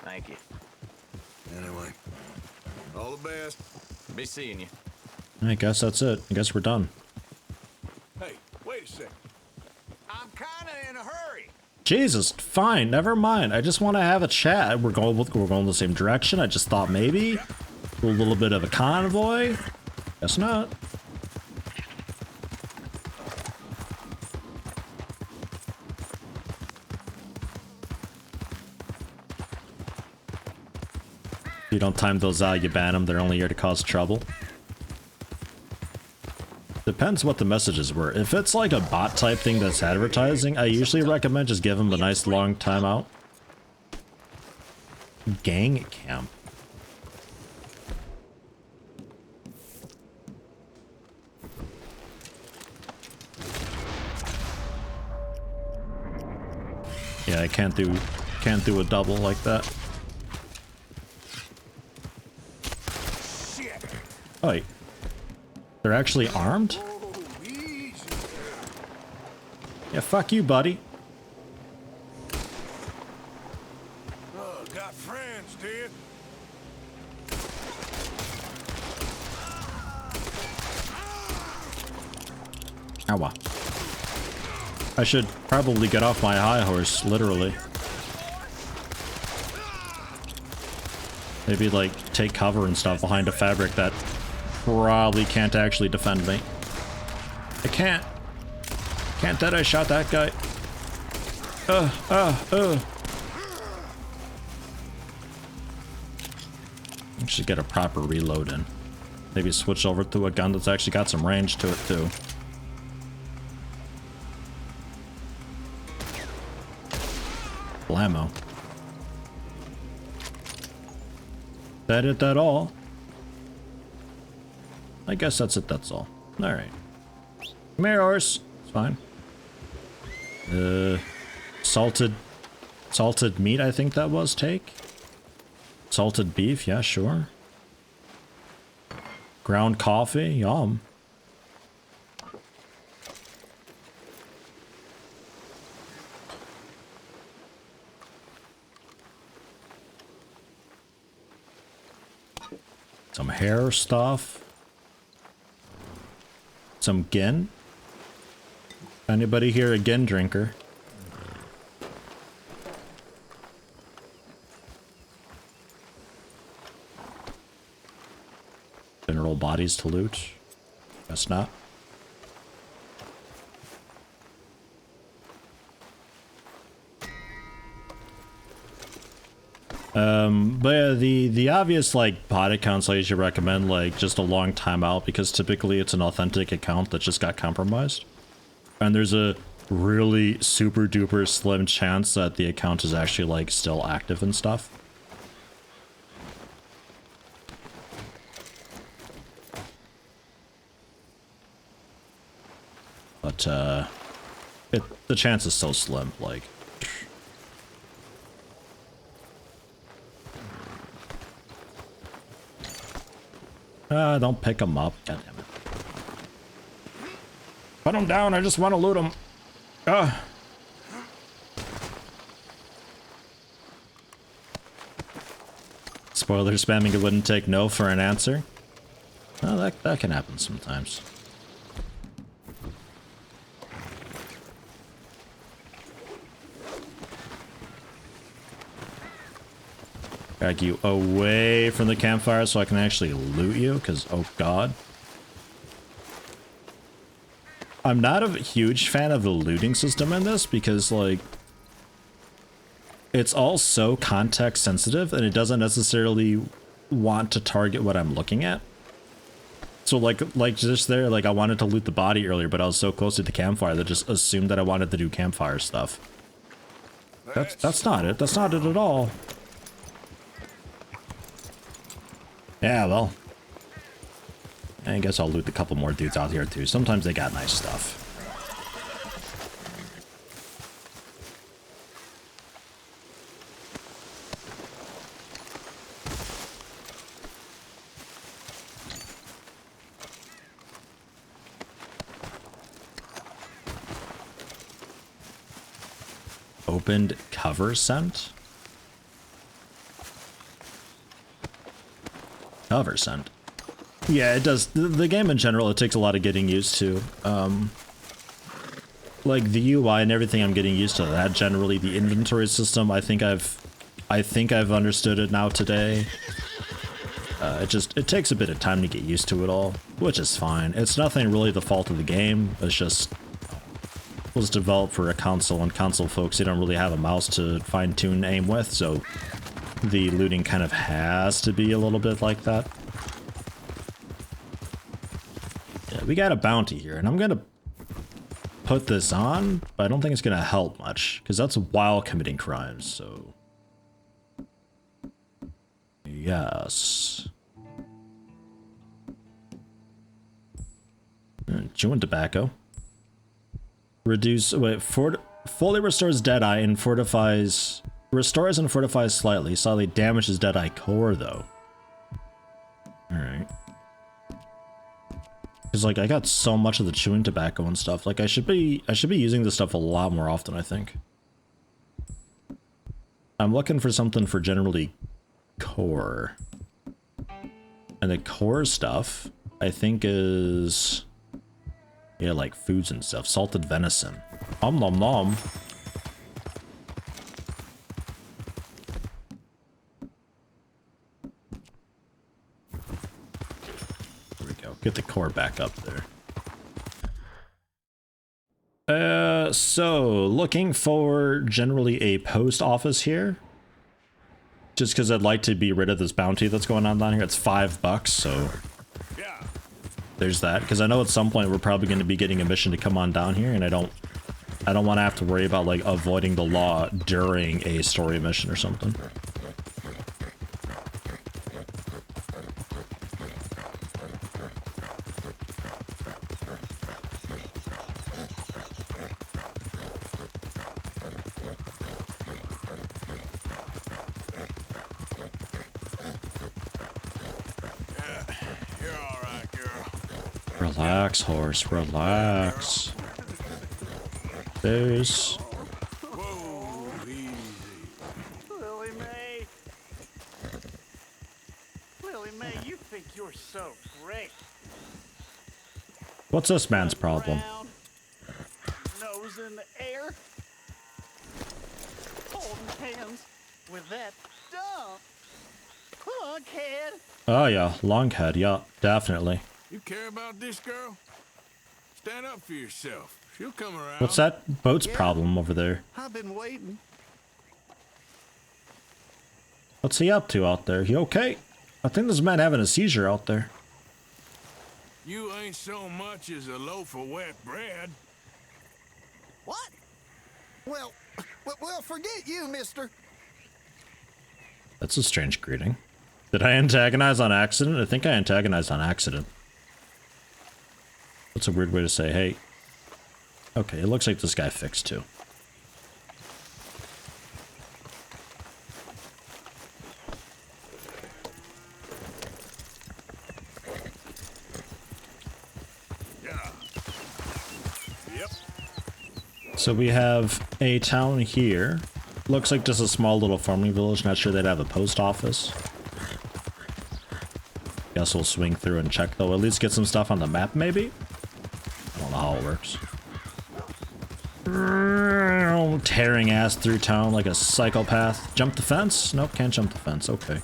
Thank you. Anyway, all the best. Be seeing you. I guess that's it. I guess we're done. Hey, wait a second. I'm kind of in a hurry. Jesus, fine, never mind. I just want to have a chat. We're going the same direction. I just thought maybe a little bit of a convoy. Guess not. If you don't time those out, you ban them. They're only here to cause trouble. Depends what the messages were. If it's like a bot type thing that's advertising, I usually recommend just give them a nice long timeout. Gang camp. Yeah, I can't do a double like that. Oh, wait. They're actually armed? Yeah, fuck you, buddy. Oh, got friends, dude. Ow. I should probably get off my high horse, literally. Maybe, like, take cover and stuff behind a fabric that probably can't actually defend me. I can't. Can't that I shot that guy? I should get a proper reload in. Maybe switch over to a gun that's actually got some range to it, too. Blammo. That it, that all? I guess that's it, that's all. Alright. Come here, horse. It's fine. Salted meat, I think that was, take. Salted beef, yeah, sure. Ground coffee, yum. Some hair stuff. Some gin. Anybody here a gin drinker? General bodies to loot. Guess not. But yeah, the obvious like bot accounts I usually recommend like just a long timeout because typically it's an authentic account that just got compromised. And there's a really super duper slim chance that the account is actually like still active and stuff. But the chance is so slim, like. Don't pick them up. God damn it. Put them down. I just want to loot them. Spoiler spamming, it wouldn't take no for an answer. Oh, that can happen sometimes. Drag you away from the campfire so I can actually loot you, because, oh god. I'm not a huge fan of the looting system in this, because, like, it's all so context sensitive, and it doesn't necessarily want to target what I'm looking at. So, like just there, like, I wanted to loot the body earlier, but I was so close to the campfire that just assumed that I wanted to do campfire stuff. That's not it. That's not it at all. Yeah, well, I guess I'll loot a couple more dudes out here too. Sometimes they got nice stuff. Opened cover sent? Cover sent. Yeah, it does. The game in general, it takes a lot of getting used to. Like the UI and everything, I'm getting used to that. Generally, the inventory system, I think I've understood it now today. It takes a bit of time to get used to it all, which is fine. It's nothing really the fault of the game. It's just was developed for a console, and console folks, they don't really have a mouse to fine-tune aim with, so the looting kind of has to be a little bit like that. Yeah, we got a bounty here, and I'm gonna put this on, but I don't think it's gonna help much, because that's while committing crimes, so... Yes. Chewing tobacco. Fully restores Deadeye and fortifies... Restores and fortifies slightly. Slightly damages Deadeye core, though. Alright. Because, like, I got so much of the chewing tobacco and stuff. Like, I should be using this stuff a lot more often, I think. I'm looking for something for generally core. And the core stuff, I think, is... Yeah, like foods and stuff. Salted venison. Om nom nom. There we go. Get the core back up there. So looking for generally a post office here. Just because I'd like to be rid of this bounty that's going on down here. It's $5, so there's that. Because I know at some point we're probably going to be getting a mission to come on down here, and I don't want to have to worry about like avoiding the law during a story mission or something. Relax, horse, relax. There's... Lily Mae! Lily Mae, you think you're so great. What's this man's problem? Nose in the air. Holding hands with that dumb lunkhead. Oh yeah, Longhead, yeah, definitely. You care about this girl? Stand up for yourself. She'll come around. What's that boat's problem over there? I've been waiting. What's he up to out there? He okay? I think this man having a seizure out there. You ain't so much as a loaf of wet bread. What? Well, forget you, mister. That's a strange greeting. Did I antagonize on accident? I think I antagonized on accident. That's a weird way to say, hey. Okay, it looks like this guy fixed too. Yeah. Yep. So we have a town here. Looks like just a small little farming village. Not sure they'd have a post office. Guess we'll swing through and check though. At least get some stuff on the map maybe? I don't know how it works. Tearing ass through town like a psychopath. Jump the fence? Nope, can't jump the fence. Okay.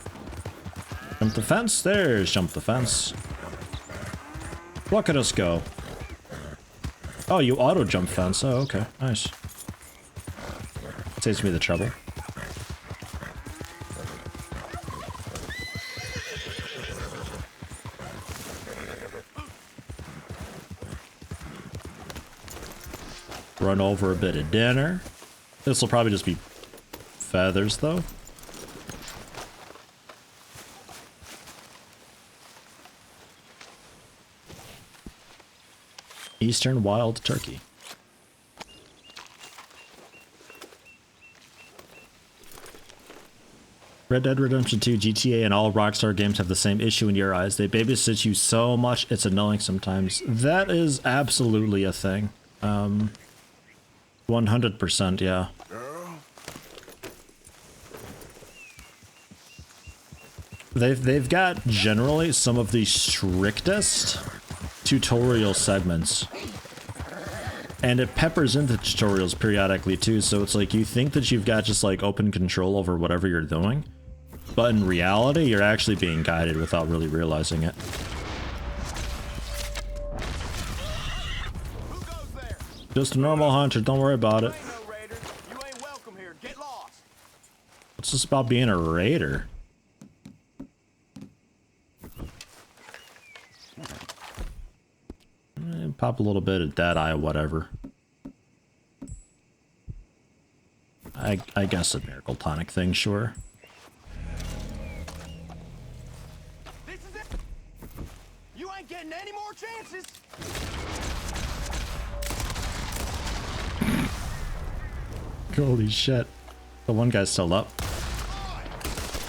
Jump the fence? There's jump the fence. Look at us go. Oh, you auto jump fence. Oh, okay. Nice. Saves me the trouble. Run over a bit of dinner. This will probably just be feathers, though. Eastern wild turkey. Red Dead Redemption 2, GTA, and all Rockstar games have the same issue in your eyes. They babysit you so much, it's annoying sometimes. That is absolutely a thing. 100%, yeah. Girl, They've got generally some of the strictest tutorial segments. And it peppers into tutorials periodically too, so it's like you think that you've got just like open control over whatever you're doing, but in reality you're actually being guided without really realizing it. Just a normal hunter, don't worry about it. What's this about being a raider? Pop a little bit of Deadeye, whatever. I guess a miracle tonic thing, sure. This is it. You ain't getting any more chances. Holy shit. The one guy's still up.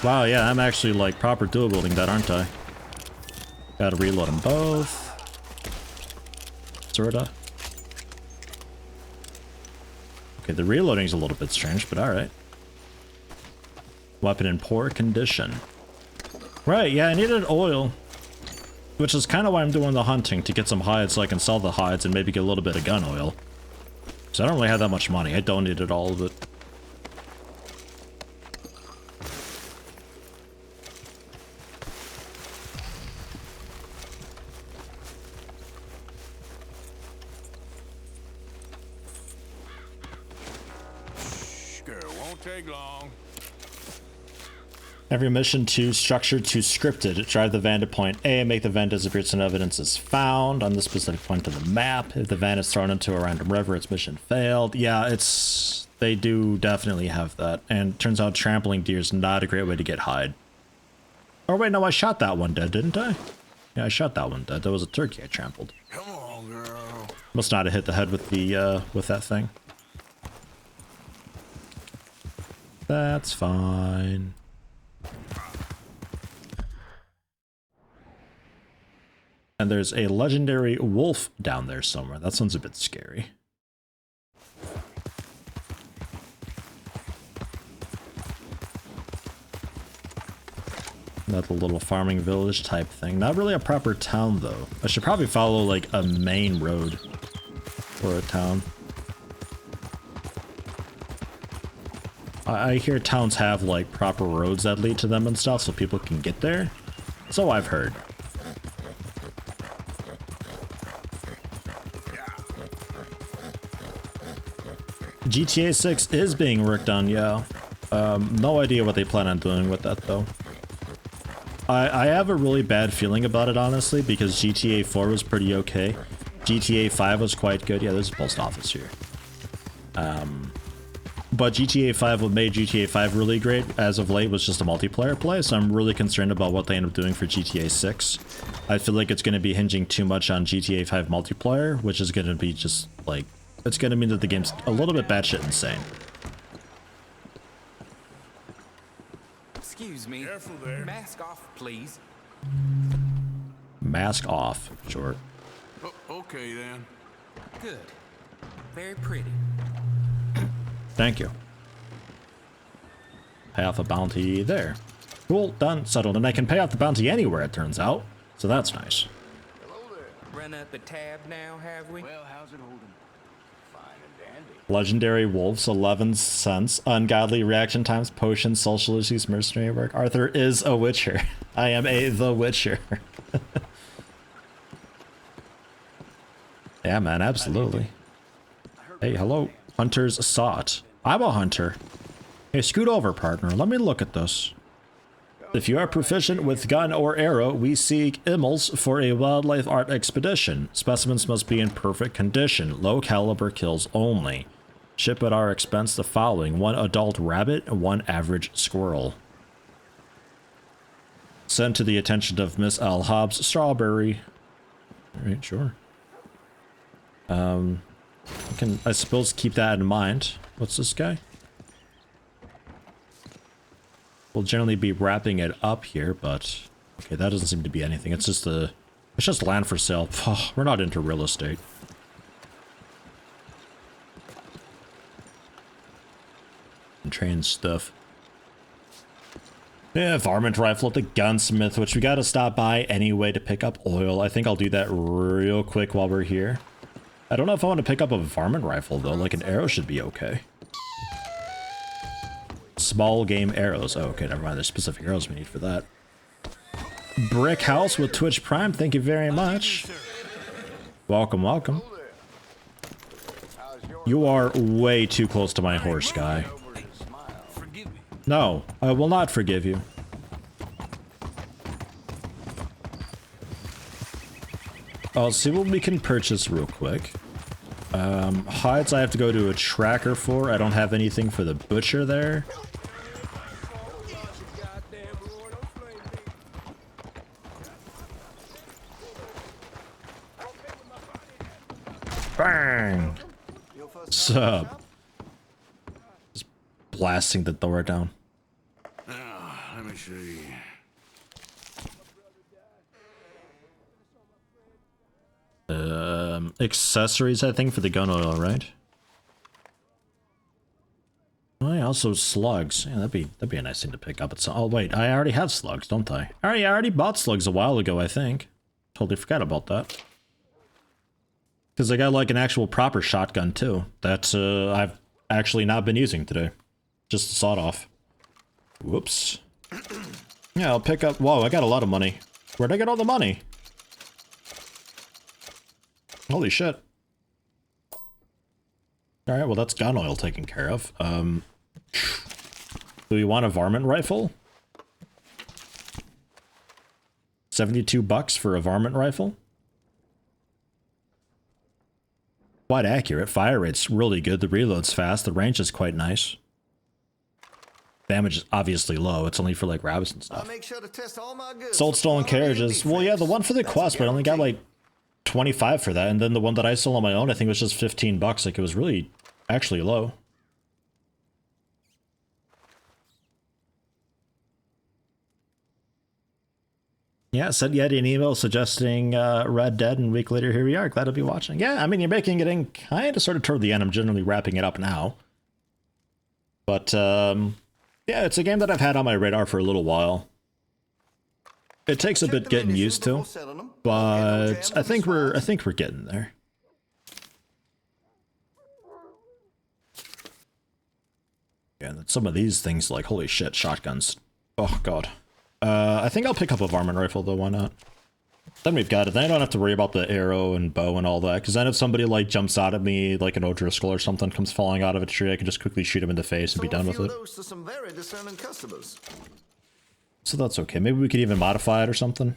Wow, yeah, I'm actually like proper dual wielding that, aren't I? Gotta reload them both. Sorta. Okay, the reloading's a little bit strange, but alright. Weapon in poor condition. Right, yeah, I needed oil. Which is kind of why I'm doing the hunting, to get some hides so I can sell the hides and maybe get a little bit of gun oil. So I don't really have that much money. I donated all of it. Take long. Every mission to structured to scripted. Drive the van to point A, make the van disappear so no evidence is found on the specific point of the map. If the van is thrown into a random river, its mission failed. Yeah, it's... they do definitely have that. And turns out trampling deer is not a great way to get hide. Oh wait, no, I shot that one dead, didn't I? Yeah, I shot that one dead. That was a turkey I trampled. Come on, girl. Must not have hit the head with the, with that thing. That's fine. And there's a legendary wolf down there somewhere. That sounds a bit scary. Another little farming village type thing. Not really a proper town though. I should probably follow like a main road for a town. I hear towns have like proper roads that lead to them and stuff so people can get there. So I've heard. GTA 6 is being worked on, yeah. No idea what they plan on doing with that though. I have a really bad feeling about it honestly because GTA 4 was pretty okay. GTA 5 was quite good. Yeah, there's a post office here. But GTA 5, what made GTA 5 really great as of late was just a multiplayer play, so I'm really concerned about what they end up doing for GTA 6. I feel like it's going to be hinging too much on GTA 5 multiplayer, which is going to be just, like, it's going to mean that the game's a little bit batshit insane. Excuse me. Careful there. Mask off, please. Mask off, sure. Okay, then. Good. Very pretty. Thank you. Pay off a bounty there. Cool, done, settled. And I can pay off the bounty anywhere, it turns out. So that's nice. Hello there. Run up a tab now, have we? Well, how's it holding? Fine and dandy. Legendary wolves, 11 cents. Ungodly reaction times, potions, social issues, mercenary work. Arthur is a witcher. I am the witcher. Yeah, man, absolutely. Hey, hello. Hunters sought. I'm a hunter. Hey, scoot over, partner. Let me look at this. If you are proficient with gun or arrow, we seek immels for a wildlife art expedition. Specimens must be in perfect condition. Low caliber kills only. Ship at our expense the following: 1 adult rabbit and 1 average squirrel. Sent to the attention of Miss L. Hobbs Strawberry. Alright, sure. I can, I suppose, keep that in mind. What's this guy? We'll generally be wrapping it up here, but okay, that doesn't seem to be anything. It's just it's just land for sale. We're not into real estate. And train stuff. Yeah, varmint rifle at the gunsmith, which we gotta stop by anyway to pick up oil. I think I'll do that real quick while we're here. I don't know if I want to pick up a varmint rifle though, like an arrow should be okay. Small game arrows. Oh, okay, never mind, there's specific arrows we need for that. Brick House with Twitch Prime, thank you very much. Welcome, welcome. You are way too close to my horse, guy. No, I will not forgive you. I'll see what we can purchase real quick. Hides I have to go to a tracker for. I don't have anything for the butcher there. Bang! Sup? Just blasting the door down. Let me see. Accessories, I think, for the gun oil, right? Oh, yeah, also slugs. Yeah, that'd be a nice thing to pick up. Oh wait, I already have slugs, don't I? I already bought slugs a while ago, I think. Totally forgot about that. Because I got like an actual proper shotgun too. That I've actually not been using today. Just the sawed-off. Whoops. Yeah, I'll pick up... Whoa, I got a lot of money. Where'd I get all the money? Holy shit. Alright, well that's gun oil taken care of. Do we want a varmint rifle? 72 bucks for a varmint rifle? Quite accurate. Fire rate's really good. The reload's fast. The range is quite nice. Damage is obviously low. It's only for like rabbits and stuff. I'll make sure to test all my goods. Sold stolen carriages. Well, yeah, the one for the quest, but I only got like 25 for that. And then the one that I sold on my own, I think was just 15 bucks. Like it was really actually low. Yeah, sent Yeti an email suggesting Red Dead, and a week later, here we are. Glad to be watching. Yeah, I mean, you're making it in kind of sort of toward the end. I'm generally wrapping it up now. But, yeah, it's a game that I've had on my radar for a little while. It takes a bit getting used to, but I think we're getting there. Yeah, and some of these things, like, holy shit, shotguns. Oh, God. I think I'll pick up a varmint rifle, though, why not? Then we've got it. Then I don't have to worry about the arrow and bow and all that, because then if somebody, like, jumps out at me, like an O'Driscoll or something comes falling out of a tree, I can just quickly shoot him in the face and be done with it. So that's okay. Maybe we could even modify it or something.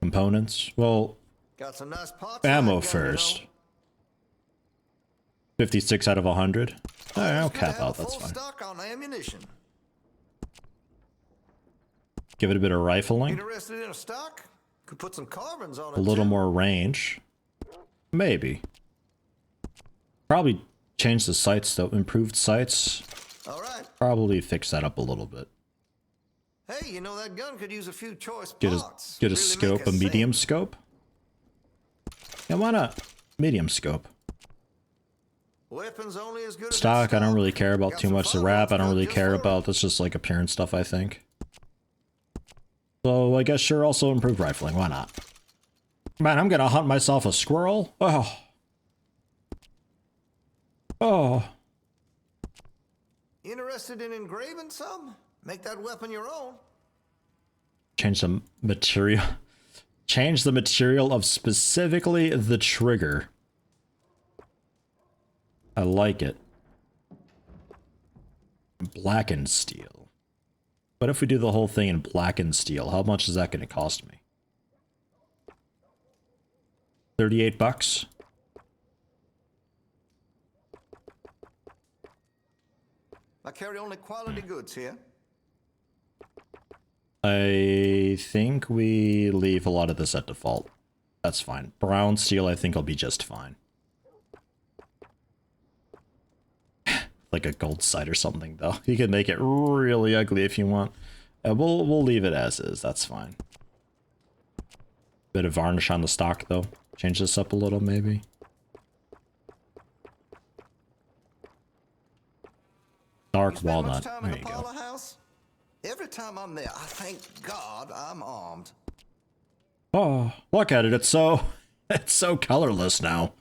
Components. Well, Got some nice parts ammo first. 56 out of 100. Alright, I'll cap out, that's fine. On ammunition. Give it a bit of rifling. Interested in a stock? Could put some carbons on it. A little more range. Maybe. Probably change the sights though. Improved sights. All right. Probably fix that up a little bit. Hey, you know that gun could use a few choice Get parts. a scope, a medium scope. Yeah, why not? Medium scope. Weapons only as good as Stock, I don't really care about too much. The wrap, I don't really care about. That's just like appearance stuff, I think. So I guess sure, also improved rifling. Why not? Man, I'm gonna hunt myself a squirrel. Oh. Oh. Interested in engraving some? Make that weapon your own. Change the material. Change the material of specifically the trigger. I like it. Blackened steel. What if we do the whole thing in blackened steel? How much is that going to cost me? 38 bucks? I carry only quality goods here. I think we leave a lot of this at default. That's fine. Brown steel, I think, will be just fine. Like a gold sight or something, though. You can make it really ugly if you want. We'll leave it as is. That's fine. Bit of varnish on the stock, though. Change this up a little, maybe. Dark walnut. There you go. House? Every time I'm there, I thank God I'm armed. Oh, look at it. It's so colorless now.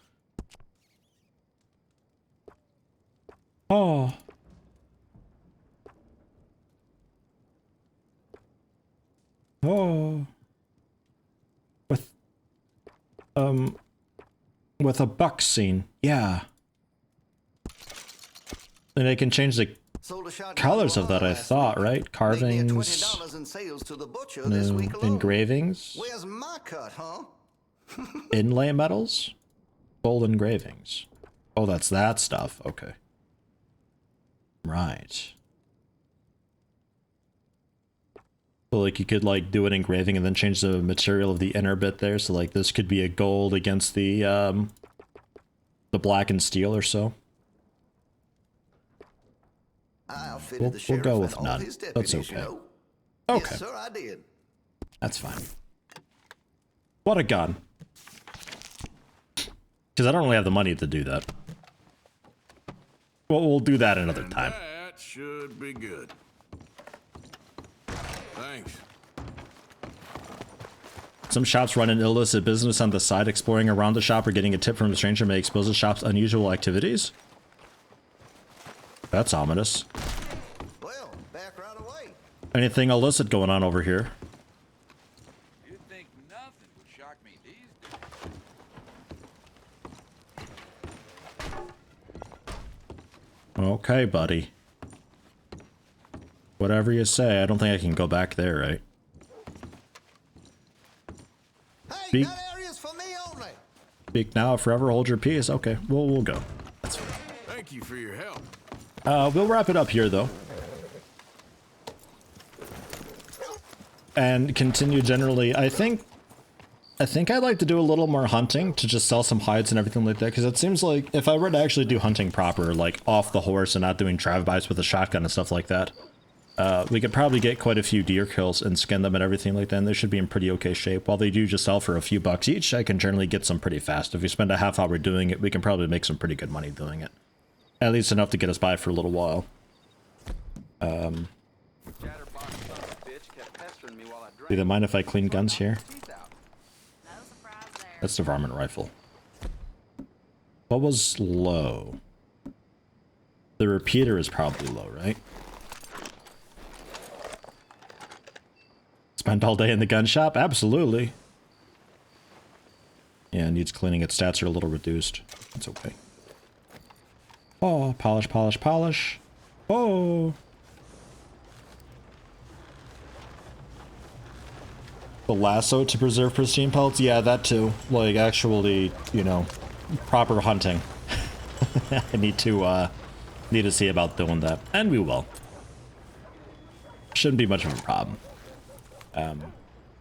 Oh. Oh. With a buck scene. Yeah. And they can change the colors of that, I thought, right? Carvings, engravings, Where's my cut, huh? inlay metals, gold engravings. Oh, that's that stuff. Okay. Right. So, like, you could, like, do an engraving and then change the material of the inner bit there. So, like, this could be a gold against the black and steel or so. We'll go with none. That's okay. Okay. Yes, sir, I did. That's fine. What a gun. Because I don't really have the money to do that. Well, we'll do that another time. That should be good. Thanks. Some shops run an illicit business on the side. Exploring around the shop or getting a tip from a stranger may expose the shop's unusual activities. That's ominous. Well, back right away. Anything illicit going on over here? You'd think nothing would shock me these days. Okay, buddy. Whatever you say. I don't think I can go back there, right? Hey, that area's for me only. Speak now, forever hold your peace. Okay, we'll go. That's fine. Thank you for your help. We'll wrap it up here, though. And continue generally. I think I'd like to do a little more hunting to just sell some hides and everything like that, because it seems like if I were to actually do hunting proper, like off the horse and not doing drive-bys with a shotgun and stuff like that, we could probably get quite a few deer kills and skin them and everything like that, and they should be in pretty okay shape. While they do just sell for a few bucks each, I can generally get some pretty fast. If we spend a half hour doing it, we can probably make some pretty good money doing it. At least enough to get us by for a little while. Do they mind if I clean guns here? That's the varmint rifle. What was low? The repeater is probably low, right? Spend all day in the gun shop? Absolutely. Yeah, needs cleaning. Its stats are a little reduced. It's okay. Oh, polish, polish, polish. Oh. The lasso to preserve pristine pelts? Yeah, that too. Like, actually, you know, proper hunting. I need to see about doing that. And we will. Shouldn't be much of a problem.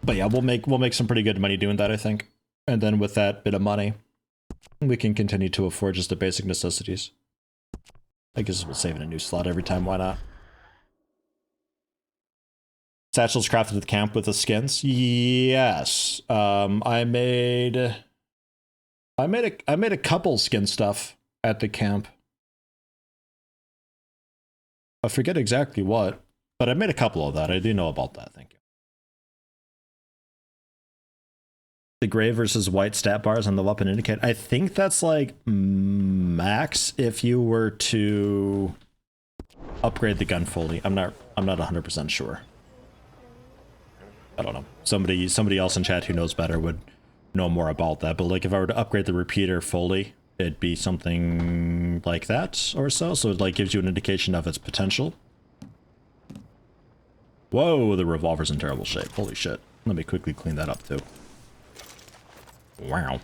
But yeah, we'll make some pretty good money doing that, I think. And then with that bit of money, we can continue to afford just the basic necessities. I guess we'll save in a new slot every time, why not? Satchels crafted at the camp with the skins? Yes. I made a couple skin stuff at the camp. I forget exactly what, but I made a couple of that. I do know about that, thank you. The gray versus white stat bars on the weapon indicate. I think that's like max if you were to upgrade the gun fully. I'm not 100% sure. I don't know. Somebody else in chat who knows better would know more about that. But like if I were to upgrade the repeater fully, it'd be something like that or so. So it like gives you an indication of its potential. Whoa, the revolver's in terrible shape. Holy shit. Let me quickly clean that up too. Wow.